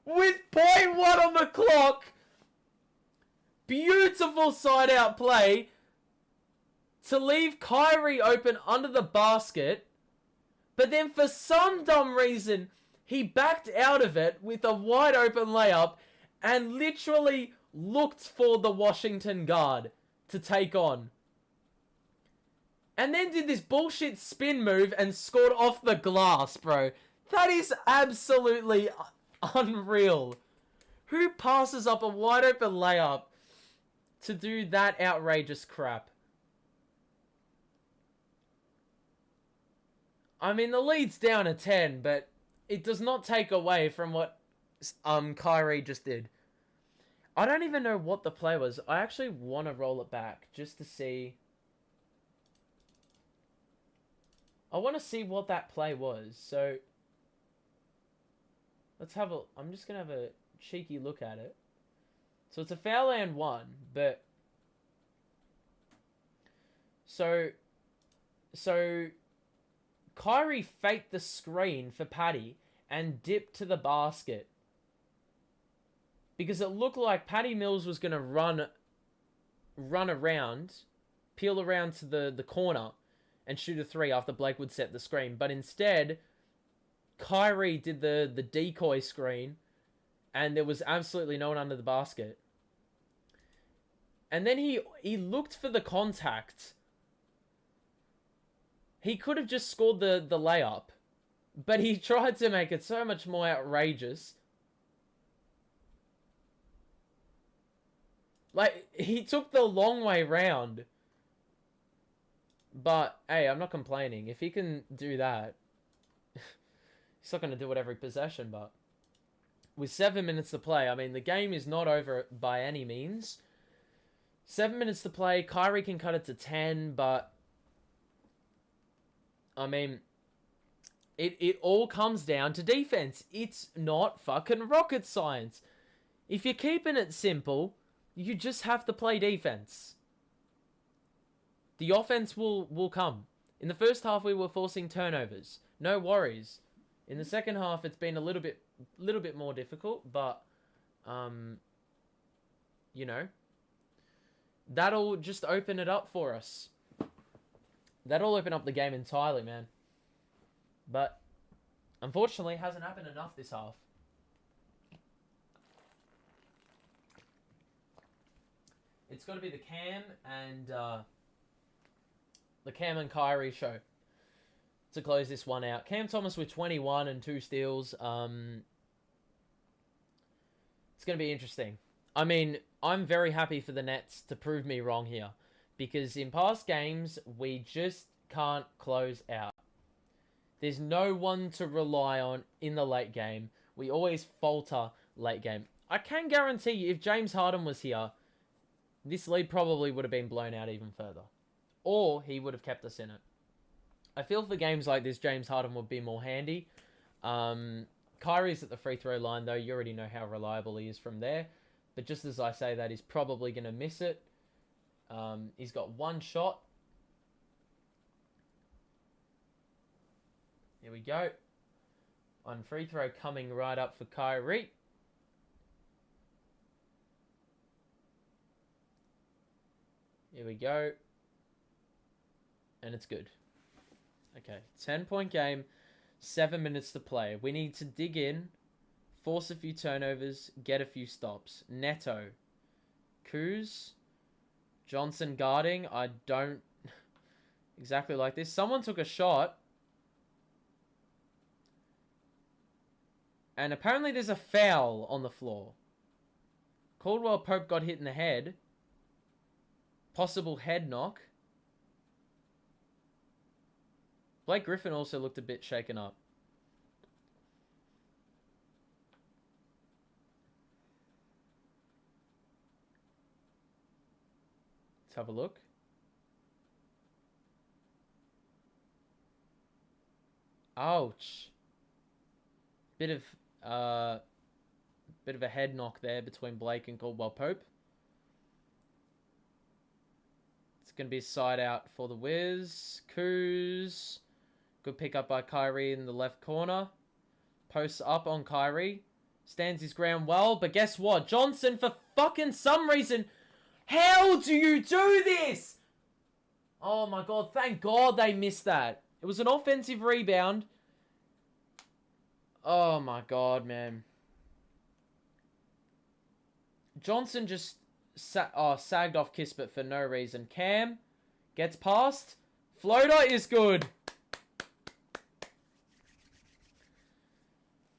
With .1 on the clock. Beautiful side out play. To leave Kyrie open under the basket. But then for some dumb reason, he backed out of it with a wide open layup. And literally looked for the Washington guard to take on. And then did this bullshit spin move and scored off the glass, bro. That is absolutely unreal. Who passes up a wide open layup to do that outrageous crap? I mean, the lead's down to 10, but it does not take away from what Kyrie just did. I don't even know what the play was. I actually want to roll it back just to see. I want to see what that play was. So let's have a... I'm just going to have a cheeky look at it. So it's a foul and 1, but... So Kyrie faked the screen for Paddy and dipped to the basket. Because it looked like Patty Mills was going to run around, peel around to the corner and shoot a 3 after Blake would set the screen. But instead, Kyrie did the decoy screen and there was absolutely no one under the basket. And then he looked for the contact. He could have just scored the layup, but he tried to make it so much more outrageous. Like, he took the long way round. But, hey, I'm not complaining. If he can do that, he's not going to do it every possession, but... With 7 minutes to play, I mean, the game is not over by any means. 7 minutes to play, Kyrie can cut it to 10, but... I mean, it all comes down to defense. It's not fucking rocket science. If you're keeping it simple... You just have to play defense. The offense will come. In the first half, we were forcing turnovers. No worries. In the second half, it's been a little bit more difficult, but, you know, that'll just open it up for us. That'll open up the game entirely, man. But, unfortunately, it hasn't happened enough this half. It's got to be the Cam and Kyrie show to close this one out. Cam Thomas with 21 and 2 steals. It's going to be interesting. I mean, I'm very happy for the Nets to prove me wrong here, because in past games, we just can't close out. There's no one to rely on in the late game. We always falter late game. I can guarantee you, if James Harden was here, this lead probably would have been blown out even further. Or he would have kept us in it. I feel for games like this, James Harden would be more handy. Kyrie's at the free throw line, though. You already know how reliable he is from there. But just as I say that, he's probably going to miss it. He's got one shot. Here we go. On free throw coming right up for Kyrie. Here we go. And it's good. Okay, 10-point game, 7 minutes to play. We need to dig in, force a few turnovers, get a few stops. Neto. Kuz. Johnson guarding. I don't exactly like this. Someone took a shot. And apparently there's a foul on the floor. Caldwell Pope got hit in the head. Possible head knock. Blake Griffin also looked a bit shaken up. Let's have a look. Ouch. Bit of a head knock there between Blake and Caldwell Pope. It's going to be a side out for the Wiz. Kuz. Good pick up by Kyrie in the left corner. Posts up on Kyrie. Stands his ground well, but guess what? Johnson, for fucking some reason... How do you do this? Oh my god, thank god they missed that. It was an offensive rebound. Oh my god, man. Johnson just sagged off Kispert for no reason. Cam gets past. Floater is good.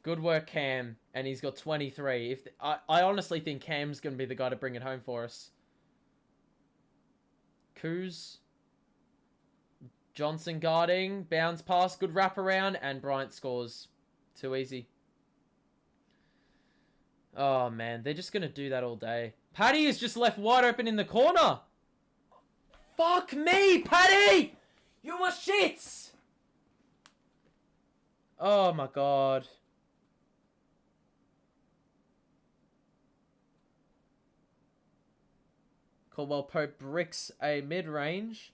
Good work, Cam. And he's got 23. I honestly think Cam's going to be the guy to bring it home for us. Kuz. Johnson guarding. Bounce pass. Good wraparound. And Bryant scores. Too easy. Oh, man. They're just going to do that all day. Paddy is just left wide open in the corner. Fuck me, Paddy! You are shits! Oh, my God. Caldwell Pope bricks a mid-range.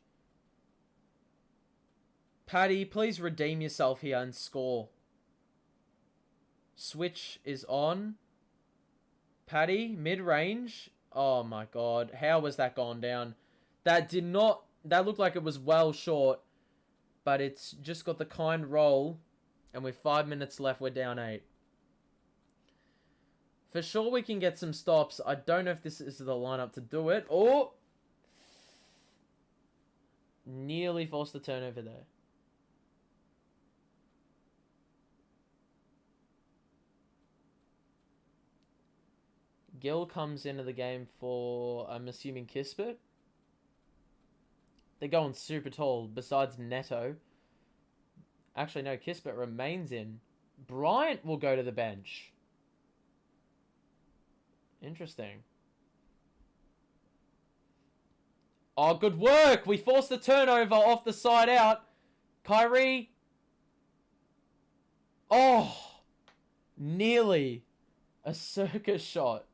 Paddy, please redeem yourself here and score. Switch is on. Paddy, mid-range. Oh my god. How was that gone down? That did not... That looked like it was well short. But it's just got the kind roll. And with 5 minutes left, we're down 8. For sure we can get some stops. I don't know if this is the lineup to do it. Oh! Nearly forced the turnover there. Gill comes into the game for, I'm assuming, Kispert. They're going super tall, besides Neto. Actually, no, Kispert remains in. Bryant will go to the bench. Interesting. Oh, good work! We forced the turnover off the side out. Kyrie. Oh! Nearly a circus shot.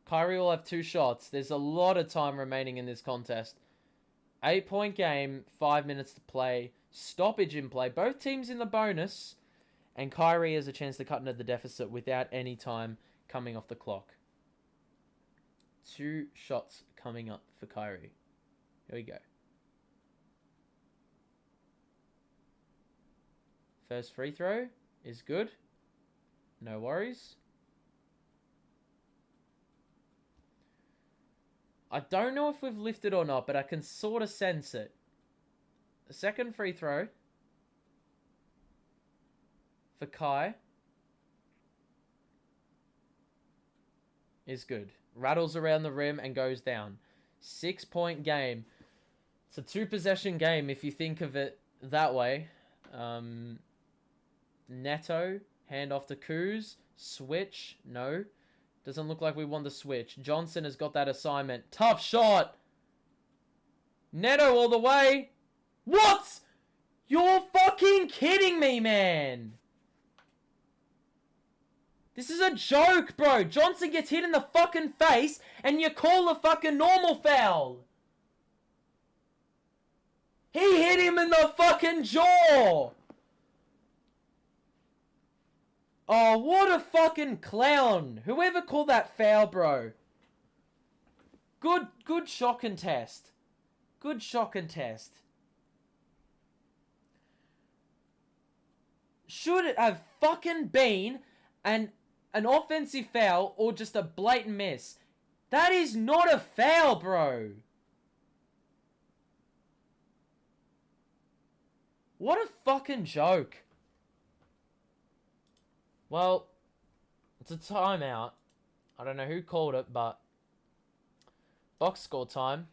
Kyrie will have 2 shots. There's a lot of time remaining in this contest. 8-point game, 5 minutes to play, stoppage in play. Both teams in the bonus, and Kyrie has a chance to cut into the deficit without any time coming off the clock. 2 shots coming up for Kyrie. Here we go. First free throw is good. No worries. I don't know if we've lifted or not, but I can sort of sense it. The second free throw for Kai is good. Rattles around the rim and goes down. 6-point game. It's a 2-possession game if you think of it that way. Neto, hand off to Kuz. Switch, no. Doesn't look like we won the switch. Johnson has got that assignment. Tough shot. Neto all the way. What? You're fucking kidding me, man. This is a joke, bro. Johnson gets hit in the fucking face and you call a fucking normal foul. He hit him in the fucking jaw. Oh, what a fucking clown. Whoever called that foul, bro. Good shock and test. Good shock and test. Should it have fucking been an offensive foul or just a blatant miss? That is not a foul, bro. What a fucking joke. Well, it's a timeout. I don't know who called it, but box score time.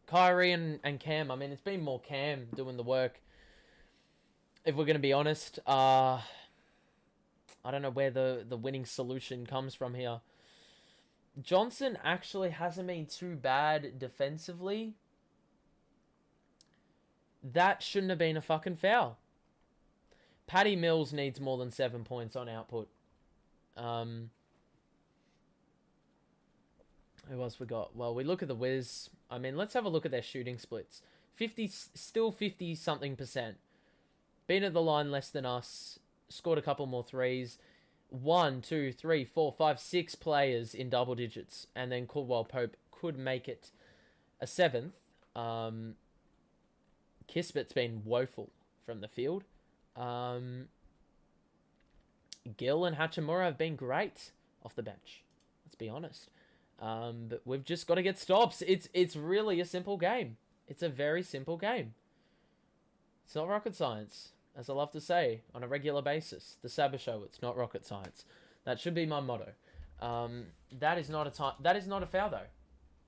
Kyrie and Cam. I mean, it's been more Cam doing the work. If we're going to be honest, I don't know where the winning solution comes from here. Johnson actually hasn't been too bad defensively. That shouldn't have been a fucking foul. Patty Mills needs more than 7 points on output. Who else we got? Well, we look at the Wiz. I mean, let's have a look at their shooting splits. Still 50-something%. Been at the line less than us. Scored a couple more threes. 1, 2, 3, 4, 5, 6 players in double digits. And then Caldwell Pope could make it a 7th. Kismet's been woeful from the field. Gill and Hachimura have been great off the bench. Let's be honest. But we've just got to get stops. It's really a simple game. It's a very simple game. It's not rocket science, as I love to say on a regular basis. The Saba Show, it's not rocket science. That should be my motto. That is not a foul though.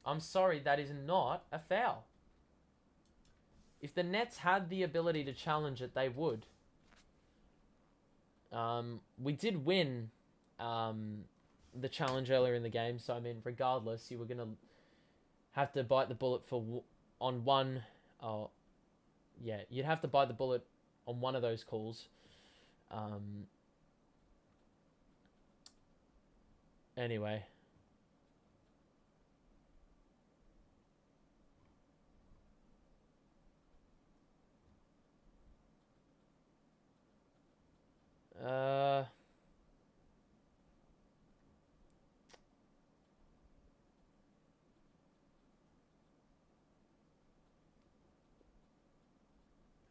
I'm sorry, that is not a foul. If the Nets had the ability to challenge it, they would. We did win the challenge earlier in the game, so I mean, regardless, you were gonna have to bite the bullet on one. Oh, yeah, you'd have to bite the bullet on one of those calls. Anyway.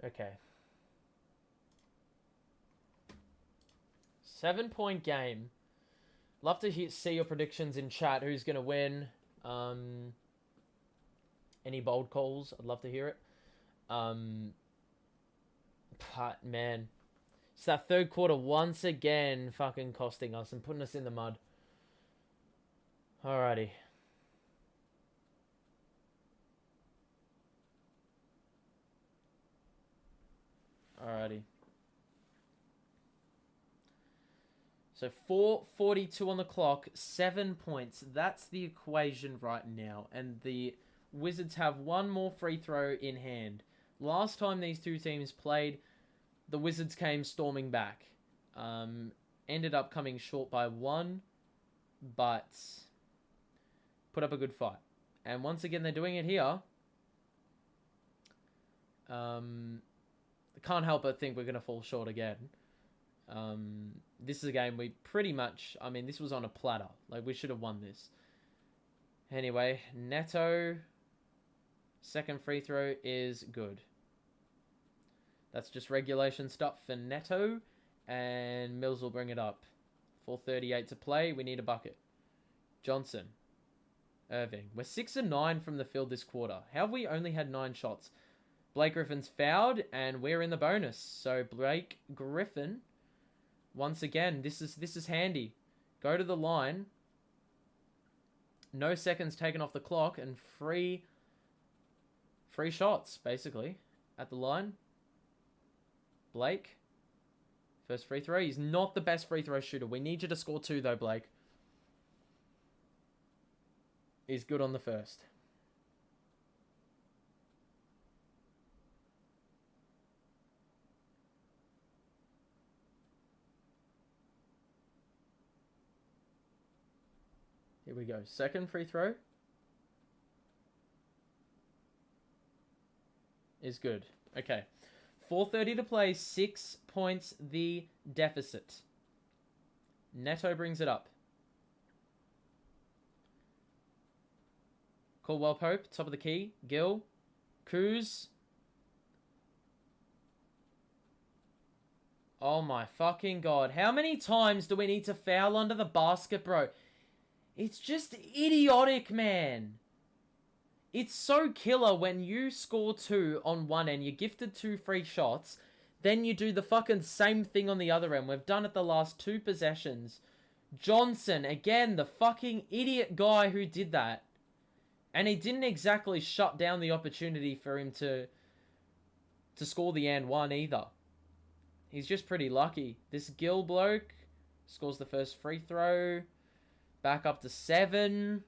Okay. 7-point game. Love to see your predictions in chat. Who's going to win? Any bold calls? I'd love to hear it. But, man. It's that third quarter once again fucking costing us and putting us in the mud. Alrighty. Alrighty. So 4:42 on the clock, 7 points. That's the equation right now. And the Wizards have one more free throw in hand. Last time these two teams played, the Wizards came storming back. Ended up coming short by 1, but put up a good fight. And once again, they're doing it here. Can't help but think we're going to fall short again. This is a game we pretty much... I mean, this was on a platter. Like, we should have won this. Anyway, Neto... Second free throw is good. That's just regulation stuff for Neto. And Mills will bring it up. 4:38 to play. We need a bucket. Johnson. Irving. We're 6 of 9 from the field this quarter. How have we only had 9 shots? Blake Griffin's fouled, and we're in the bonus. So Blake Griffin, once again, this is handy. Go to the line. No seconds taken off the clock, and free shots, basically, at the line. Blake. First free throw. He's not the best free throw shooter. We need you to score 2, though, Blake. He's good on the first. Here we go. Second free throw. Is good. Okay. 4:30 to play. 6 points the deficit. Neto brings it up. Caldwell Pope, top of the key. Gill. Kuz. Oh my fucking god. How many times do we need to foul under the basket, bro? It's just idiotic, man. It's so killer when you score 2 on one end, you're gifted 2 free shots, then you do the fucking same thing on the other end. We've done it the last 2 possessions. Johnson, again, the fucking idiot guy who did that. And he didn't exactly shut down the opportunity for him to score the and one either. He's just pretty lucky. This Gill bloke scores the first free throw. Back up to 7.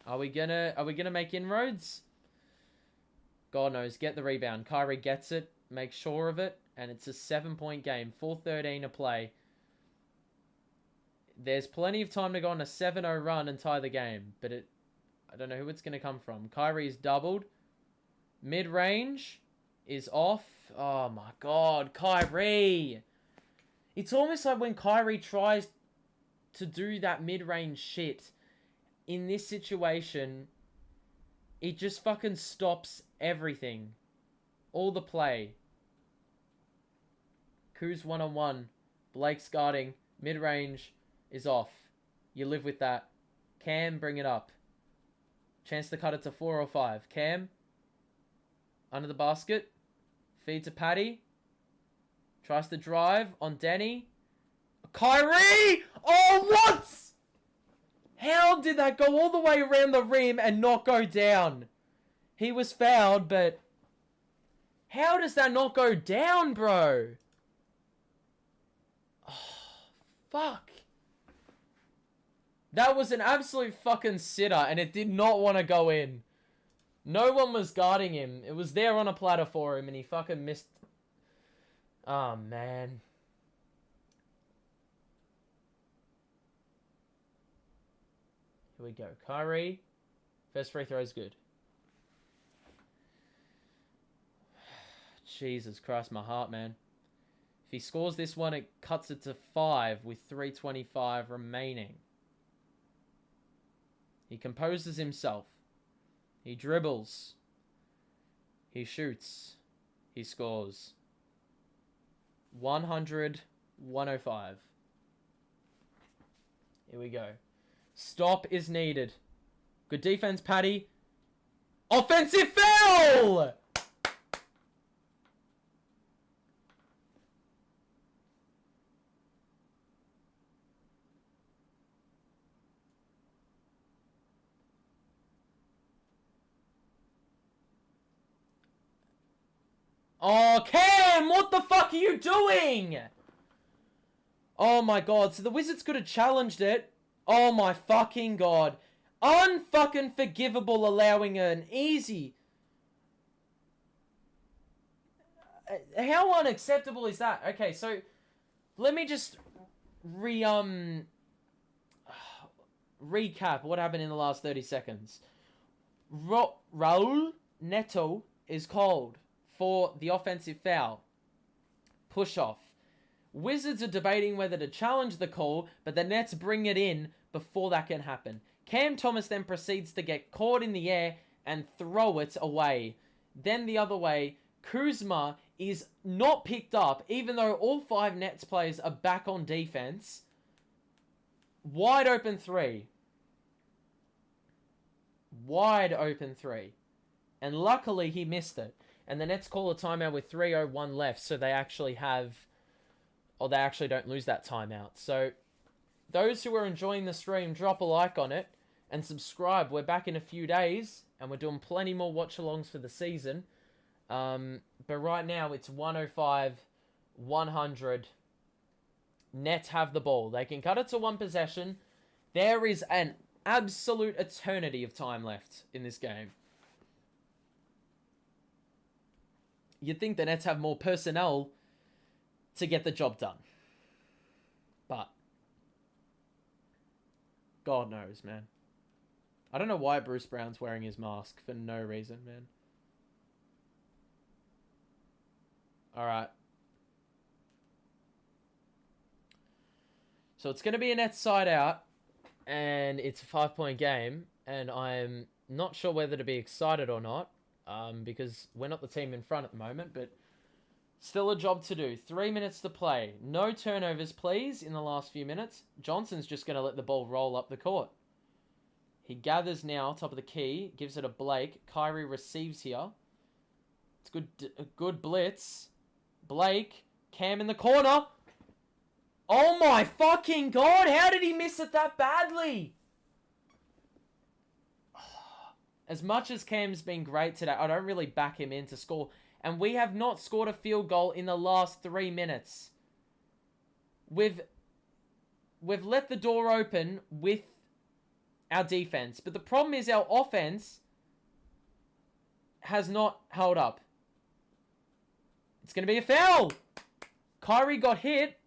Are we gonna make inroads? God knows. Get the rebound. Kyrie gets it. Make sure of it. And it's a 7-point game. 4:13 to play. There's plenty of time to go on a 7-0 run and tie the game. But I don't know who it's going to come from. Kyrie's doubled. Mid-range is off. Oh my god, Kyrie. It's almost like when Kyrie tries to do that mid-range shit, in this situation, it just fucking stops everything. All the play. Kuz 1-on-1. Blake's guarding. Mid-range is off. You live with that. Cam, bring it up. Chance to cut it to 4 or 5. Cam. Under the basket. Feed to Patty. Tries to drive on Denny. Kyrie! Oh, what? How did that go all the way around the rim and not go down? He was fouled, but... How does that not go down, bro? Oh, fuck. That was an absolute fucking sitter, and it did not want to go in. No one was guarding him. It was there on a platter for him, and he fucking missed. Oh, man. Here we go. Kyrie. First free throw is good. Jesus Christ, my heart, man. If he scores this one, it cuts it to 5 with 3:25 remaining. He composes himself. He dribbles. He shoots. He scores. 100-105. Here we go. Stop is needed. Good defense, Patty. Offensive foul! Oh, Cam! What the fuck are you doing? Oh my god. So the Wizards could have challenged it. Oh my fucking god. Unfucking forgivable allowing an easy... How unacceptable is that? Okay, so... Let me just recap what happened in the last 30 seconds. Raul Neto is called for the offensive foul. Push off. Wizards are debating whether to challenge the call, but the Nets bring it in before that can happen. Cam Thomas then proceeds to get caught in the air and throw it away. Then the other way, Kuzma is not picked up, even though all 5 Nets players are back on defense. Wide open 3. Wide open 3. And luckily he missed it. And the Nets call a timeout with 3:01 left, so they actually have... Or they actually don't lose that timeout. So, those who are enjoying the stream, drop a like on it and subscribe. We're back in a few days, and we're doing plenty more watch-alongs for the season. But right now, it's 105-100. Nets have the ball. They can cut it to 1 possession. There is an absolute eternity of time left in this game. You'd think the Nets have more personnel to get the job done. But God knows, man. I don't know why Bruce Brown's wearing his mask for no reason, man. Alright. So it's going to be a Nets side out. And it's a 5-point game. And I'm not sure whether to be excited or not. Because we're not the team in front at the moment. But still a job to do. 3 minutes to play. No turnovers, please, in the last few minutes. Johnson's just going to let the ball roll up the court. He gathers now, top of the key. Gives it to Blake. Kyrie receives here. It's a good blitz. Blake. Cam in the corner. Oh my fucking God. How did he miss it that badly? As much as Cam's been great today, I don't really back him in to score. And we have not scored a field goal in the last 3 minutes. We've let the door open with our defense. But the problem is our offense has not held up. It's going to be a foul. Kyrie got hit.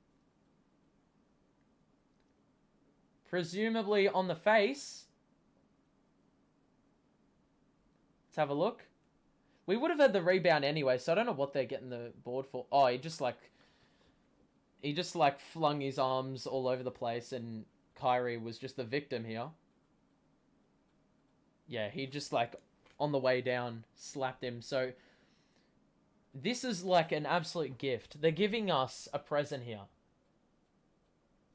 Presumably on the face. Let's have a look. We would have had the rebound anyway, so I don't know what they're getting the board for. Oh, he just flung his arms all over the place, and Kyrie was just the victim here. Yeah, he just on the way down slapped him. So this is like an absolute gift. They're giving us a present here.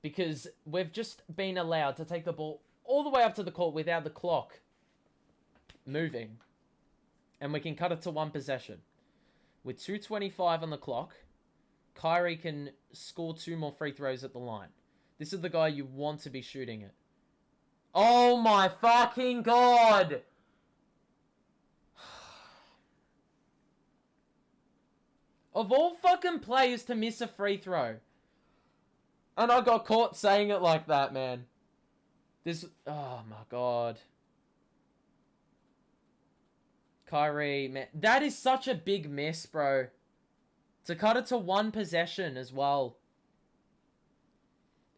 Because we've just been allowed to take the ball all the way up to the court without the clock moving. And we can cut it to 1 possession. With 2:25 on the clock, Kyrie can score 2 more free throws at the line. This is the guy you want to be shooting it. Oh my fucking God! Of all fucking players to miss a free throw. And I got caught saying it like that, man. Oh my God. Kyrie, man, that is such a big miss, bro. To cut it to 1 possession as well.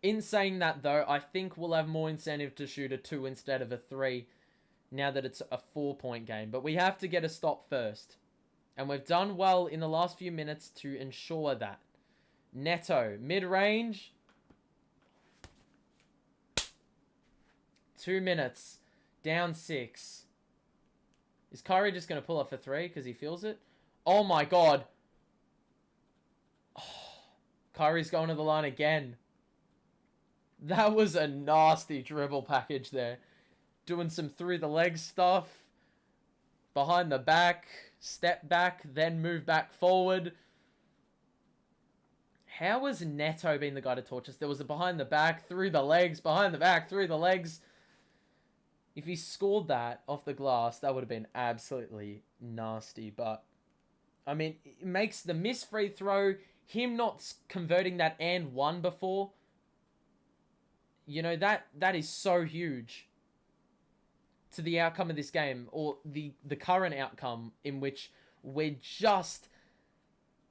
In saying that, though, I think we'll have more incentive to shoot a 2 instead of a 3 now that it's a 4-point game. But we have to get a stop first. And we've done well in the last few minutes to ensure that. Neto, mid-range. 2 minutes. Down 6. Is Kyrie just going to pull up for 3 because he feels it? Oh my God. Oh, Kyrie's going to the line again. That was a nasty dribble package there. Doing some through the leg stuff. Behind the back. Step back. Then move back forward. How was Neto being the guy to torch us? There was a behind the back, through the legs, behind the back, through the legs. If he scored that off the glass, that would have been absolutely nasty. But, I mean, it makes the missed free throw, him not converting that and 1 before, you know, that is so huge to the outcome of this game, or the current outcome in which we're just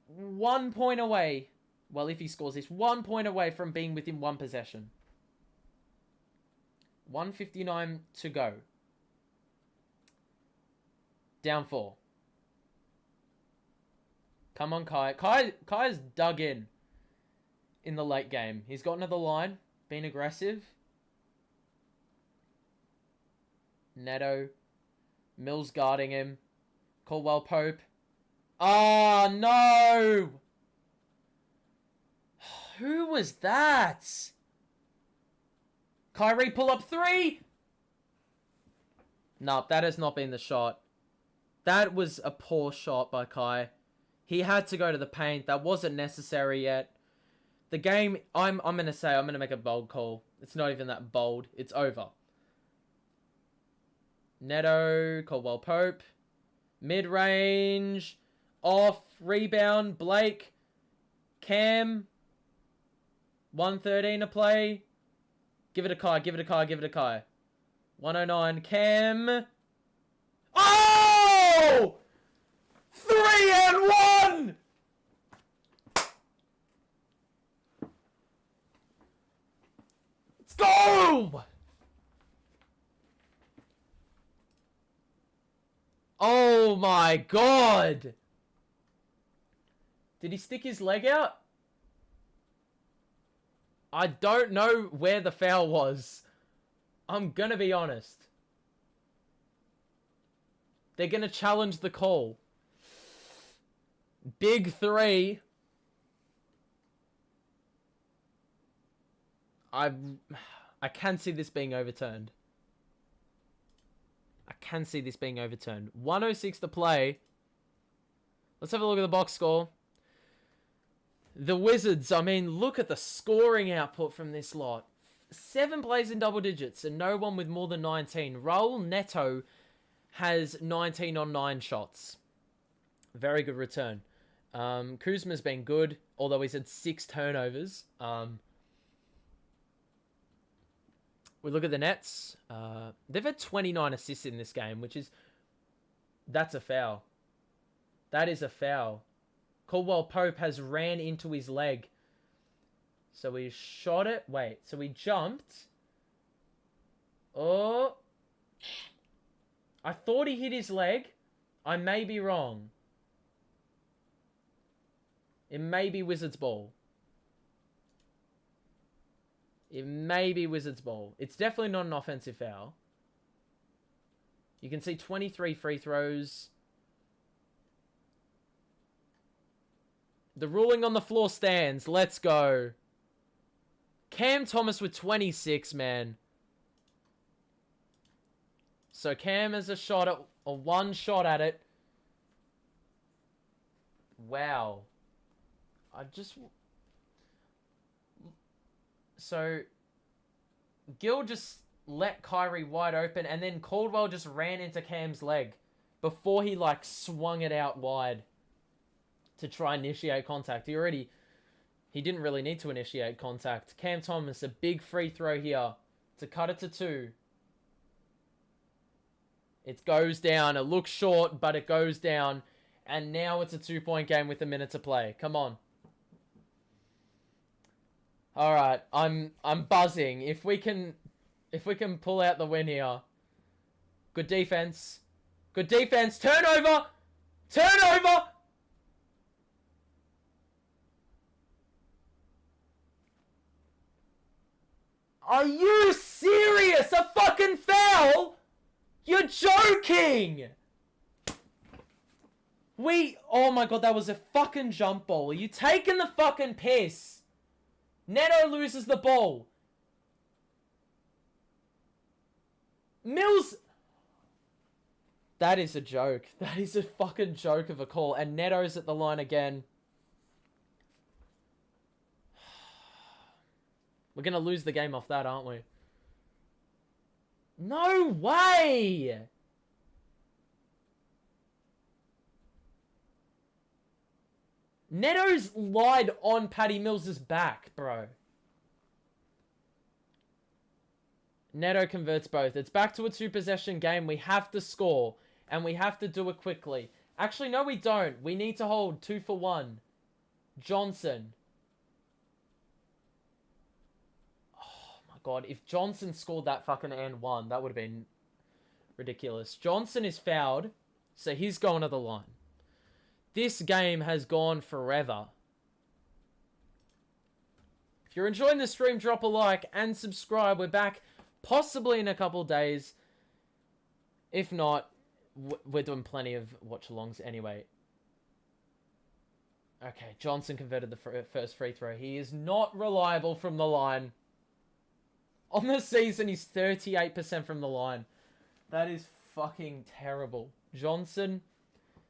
1 point away. Well, if he scores this, 1 point away from being within 1 possession. 1:59 to go. Down 4. Come on, Kai. Kai's dug in the late game. He's gotten to the line, been aggressive. Neto. Mills guarding him. Caldwell Pope. Oh, no! Who was that? Kyrie pull up 3? Nope, that has not been the shot. That was a poor shot by Kai. He had to go to the paint. That wasn't necessary yet. The game, I'm going to make a bold call. It's not even that bold. It's over. Neto, Caldwell Pope. Mid-range. Off. Rebound. Blake. Cam. 1:13 to play. Give it a Kai. Give it a Kai. Give it a Kai. 1:09. Cam. Oh! 3 and 1! Let's go! Oh my god! Did he stick his leg out? I don't know where the foul was. I'm gonna be honest. They're gonna challenge the call. Big 3. I can see this being overturned. I can see this being overturned. 1:06 to play. Let's have a look at the box score. The Wizards, I mean, look at the scoring output from this lot. 7 plays in double digits and no one with more than 19. Raul Neto has 19 on 9 shots. Very good return. Kuzma's been good, although he's had 6 turnovers. We look at the Nets. They've had 29 assists in this game, that's a foul. That is a foul. Caldwell Pope has ran into his leg. So he shot it. Wait, so he jumped. Oh. I thought he hit his leg. I may be wrong. It may be Wizards ball. It may be Wizards ball. It's definitely not an offensive foul. You can see 23 free throws. The ruling on the floor stands. Let's go. Cam Thomas with 26, man. So Cam has a one shot at it. Wow. So Gil just let Kyrie wide open, and then Caldwell just ran into Cam's leg before he swung it out wide to try and initiate contact. He didn't really need to initiate contact. Cam Thomas, a big free throw here to cut it to 2. It goes down. It looks short, but it goes down. And now it's a 2-point game with a minute to play. Come on. All right, I'm buzzing. If we can pull out the win here. Good defense. Good defense. Turnover. Turnover. Are you serious? A fucking foul? You're joking. Oh my god, that was a fucking jump ball. Are you taking the fucking piss? Neto loses the ball. Mills. That is a joke. That is a fucking joke of a call. And Neto's at the line again. We're going to lose the game off that, aren't we? No way! Neto's lied on Patty Mills' back, bro. Neto converts both. It's back to a 2-possession game. We have to score, and we have to do it quickly. Actually, no, we don't. We need to hold 2 for 1. Johnson. Oh, my God, if Johnson scored that fucking and one, that would have been ridiculous. Johnson is fouled, so he's going to the line. This game has gone forever. If you're enjoying the stream, drop a like and subscribe. We're back possibly in a couple of days. If not, we're doing plenty of watch-alongs anyway. Okay, Johnson converted the first free throw. He is not reliable from the line. On the season, he's 38% from the line. That is fucking terrible. Johnson,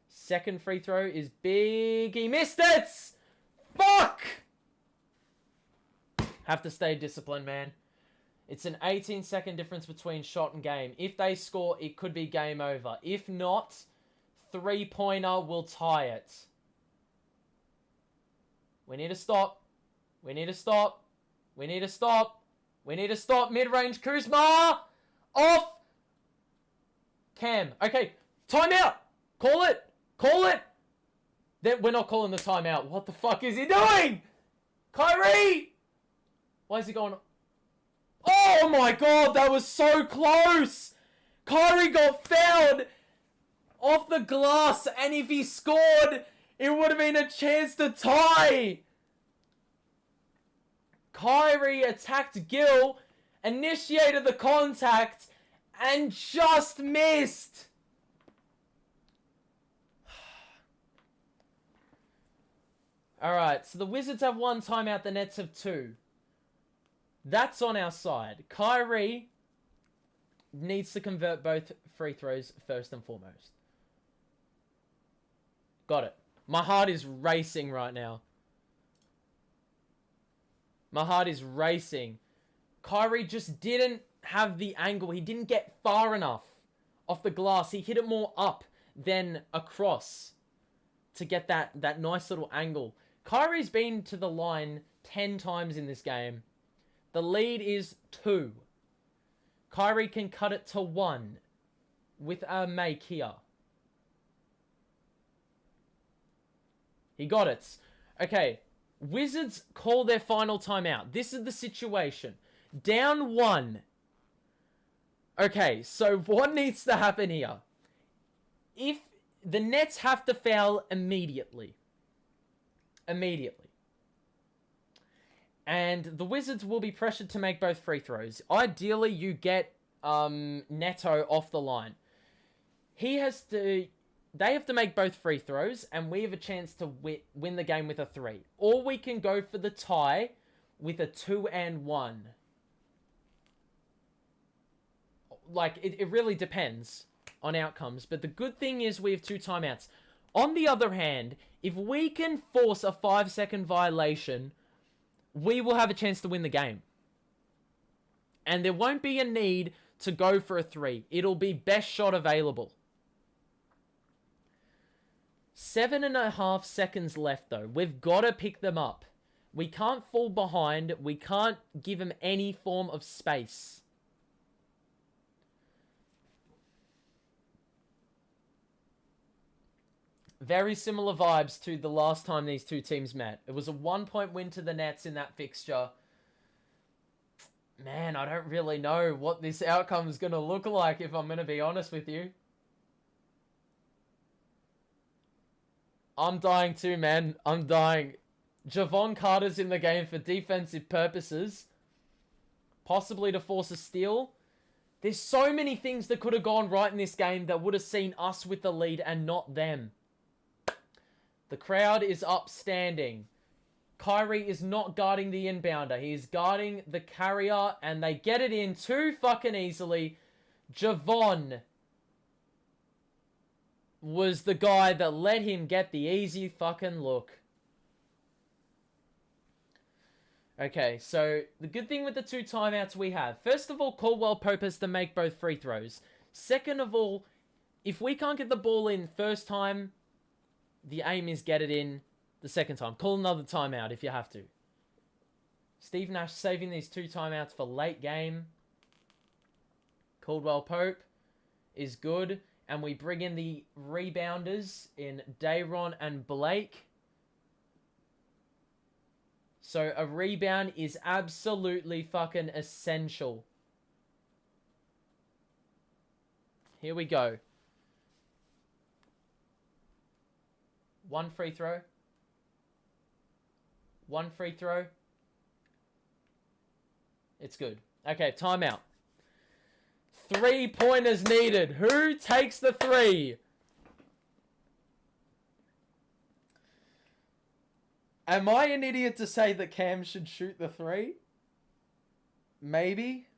second free throw is big. He missed it! Fuck! Have to stay disciplined, man. It's an 18-second difference between shot and game. If they score, it could be game over. If not, three-pointer will tie it. We need to stop. We need to stop. We need to stop. We need to stop. Mid-range Kuzma. Off. Cam. Okay. Timeout. Call it. Call it. We're not calling the timeout. What the fuck is he doing? Kyrie. Why is he going... Oh my God. That was so close. Kyrie got fouled off the glass. And if he scored... it would have been a chance to tie. Kyrie attacked Gill, initiated the contact, and just missed. Alright, so the Wizards have one timeout, the Nets have two. That's on our side. Kyrie needs to convert both free throws first and foremost. Got it. My heart is racing right now. My heart is racing. Kyrie just didn't have the angle. He didn't get far enough off the glass. He hit it more up than across to get that nice little angle. Kyrie's been to the line 10 times in this game. The lead is 2. Kyrie can cut it to 1 with a make here. He got it. Okay. Wizards call their final timeout. This is the situation. Down 1. Okay, so what needs to happen here? If the Nets have to foul immediately. Immediately. And the Wizards will be pressured to make both free throws. Ideally, you get Neto off the line. They have to make both free throws, and we have a chance to win the game with a 3. Or we can go for the tie with a 2 and 1. Like, it really depends on outcomes. But the good thing is we have 2 timeouts. On the other hand, if we can force a 5-second violation, we will have a chance to win the game. And there won't be a need to go for a 3. It'll be best shot available. 7.5 seconds left, though. We've got to pick them up. We can't fall behind. We can't give them any form of space. Very similar vibes to the last time these two teams met. It was a 1-point win to the Nets in that fixture. Man, I don't really know what this outcome is going to look like, if I'm going to be honest with you. I'm dying too, man. I'm dying. Javon Carter's in the game for defensive purposes. Possibly to force a steal. There's so many things that could have gone right in this game that would have seen us with the lead and not them. The crowd is upstanding. Kyrie is not guarding the inbounder. He's guarding the carrier, and they get it in too fucking easily. Javon was the guy that let him get the easy fucking look. Okay, so the good thing with the 2 timeouts we have, first of all, Caldwell Pope has to make both free throws. Second of all, if we can't get the ball in first time, the aim is get it in the second time. Call another timeout if you have to. Steve Nash saving these 2 timeouts for late game. Caldwell Pope is good. And we bring in the rebounders in Dayron and Blake. So a rebound is absolutely fucking essential. Here we go. One free throw. One free throw. It's good. Okay, timeout. 3-pointers needed. Who takes the 3? Am I an idiot to say that Cam should shoot the 3? Maybe.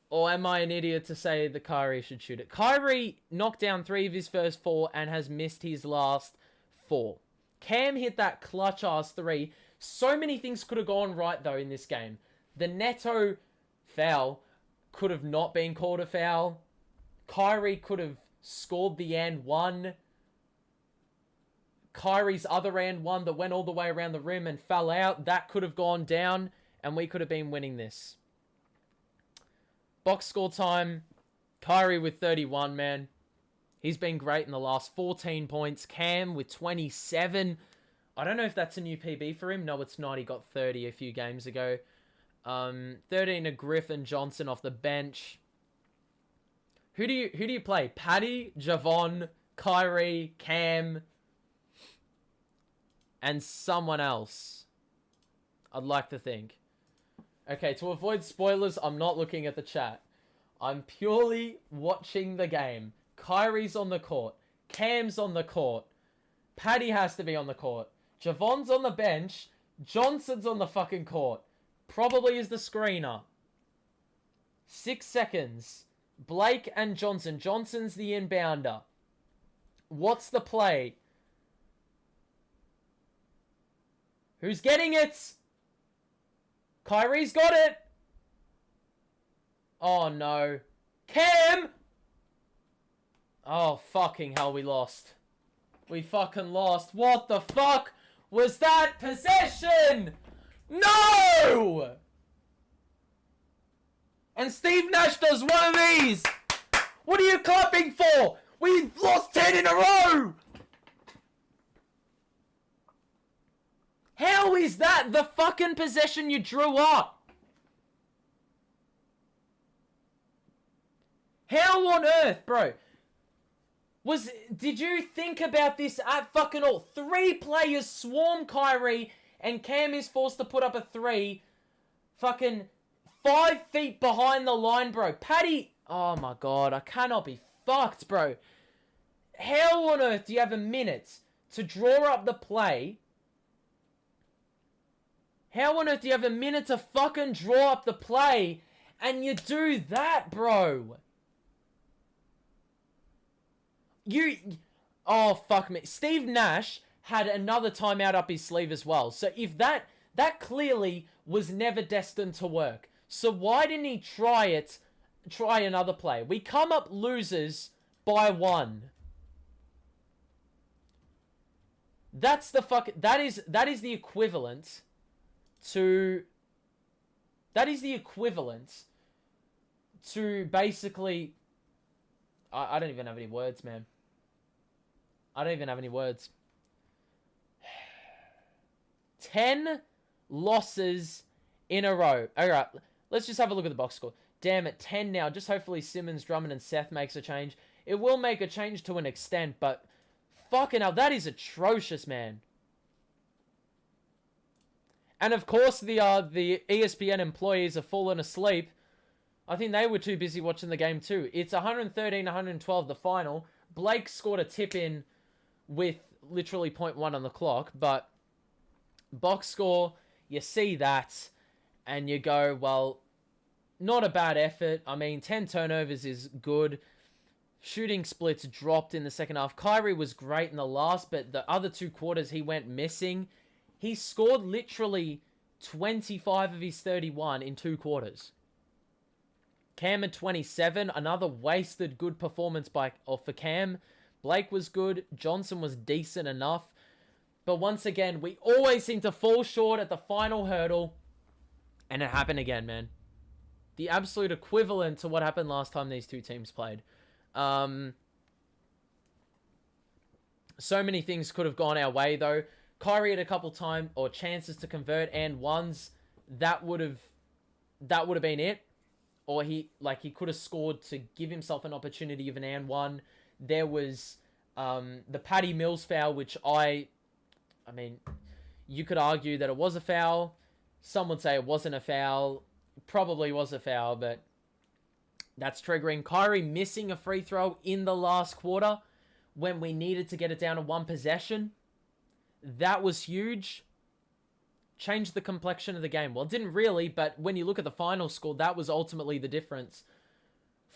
Or am I an idiot to say that Kyrie should shoot it? Kyrie knocked down 3 of his first 4 and has missed his last 4. Cam hit that clutch-ass 3. So many things could have gone right, though, in this game. The Neto foul could have not been called a foul. Kyrie could have scored the and one. Kyrie's other and one that went all the way around the rim and fell out, that could have gone down, and we could have been winning this. Box score time. Kyrie with 31, man. He's been great in the last 14 points. Cam with 27. I don't know if that's a new PB for him. No, it's not. He got 30 a few games ago. 13 to Griffin Johnson off the bench. Who do you play? Paddy, Javon, Kyrie, Cam, and someone else. I'd like to think. Okay, to avoid spoilers, I'm not looking at the chat. I'm purely watching the game. Kyrie's on the court. Cam's on the court. Paddy has to be on the court. Javon's on the bench. Johnson's on the fucking court. Probably is the screener. 6 seconds. Blake and Johnson. Johnson's the inbounder. What's the play? Who's getting it? Kyrie's got it. Oh, no. Cam! Oh, fucking hell, we lost. We fucking lost. What the fuck was that possession? No! And Steve Nash does one of these. What are you clapping for? We've lost 10 in a row. How is that the fucking possession you drew up? How on earth, bro? Did you think about this at fucking all? 3 players swarm Kyrie and Cam is forced to put up a 3. Fucking 5 feet behind the line, bro. Paddy, oh my god, I cannot be fucked, bro. How on earth do you have a minute to draw up the play? How on earth do you have a minute to fucking draw up the play and you do that, bro? Oh, fuck me. Steve Nash had another timeout up his sleeve as well. So if that clearly was never destined to work. So why didn't he try another play? We come up losers by 1. That is the equivalent to basically I don't even have any words, man. I don't even have any words. 10 losses in a row. Alright, let's just have a look at the box score. Damn it, 10 now. Just hopefully Simmons, Drummond, and Seth makes a change. It will make a change to an extent, but fucking hell, that is atrocious, man. And of course, the ESPN employees have fallen asleep. I think they were too busy watching the game too. It's 113-112, the final. Blake scored a tip-in with literally 0.1 on the clock, but box score, you see that, and you go, well, not a bad effort. I mean, 10 turnovers is good. Shooting splits dropped in the second half. Kyrie was great in the last, but the other 2 quarters he went missing. He scored literally 25 of his 31 in 2 quarters. Cam at 27, another wasted good performance for Cam. Blake was good. Johnson was decent enough. But once again, we always seem to fall short at the final hurdle. And it happened again, man. The absolute equivalent to what happened last time these 2 teams played. So many things could have gone our way, though. Kyrie had a couple time or chances to convert and ones. That would have been it. Or he could have scored to give himself an opportunity of an and one. There was the Patty Mills foul, which I mean, you could argue that it was a foul. Some would say it wasn't a foul. Probably was a foul, but that's triggering. Kyrie missing a free throw in the last quarter when we needed to get it down to one possession. That was huge. Changed the complexion of the game. Well, it didn't really, but when you look at the final score, that was ultimately the difference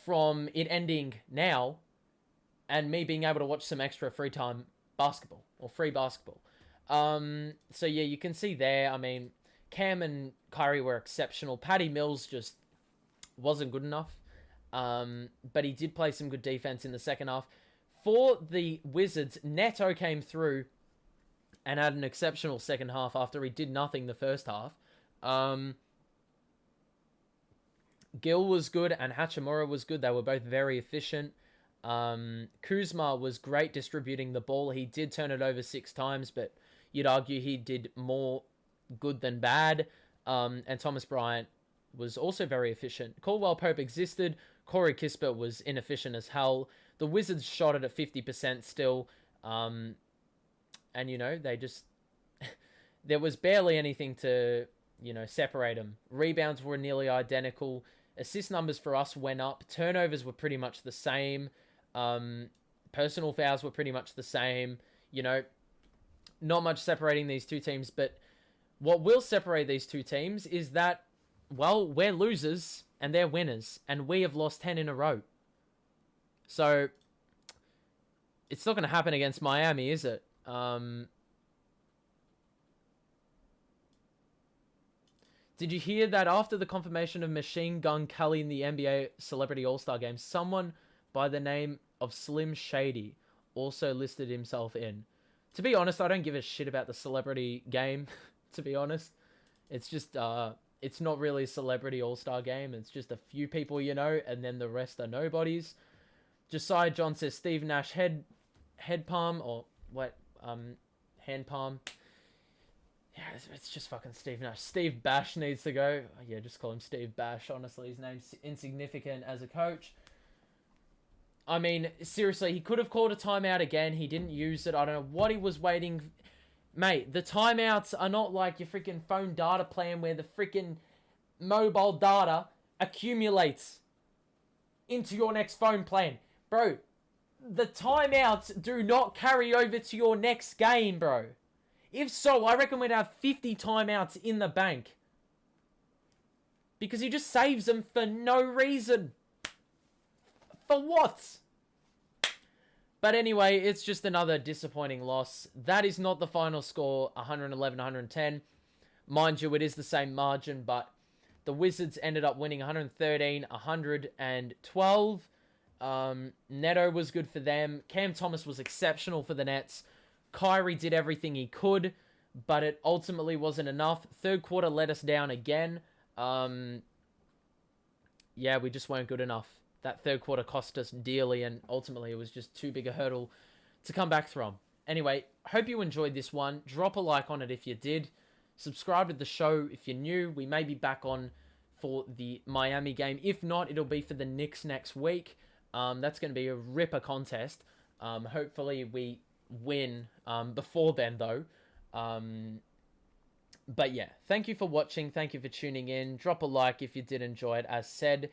from it ending now and me being able to watch some extra free basketball. So yeah, you can see there, I mean, Cam and Kyrie were exceptional. Patty Mills just wasn't good enough. But he did play some good defense in the second half. For the Wizards, Neto came through and had an exceptional second half after he did nothing the first half. Gill was good and Hachimura was good. They were both very efficient. Kuzma was great distributing the ball. He did turn it over 6 times, but you'd argue he did more good than bad. And Thomas Bryant was also very efficient. Caldwell Pope existed. Corey Kispert was inefficient as hell. The Wizards shot it at 50% still. And, you know, they just... there was barely anything to, you know, separate them. Rebounds were nearly identical. Assist numbers for us went up. Turnovers were pretty much the same. Personal fouls were pretty much the same. You know, not much separating these two teams. But what will separate these two teams is that, well, we're losers and they're winners. And we have lost 10 in a row. So, it's not going to happen against Miami, is it? Did you hear that after the confirmation of Machine Gun Kelly in the NBA Celebrity All-Star Game, someone by the name of Slim Shady also listed himself in? To be honest, I don't give a shit about the celebrity game, to be honest. It's just, it's not really a Celebrity All-Star Game. It's just a few people you know, and then the rest are nobodies. Josiah John says Steve Nash head palm, or what, hand palm. Yeah, it's just fucking Steve Nash. Steve Bash needs to go. Yeah, just call him Steve Bash. Honestly, his name's insignificant as a coach. I mean, seriously, he could have called a timeout again. He didn't use it. I don't know what he was waiting. Mate, the timeouts are not like your freaking phone data plan where the freaking mobile data accumulates into your next phone plan. Bro, the timeouts do not carry over to your next game, bro. If so, I reckon we'd have 50 timeouts in the bank. Because he just saves them for no reason. For what? But anyway, it's just another disappointing loss. That is not the final score, 111-110. Mind you, it is the same margin, but the Wizards ended up winning 113-112. Neto was good for them. Cam Thomas was exceptional for the Nets. Kyrie did everything he could, but it ultimately wasn't enough. Third quarter let us down again. Yeah, we just weren't good enough. That third quarter cost us dearly, and ultimately it was just too big a hurdle to come back from. Anyway, hope you enjoyed this one. Drop a like on it if you did. Subscribe to the show if you're new. We may be back on for the Miami game. If not, it'll be for the Knicks next week. That's going to be a ripper contest. Hopefully we win before then, though. But yeah, thank you for watching. Thank you for tuning in. Drop a like if you did enjoy it, as said.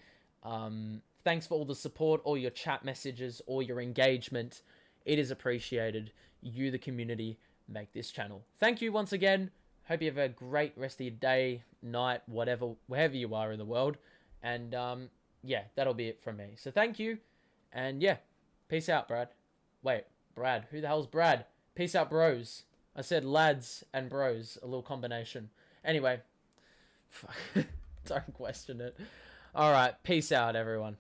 Thanks for all the support, all your chat messages, all your engagement. It is appreciated. You, the community, make this channel. Thank you once again. Hope you have a great rest of your day, night, whatever, wherever you are in the world. And yeah, that'll be it from me. So thank you. And yeah, peace out, Brad. Wait, Brad. Who the hell's Brad? Peace out, bros. I said lads and bros. A little combination. Anyway. Don't question it. Alright, peace out, everyone.